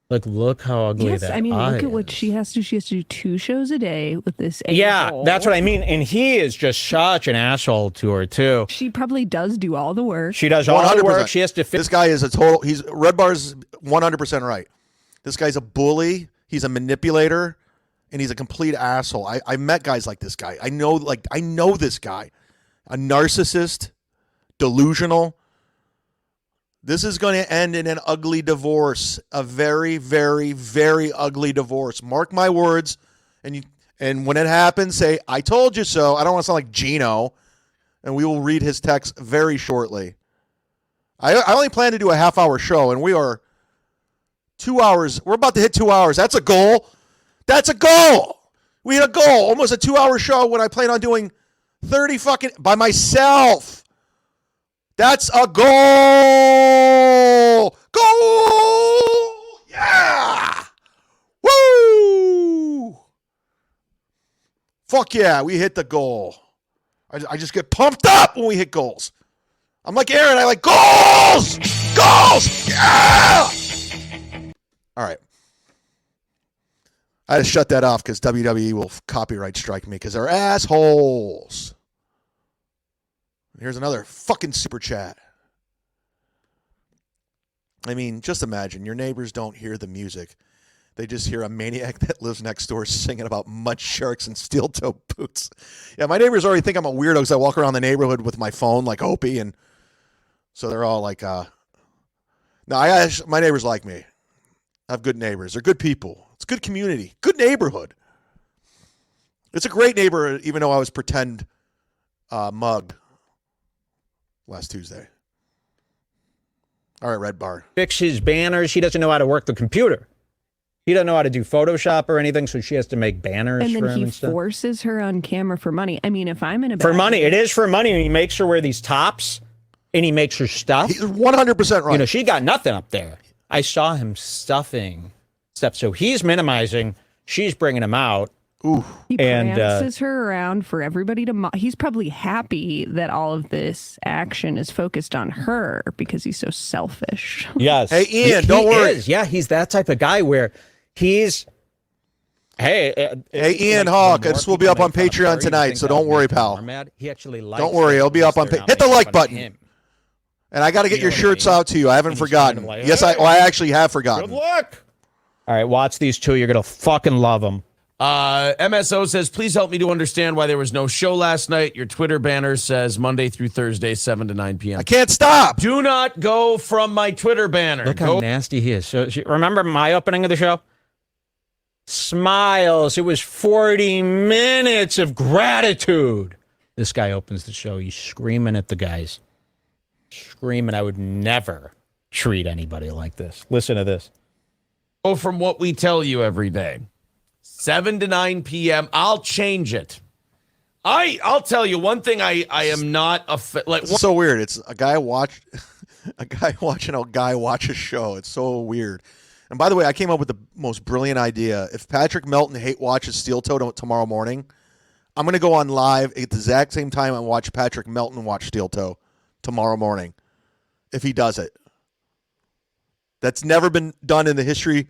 Like, look how ugly that eye look at what is. she has to do. She has to do 2 shows a day with this. Yeah, that's what I mean. And he is just such an asshole to her, too. She probably does do all the work. She does all the work. She has to fit. This guy is a total. Redbar's 100% right. This guy's a bully. He's a manipulator. And he's a complete asshole. I met guys like this guy. I know this guy. A narcissist, delusional. This is going to end in an ugly divorce. A very, very, very ugly divorce. Mark my words. And when it happens, say, I told you so. I don't want to sound like Gino. And we will read his text very shortly. I only plan to do a half-hour show, and we are 2 hours. We're about to hit 2 hours. That's a goal. That's a goal. We had a goal. Almost a 2-hour show when I plan on doing 30 fucking by myself. That's a goal. Goal. Yeah. Woo. Fuck yeah. We hit the goal. I just get pumped up when we hit goals. I'm like Aaron. I like goals. Goals. Yeah. All right. I had to shut that off because WWE will copyright strike me because they're assholes. Here's another fucking super chat. I mean, just imagine your neighbors don't hear the music. They just hear a maniac that lives next door singing about mud sharks and steel toe boots. Yeah, my neighbors already think I'm a weirdo because I walk around the neighborhood with my phone like Opie, and so they're all like, no, my neighbors like me. I have good neighbors. They're good people. It's a good community. Good neighborhood. It's a great neighborhood, even though I was pretend mugged last Tuesday. All right, Redbar. Fix his banners. He doesn't know how to work the computer. He doesn't know how to do Photoshop or anything, so she has to make banners and for then him he and stuff. forces her on camera for money. I mean, if I'm in a For money. It is for money. And he makes her wear these tops, and he makes her stuff. He's 100% right. You know, she got nothing up there. I saw him stuffing stuff. So he's minimizing. She's bringing him out. Ooh. He prances her around for everybody to he's probably happy that all of this action is focused on her because he's so selfish. Yes. Hey, Ian, don't worry. Yeah, he's that type of guy where he's... Hey, Ian Hawk, this will be up on Patreon tonight, so don't worry, pal. He actually likes don't worry, it'll be up on Hit the like button. And I got to get your shirts out to you. I haven't forgotten. Yes, I actually have forgotten. Good luck. All right, watch these two. You're going to fucking love them. MSO says, please help me to understand why there was no show last night. Your Twitter banner says Monday through Thursday, 7 to 9 p.m. I can't stop. Do not go from my Twitter banner. Look how nasty he is. So remember my opening of the show? Smiles. It was 40 minutes of gratitude. This guy opens the show. He's screaming at the guys. Screaming, I would never treat anybody like this. Listen to this. Go from what we tell you every day. 7 to 9 p.m. I'll change it. I'll tell you one thing. I am not it's so weird. It's a guy watching a guy watch a show. It's so weird. And by the way, I came up with the most brilliant idea. If Patrick Melton watches Steel Toe tomorrow morning, I'm going to go on live at the exact same time and watch Patrick Melton watch Steel Toe tomorrow morning. If he does it, that's never been done in the history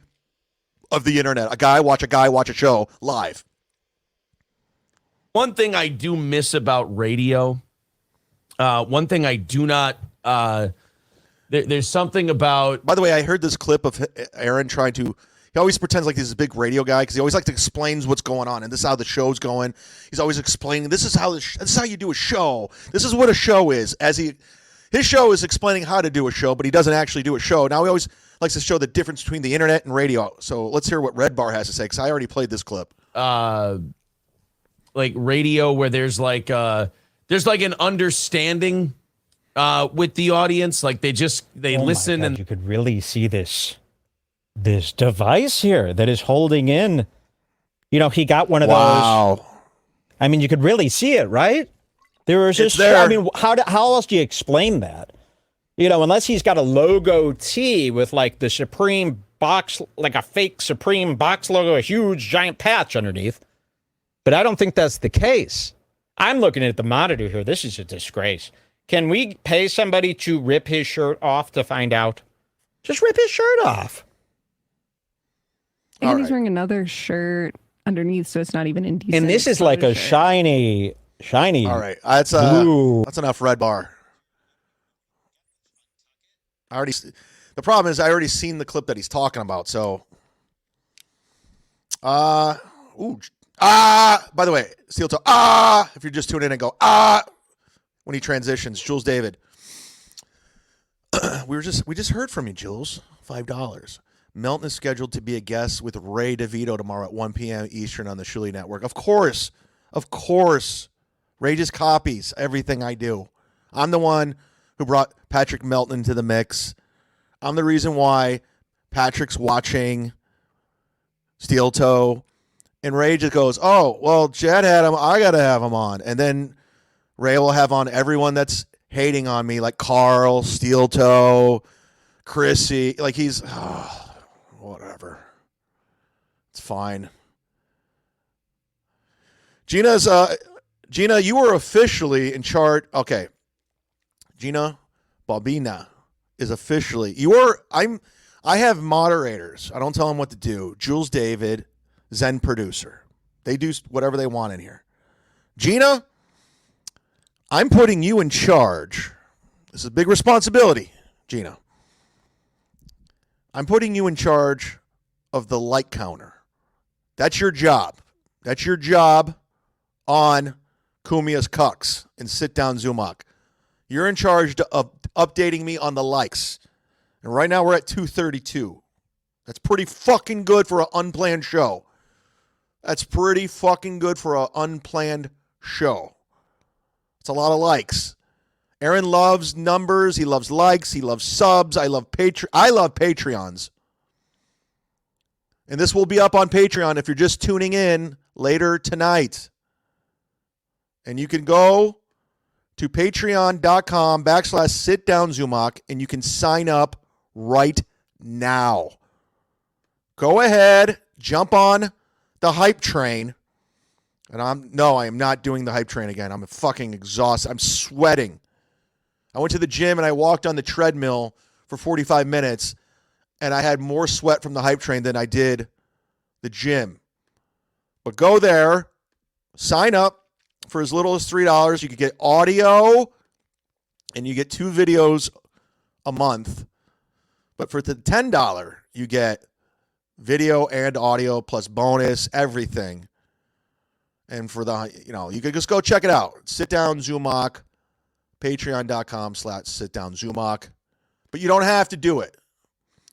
of the internet. A guy watch a show live. One thing I do miss about radio, one thing I do not, there's something about... By the way, I heard this clip of Aaron trying to... He always pretends like he's a big radio guy because he always explains what's going on, and this is how the show's going. He's always explaining, this is how you do a show. This is what a show is. His show is explaining how to do a show, but he doesn't actually do a show. Now he always likes to show the difference between the internet and radio. So let's hear what Redbar has to say, because I already played this clip. Like radio where there's like an understanding with the audience. Like they listen. And you could really see this device here that is holding in. You know, he got one of those. Wow. I mean, you could really see it, right? There was just, I mean, how else do you explain that? You know, unless he's got a logo tee with like the Supreme box, like a fake Supreme box logo, a huge giant patch underneath. But I don't think that's the case. I'm looking at the monitor here. This is a disgrace. Can we pay somebody to rip his shirt off to find out? Just rip his shirt off. And he's wearing another shirt underneath, so it's not even indecent. And this is like a shiny. All right, that's enough Redbar. The problem is I already seen the clip that he's talking about. So, by the way, Steel Toe, if you're just tuning in and go, when he transitions, Jules David. we just heard from you, Jules. $5. Melton is scheduled to be a guest with Ray DeVito tomorrow at 1 p.m. Eastern on the Shuli Network. Of course. Ray just copies everything I do. I'm the one who brought Patrick Melton into the mix. I'm the reason why Patrick's watching Steel Toe. And Ray just goes, oh, well, Jed had him. I got to have him on. And then Ray will have on everyone that's hating on me, like Carl, Steel Toe, Chrissy. Like he's, whatever. It's fine. Gina, you were officially in charge. Okay. Gina Bobina is officially. I have moderators. I don't tell them what to do. Jules David, Zen producer. They do whatever they want in here. Gina, I'm putting you in charge. This is a big responsibility, Gina. I'm putting you in charge of the like counter. That's your job. That's your job on Cumia'S Cucks and Sit Down Zumock. You're in charge of updating me on the likes. And right now we're at 232. That's pretty fucking good for an unplanned show. That's pretty fucking good for an unplanned show. It's a lot of likes. Aaron loves numbers. He loves likes. He loves subs. I love Patreons. And this will be up on Patreon if you're just tuning in later tonight. And you can go to patreon.com/sitdownzumock and you can sign up right now. Go ahead, jump on the hype train. And I am not doing the hype train again. I'm fucking exhausted. I'm sweating. I went to the gym and I walked on the treadmill for 45 minutes and I had more sweat from the hype train than I did the gym. But go there, sign up for as little as $3. You can get audio and you get 2 videos a month. But for the $10, you get video and audio plus bonus, everything. And for the, you can just go check it out. Sit Down Zumock, patreon.com/sitdownzumock. But you don't have to do it.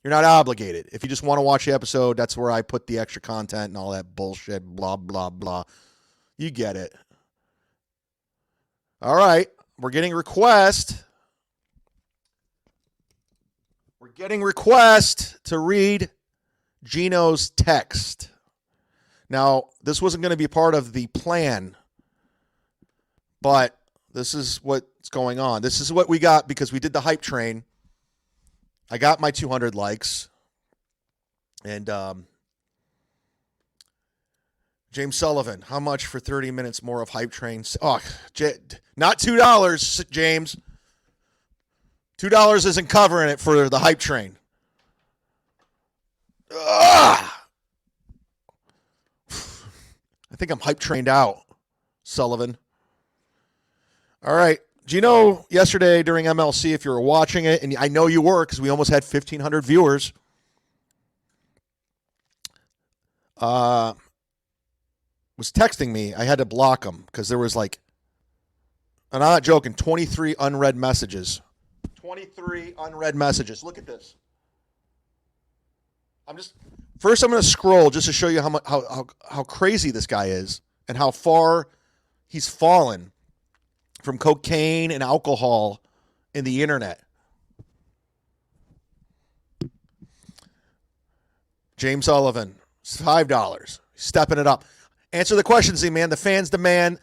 You're not obligated. If you just want to watch the episode, that's where I put the extra content and all that bullshit, blah, blah, blah. You get it. All right. We're getting request. We're getting request to read Gino's text. Now, this wasn't going to be part of the plan, but this is what's going on. This is what we got because we did the hype train. I got my 200 likes. And James Sullivan, how much for 30 minutes more of hype train? Oh, not $2, James. $2 isn't covering it for the hype train. Ugh. I think I'm hype trained out, Sullivan. All right. Gino, yesterday during MLC, if you were watching it, and I know you were because we almost had 1,500 viewers, was texting me. I had to block him because there was and I'm not joking, 23 unread messages. 23 unread messages. Look at this. First, I'm going to scroll just to show you how crazy this guy is and how far he's fallen from cocaine and alcohol in the internet. James Sullivan, $5. Stepping it up. Answer the question, Z-Man. The fans demand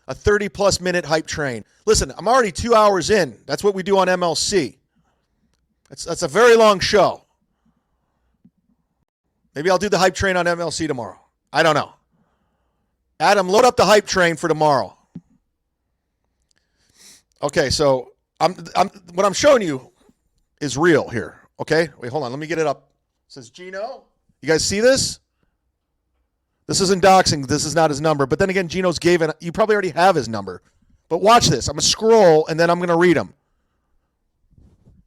a 30-plus minute hype train. Listen, I'm already 2 hours in. That's what we do on MLC. That's a very long show. Maybe I'll do the hype train on MLC tomorrow. I don't know. Adam, load up the hype train for tomorrow. Okay, so what I'm showing you is real here. Okay? Wait, hold on. Let me get it up. It says Gino. You guys see this? This isn't doxing. This is not his number. But then again, Gino's gave it. You probably already have his number. But watch this. I'm going to scroll, and then I'm going to read him.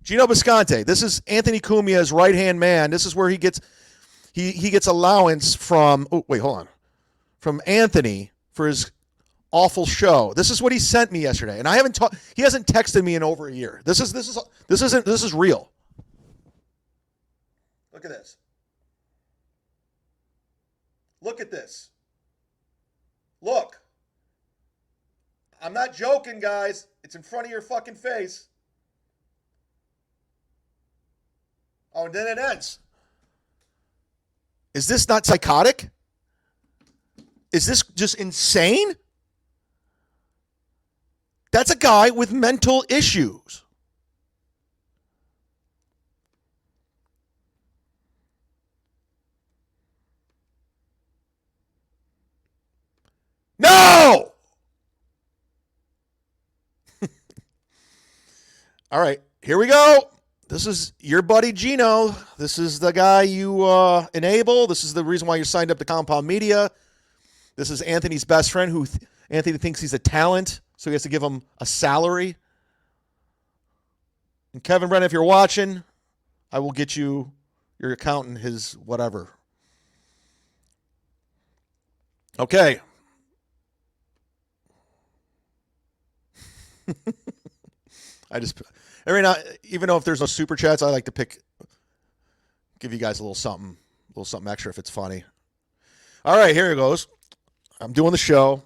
Gino Bisconte. This is Anthony Cumia'S right-hand man. This is where he gets allowance from, from Anthony for his awful show. This is what he sent me yesterday. And he hasn't texted me in over a year. This is real. Look at this. Look at this. Look. I'm not joking, guys. It's in front of your fucking face. Oh, and then it ends. Is this not psychotic? Is this just insane? That's a guy with mental issues. No! All right, here we go. This is your buddy Gino. This is the guy you enable. This is the reason why you signed up to Compound Media. This is Anthony's best friend who Anthony thinks he's a talent, so he has to give him a salary. And Kevin Brennan, if you're watching, I will get you your accountant his whatever. Okay. Even though if there's no super chats, I like to give you guys a little something extra if it's funny. All right, here it goes. I'm doing the show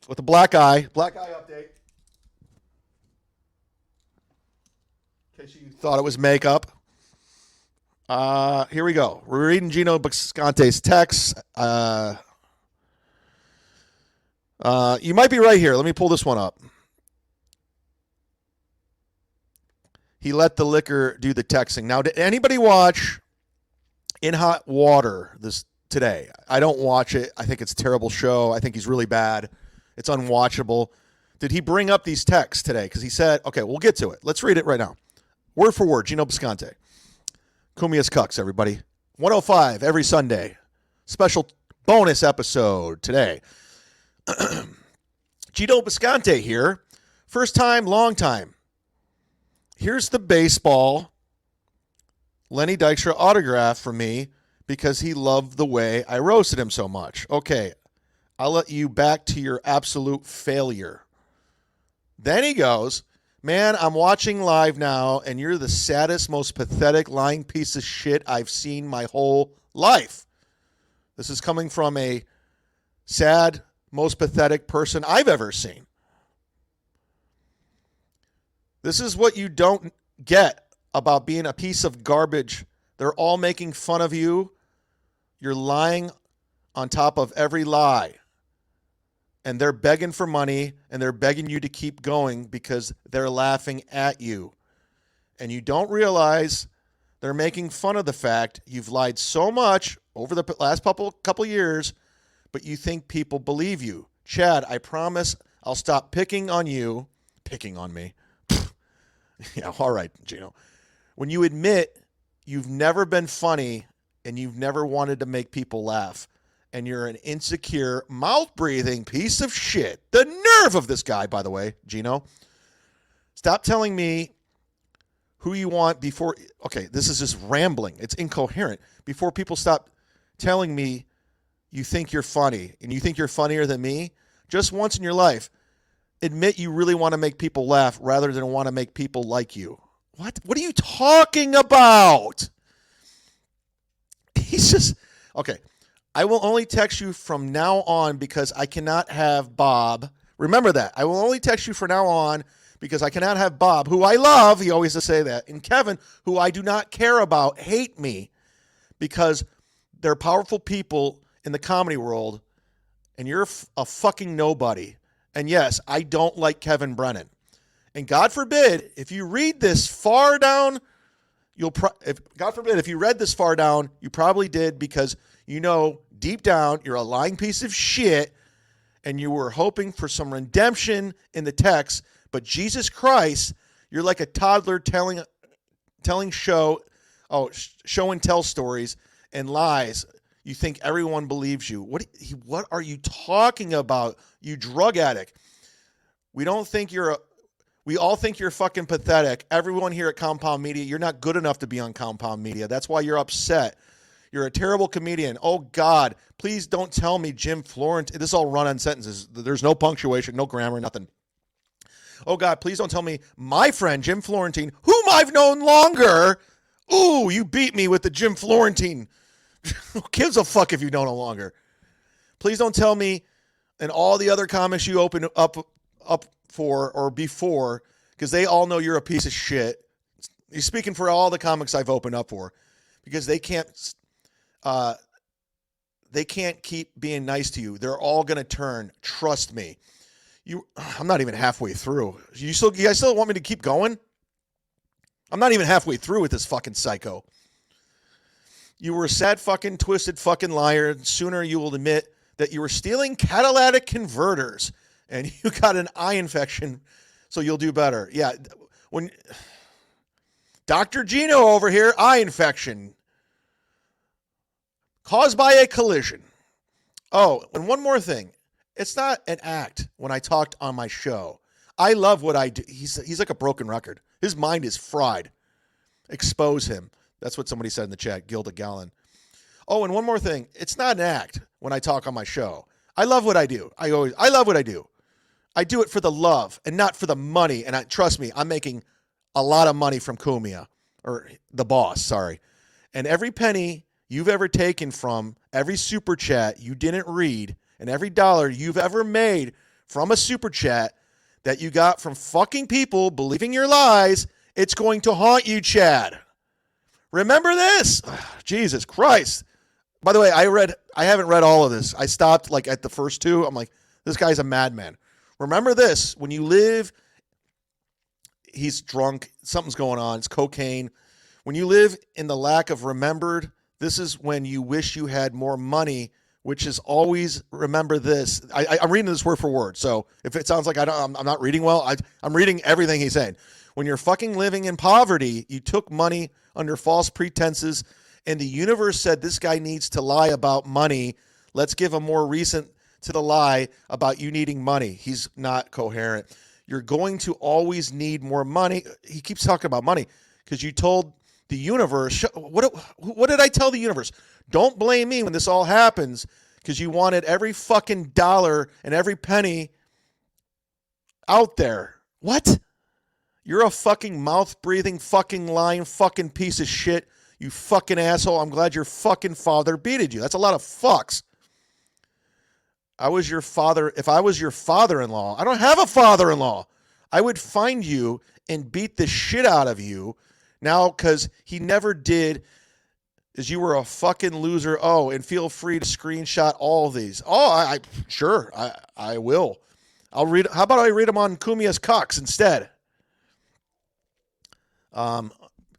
with the black eye update. In case you thought it was makeup. Here we go. We're reading Gino Bisconte's text. You might be right here. Let me pull this one up. He let the liquor do the texting. Now, did anybody watch In Hot Water today? I don't watch it. I think it's a terrible show. I think he's really bad. It's unwatchable. Did he bring up these texts today? Because he said, okay, we'll get to it. Let's read it right now. Word for word, Gino Bisconte. Cumia'S Cucks, everybody. 105 every Sunday. Special bonus episode today. Gino Bisconte here. First time, long time. Here's the baseball Lenny Dykstra autograph for me because he loved the way I roasted him so much. Okay, I'll let you back to your absolute failure. Then he goes, man, I'm watching live now, and you're the saddest, most pathetic, lying piece of shit I've seen my whole life. This is coming from a sad, most pathetic person I've ever seen. This is what you don't get about being a piece of garbage. They're all making fun of you. You're lying on top of every lie. And they're begging for money, and they're begging you to keep going because they're laughing at you. And you don't realize they're making fun of the fact you've lied so much over the last couple years, but you think people believe you. Chad, I promise I'll stop picking on you. Picking on me. Yeah, all right, Gino. When you admit you've never been funny and you've never wanted to make people laugh, and you're an insecure, mouth-breathing piece of shit. The nerve of this guy, by the way, Gino. Stop telling me who you want before... Okay, this is just rambling. It's incoherent. Before people stop telling me you think you're funny and you think you're funnier than me, just once in your life, admit you really want to make people laugh rather than want to make people like you. What? What are you talking about? He's just... Okay. I will only text you from now on because I cannot have Bob. Remember that. I will only text you from now on because I cannot have Bob, who I love. He always does say that. And Kevin, who I do not care about, hate me because they're powerful people in the comedy world and you're a fucking nobody. And yes, I don't like Kevin Brennan. And God forbid, if you read this far down, God forbid, if you read this far down, you probably did because you know deep down you're a lying piece of shit and you were hoping for some redemption in the text. But Jesus Christ, you're like a toddler telling show and tell stories and lies. You think everyone believes you. What are you talking about, you drug addict? We all think you're fucking pathetic. Everyone here at Compound Media, you're not good enough to be on Compound Media. That's why you're upset. You're a terrible comedian. Oh, God, please don't tell me Jim Florentine. This is all run-on sentences. There's no punctuation, no grammar, nothing. Oh, God, please don't tell me my friend Jim Florentine, whom I've known longer. Ooh, you beat me with the Jim Florentine. Who gives a fuck if you know no longer? Please don't tell me and all the other comics you open up for or before, because they all know you're a piece of shit. He's speaking for all the comics I've opened up for, because they can't keep being nice to you. They're all gonna turn. Trust me. I'm not even halfway through. You guys still want me to keep going? I'm not even halfway through with this fucking psycho. You were a sad fucking twisted fucking liar. Sooner you will admit that you were stealing catalytic converters and you got an eye infection, so you'll do better. Yeah, when Dr. Gino over here, eye infection caused by a collision. Oh, and one more thing. It's not an act when I talked on my show. I love what I do. He's like a broken record. His mind is fried. Expose him. That's what somebody said in the chat, Gilda Gallon. Oh, and one more thing. It's not an act when I talk on my show. I love what I do. I love what I do. I do it for the love and not for the money. And trust me, I'm making a lot of money from Cumia'S, or the boss, sorry. And every penny you've ever taken from every super chat you didn't read, and every dollar you've ever made from a super chat that you got from fucking people believing your lies, It's going to haunt you, Chad. Remember this. Jesus Christ. By the way, I haven't read all of this. I stopped like at the first two. I'm like, this guy's a madman. Remember this. When you live, he's drunk. Something's going on. It's cocaine. When you live in the lack of remembered, this is when you wish you had more money, which is always remember this. I'm reading this word for word. So if it sounds like I'm not reading well, I'm reading everything he's saying. When you're fucking living in poverty, you took money under false pretenses, and the universe said this guy needs to lie about money. Let's give him more reason to the lie about you needing money. He's not coherent. You're going to always need more money. He keeps talking about money because you told the universe. What did I tell the universe? Don't blame me when this all happens because you wanted every fucking dollar and every penny out there. What? You're a fucking mouth-breathing, fucking lying, fucking piece of shit. You fucking asshole. I'm glad your fucking father beated you. That's a lot of fucks. I was your father. If I was your father-in-law, I don't have a father-in-law. I would find you and beat the shit out of you now because he never did, is you were a fucking loser. Oh, and feel free to screenshot all of these. Oh, sure, I will. I'll read. How about I read them on Cumia'S Cucks instead?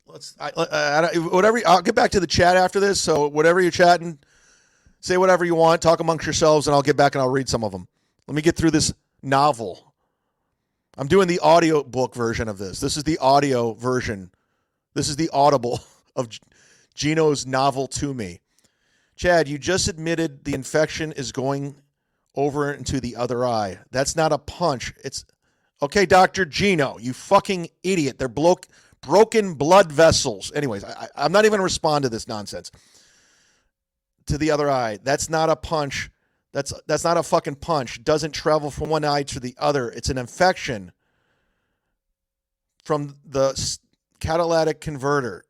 Whatever. I'll get back to the chat after this. So whatever you're chatting, say whatever you want. Talk amongst yourselves, and I'll get back and I'll read some of them. Let me get through this novel. I'm doing the audio book version of this. This is the audio version. This is the audible of Gino's novel to me. Chad, you just admitted the infection is going over into the other eye. That's not a punch. It's okay, Dr. Gino, you fucking idiot. They're broken blood vessels. Anyways, I'm not even going to respond to this nonsense. To the other eye. That's not a punch. That's not a fucking punch. It doesn't travel from one eye to the other. It's an infection from the catalytic converter.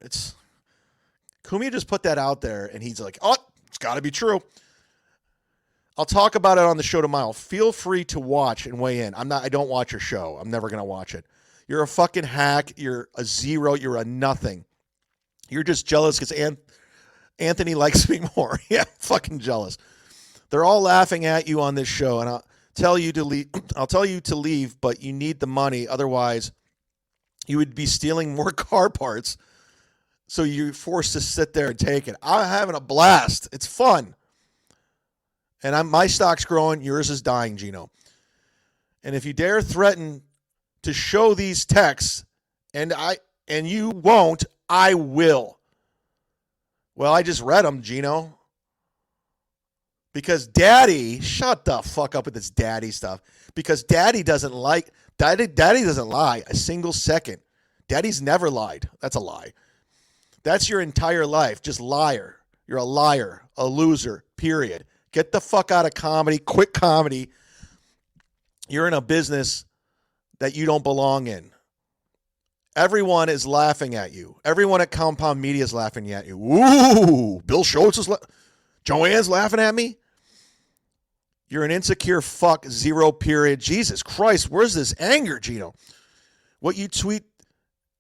Cumi'a just put that out there, and he's like, oh, it's got to be true. I'll talk about it on the show tomorrow. Feel free to watch and weigh in. I don't watch your show. I'm never going to watch it. You're a fucking hack. You're a zero. You're a nothing. You're just jealous because Anthony likes me more. Yeah, fucking jealous. They're all laughing at you on this show, and I'll tell you to leave. I'll tell you to leave, but you need the money. Otherwise, you would be stealing more car parts. So you're forced to sit there and take it. I'm having a blast. It's fun. And my stock's growing. Yours is dying, Gino. And if you dare threaten to show these texts, and you won't, I will. Well, I just read them, Gino. Because Daddy, shut the fuck up with this Daddy stuff. Because Daddy doesn't lie a single second. Daddy's never lied. That's a lie. That's your entire life. Just liar. You're a liar, a loser, period. Get the fuck out of comedy. Quit comedy. You're in a business that you don't belong in. Everyone is laughing at you. Everyone at Compound Media is laughing at you. Ooh, Bill Schultz is Joanne's laughing at me. You're an insecure fuck, zero period. Jesus Christ, where's this anger, Gino? What you tweet,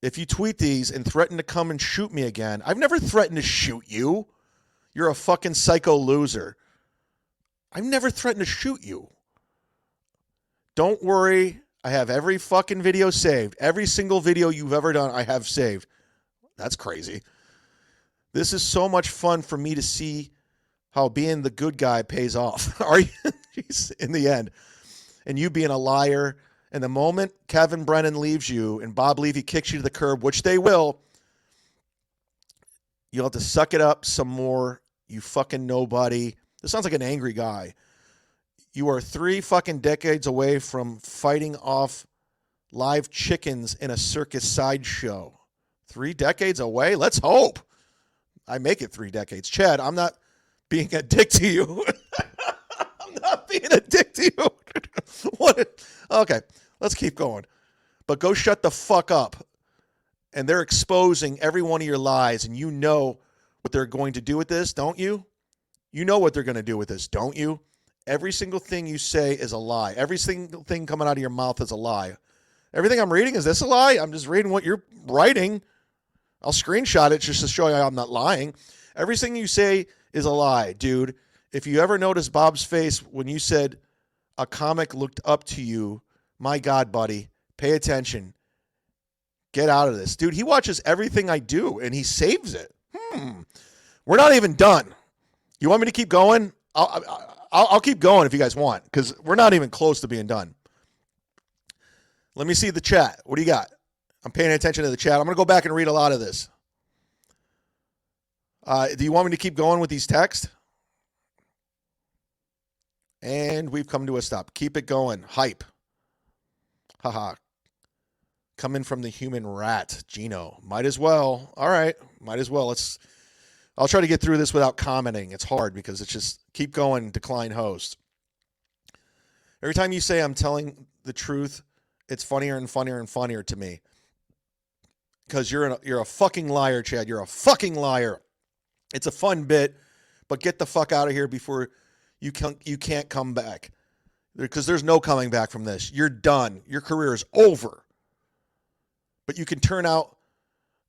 if you tweet these and threaten to come and shoot me again, I've never threatened to shoot you. You're a fucking psycho loser. I've never threatened to shoot you. Don't worry. I have every fucking video saved. Every single video you've ever done, I have saved. That's crazy. This is so much fun for me to see how being the good guy pays off. Are you? In the end. And you being a liar. And the moment Kevin Brennan leaves you and Bob Levy kicks you to the curb, which they will, you'll have to suck it up some more. You fucking nobody. This sounds like an angry guy. You are 3 fucking decades away from fighting off live chickens in a circus sideshow. 3 decades away? Let's hope. I make it 3 decades. Chad, I'm not being a dick to you. I'm not being a dick to you. What? Okay, let's keep going. But go shut the fuck up. And they're exposing every one of your lies, and you know what they're going to do with this, don't you? You know what they're going to do with this, don't you? Every single thing you say is a lie. Every single thing coming out of your mouth is a lie. Everything I'm reading, is this a lie? I'm just reading what you're writing. I'll screenshot it just to show you I'm not lying. Everything you say is a lie, dude. If you ever notice Bob's face when you said a comic looked up to you, my God, buddy, pay attention. Get out of this. Dude, he watches everything I do, and he saves it. We're not even done. You want me to keep going? I'll keep going if you guys want, because we're not even close to being done. Let me see the chat. What do you got? I'm paying attention to the chat. I'm going to go back and read a lot of this. Do you want me to keep going with these texts? And we've come to a stop. Keep it going. Hype. Haha. Coming from the human rat, Gino. Might as well. All right. Might as well. I'll try to get through this without commenting. It's hard because it's just keep going, decline host. Every time you say I'm telling the truth, it's funnier and funnier and funnier to me. Because you're a fucking liar, Chad. You're a fucking liar. It's a fun bit, but get the fuck out of here before you can't come back. Because there's no coming back from this. You're done. Your career is over. But you can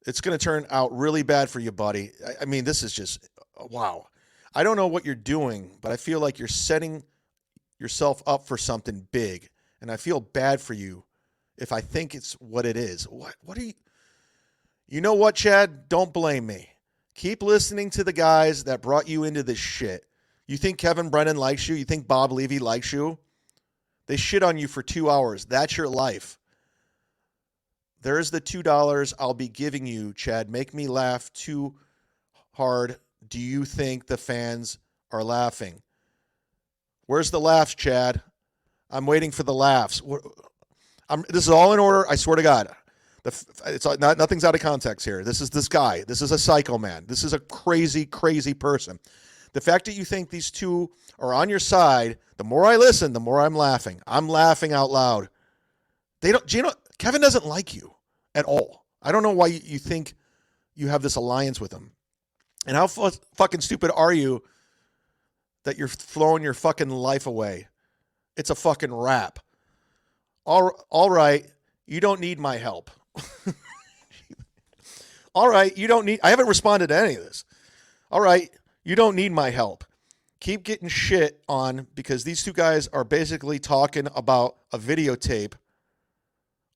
it's going to turn out really bad for you, buddy. I mean, this is just, wow. I don't know what you're doing, but I feel like you're setting yourself up for something big. And I feel bad for you if I think it's what it is. What are you? You know what, Chad? Don't blame me. Keep listening to the guys that brought you into this shit. You think Kevin Brennan likes you? You think Bob Levy likes you? They shit on you for 2 hours. That's your life. There's the $2 I'll be giving you, Chad. Make me laugh too hard. Do you think the fans are laughing? Where's the laughs, Chad? I'm waiting for the laughs. This is all in order. I swear to God. Nothing's out of context here. This is this guy. This is a psycho man. This is a crazy, crazy person. The fact that you think these two are on your side, the more I listen, the more I'm laughing. I'm laughing out loud. Kevin doesn't like you at all. I don't know why you think you have this alliance with him. And how fucking stupid are you that you're throwing your fucking life away? It's a fucking rap. All right, you don't need my help. All right, I haven't responded to any of this. All right, you don't need my help. Keep getting shit on because these two guys are basically talking about a videotape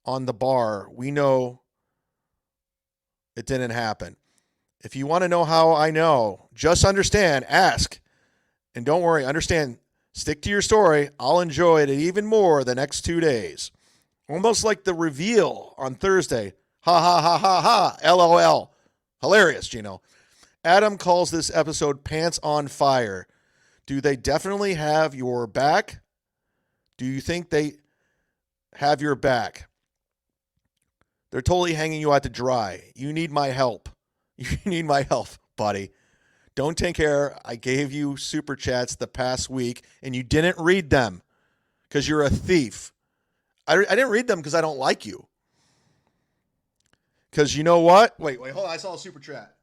on the bar. We know it didn't happen. If you want to know how I know, just understand, ask. And don't worry, understand, stick to your story. I'll enjoy it even more the next 2 days. Almost like the reveal on Thursday. Ha, ha, ha, ha, ha. LOL. Hilarious, Gino. Adam calls this episode Pants on Fire. Do they definitely have your back? Do you think they have your back? They're totally hanging you out to dry. You need my help. You need my help, buddy. Don't take care. I gave you super chats the past week, and you didn't read them because you're a thief. I didn't read them because I don't like you. Because you know what? Wait, hold on. I saw a super chat.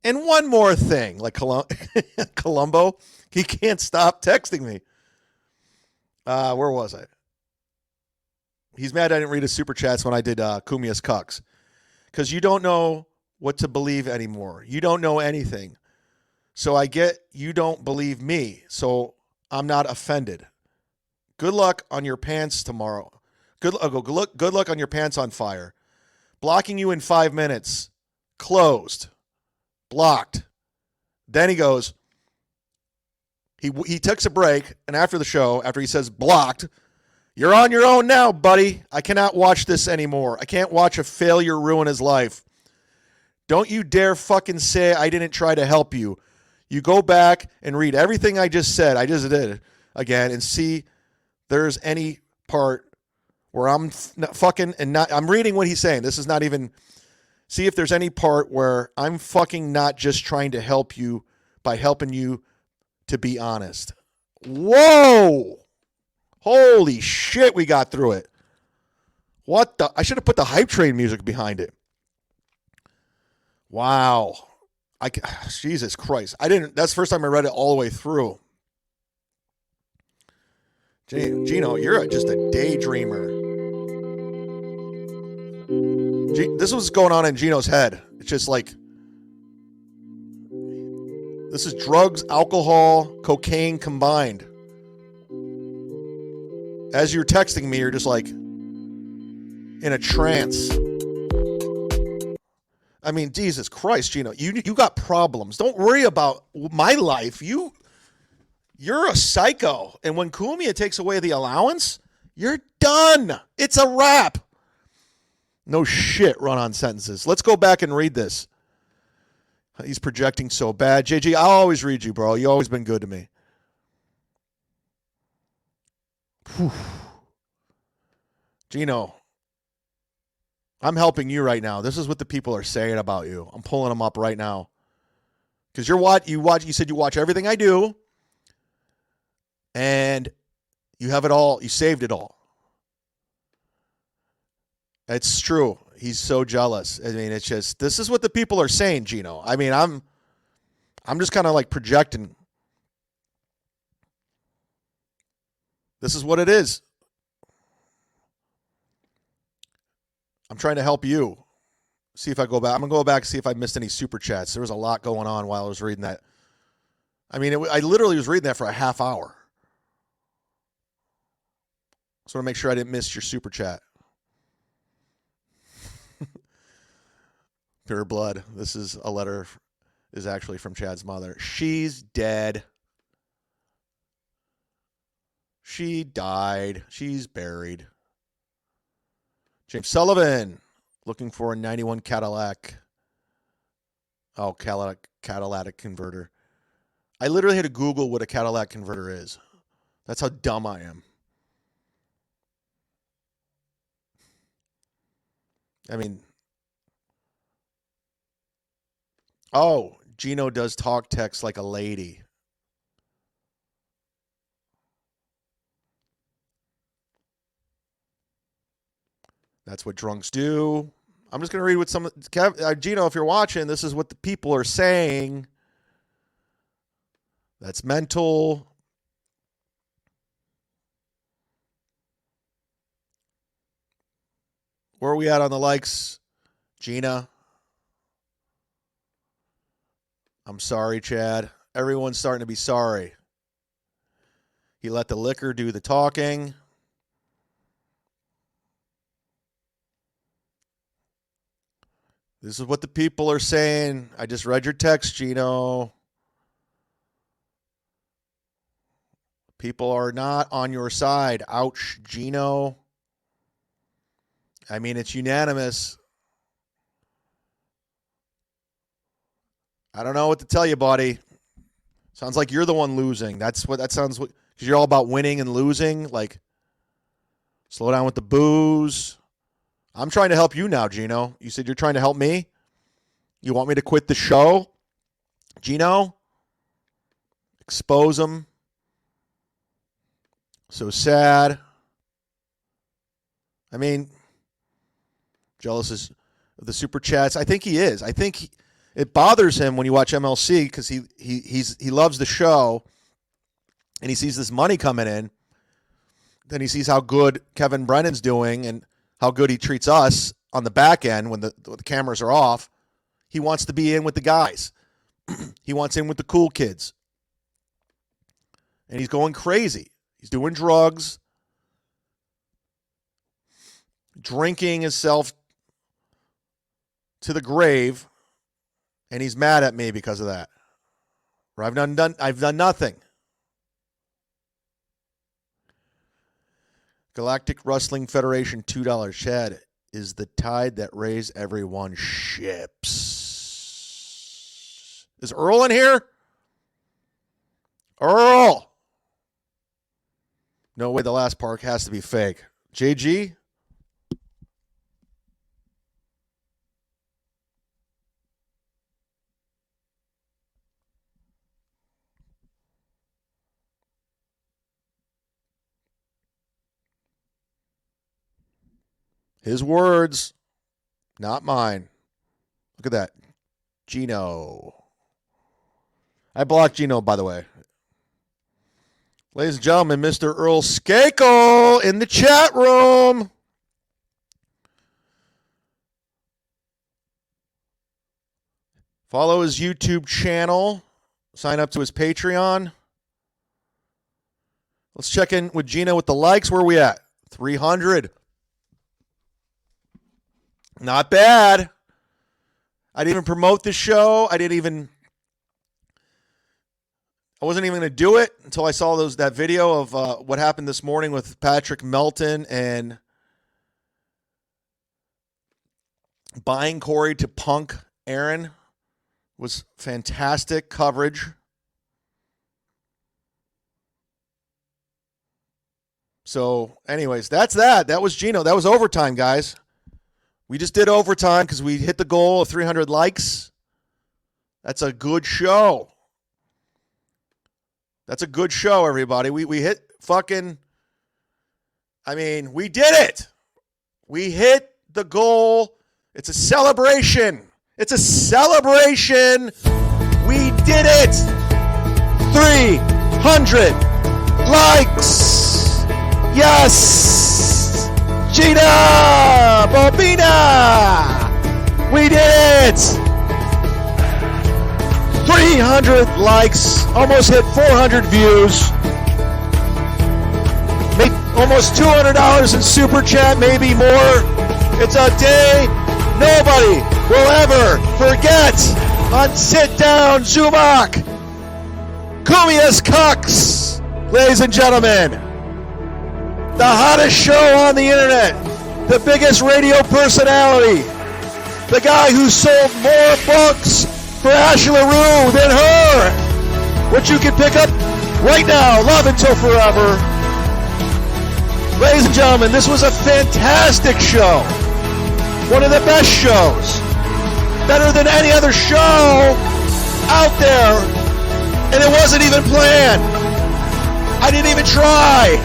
And one more thing, like Columbo, he can't stop texting me. Where was I? He's mad I didn't read his super chats when I did Cumia'S Cucks. Because you don't know what to believe anymore. You don't know anything. So I get you don't believe me. So I'm not offended. Good luck on your pants tomorrow. Good luck on your pants on fire. Blocking you in 5 minutes. Closed. Blocked. Then he goes, he takes a break, and after the show, after he says blocked, you're on your own now, buddy. I cannot watch this anymore. I can't watch a failure ruin his life. Don't you dare fucking say I didn't try to help you. You go back and read everything I just said. I just did it again and see there's any part where I'm fucking and not. I'm reading what he's saying. This is not even. See if there's any part where I'm fucking not just trying to help you by helping you to be honest. Whoa! Holy shit, we got through it. What the? I should have put the hype train music behind it. Wow. Jesus Christ. That's the first time I read it all the way through. Gino, you're just a daydreamer. This is what's going on in Gino's head. It's just like, this is drugs, alcohol, cocaine combined. As you're texting me, you're just like in a trance. I mean, Jesus Christ, Gino, you got problems. Don't worry about my life. You're a psycho. And when Cumia takes away the allowance, you're done. It's a wrap. No shit, run-on sentences. Let's go back and read this. He's projecting so bad. JG, I'll always read you, bro. You've always been good to me. Whew. Gino, I'm helping you right now. This is what the people are saying about you. I'm pulling them up right now. Because you said you watch everything I do. And you have it all. You saved it all. It's true. He's so jealous. I mean, it's just, this is what the people are saying, Gino. I mean, I'm just kind of like projecting. This is what it is. I'm trying to help you. See if I go back. I'm going to go back and see if I missed any super chats. There was a lot going on while I was reading that. I mean, I literally was reading that for a half hour. So I want to make sure I didn't miss your super chat. Pure blood. This is a letter, is actually from Chad's mother. She's dead. She died. She's buried. James Sullivan, looking for a 91 Cadillac. Oh, Cadillac converter. I literally had to Google what a Cadillac converter is. That's how dumb I am. I mean, oh, Gino does talk text like a lady. That's what drunks do. I'm just going to read what some... Gino, if you're watching, this is what the people are saying. That's mental. Where are we at on the likes? Gina? I'm sorry, Chad. Everyone's starting to be sorry. He let the liquor do the talking. This is what the people are saying. I just read your text, Gino. People are not on your side. Ouch, Gino. I mean, it's unanimous. I don't know what to tell you, buddy. Sounds like you're the one losing. That's what that sounds like. Because you're all about winning and losing. Like, slow down with the booze. I'm trying to help you now, Gino. You said you're trying to help me? You want me to quit the show? Gino? Expose him. So sad. I mean, jealous of the super chats. I think he is. I think it bothers him when you watch MLC because he loves the show and he sees this money coming in. Then he sees how good Kevin Brennan's doing and how good he treats us on the back end when the cameras are off. He wants to be in with the guys. He wants in with the cool kids. And he's going crazy. He's doing drugs, drinking himself to the grave, and he's mad at me because of that. Or I've done nothing. Galactic Wrestling Federation, $2. Chad, is the tide that raised everyone ships. Is Earl in here? Earl! No way, the last part has to be fake. JG? His words, not mine. Look at that. Gino. I blocked Gino, by the way. Ladies and gentlemen, Mr. Earl Skakel in the chat room. Follow his YouTube channel. Sign up to his Patreon. Let's check in with Gina with the likes. Where are we at? 300. Not bad. I didn't even promote the show. I wasn't even going to do it until I saw that video of what happened this morning with Patrick Melton and buying Corey to punk Aaron. Was fantastic coverage. So, anyways, that's that. That was Gino. That was overtime, guys. We just did overtime because we hit the goal of 300 likes. That's a good show. That's a good show, everybody. We hit fucking... we did it. We hit the goal. It's a celebration. It's a celebration. We did it. 300 likes. Yes. Gina Bobina. We did it. 300 likes. Almost hit 400 views. Made almost $200 in Super Chat, maybe more. It's a day nobody will ever forget on Sit Down Zumock. Cumia'S Cucks, ladies and gentlemen. The hottest show on the internet. The biggest radio personality. The guy who sold more books for Ashley LaRue than her. Which you can pick up right now. Love Until Forever. Ladies and gentlemen, this was a fantastic show. One of the best shows. Better than any other show out there. And it wasn't even planned. I didn't even try.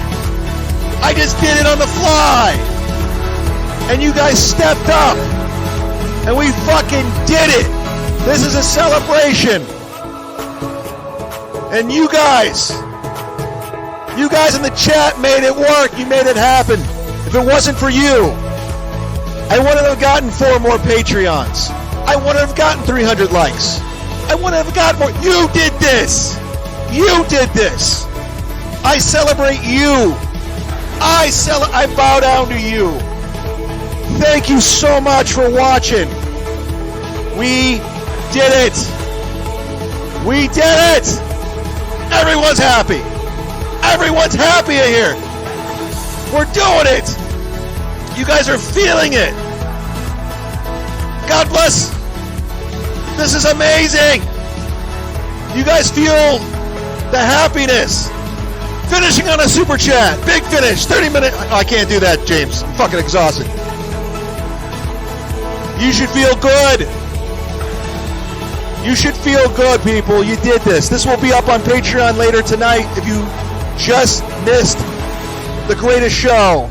I just did it on the fly. And you guys stepped up. And we fucking did it. This is a celebration. And you guys in the chat made it work. You made it happen. If it wasn't for you, I wouldn't have gotten 4 more Patreons. I wouldn't have gotten 300 likes. I wouldn't have gotten more. You did this. You did this. I celebrate you. I bow down to you. Thank you so much for watching. We did it. We did it. Everyone's happy. Everyone's happy here. We're doing it. You guys are feeling it. God bless. This is amazing. You guys feel the happiness. Finishing on a super chat. Big finish. 30 minutes. I can't do that, James. I'm fucking exhausted. You should feel good. You should feel good, people. You did this. This will be up on Patreon later tonight if you just missed the greatest show.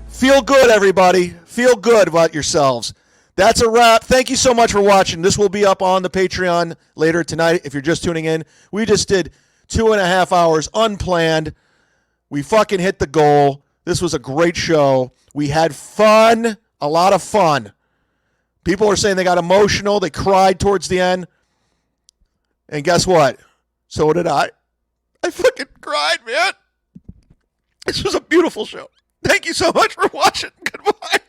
Feel good, everybody. Feel good about yourselves. That's a wrap. Thank you so much for watching. This will be up on the Patreon later tonight if you're just tuning in. We just did 2.5 hours unplanned. We fucking hit the goal. This was a great show. We had fun, a lot of fun. People are saying they got emotional. They cried towards the end. And guess what? So did I. I fucking cried, man. This was a beautiful show. Thank you so much for watching. Goodbye.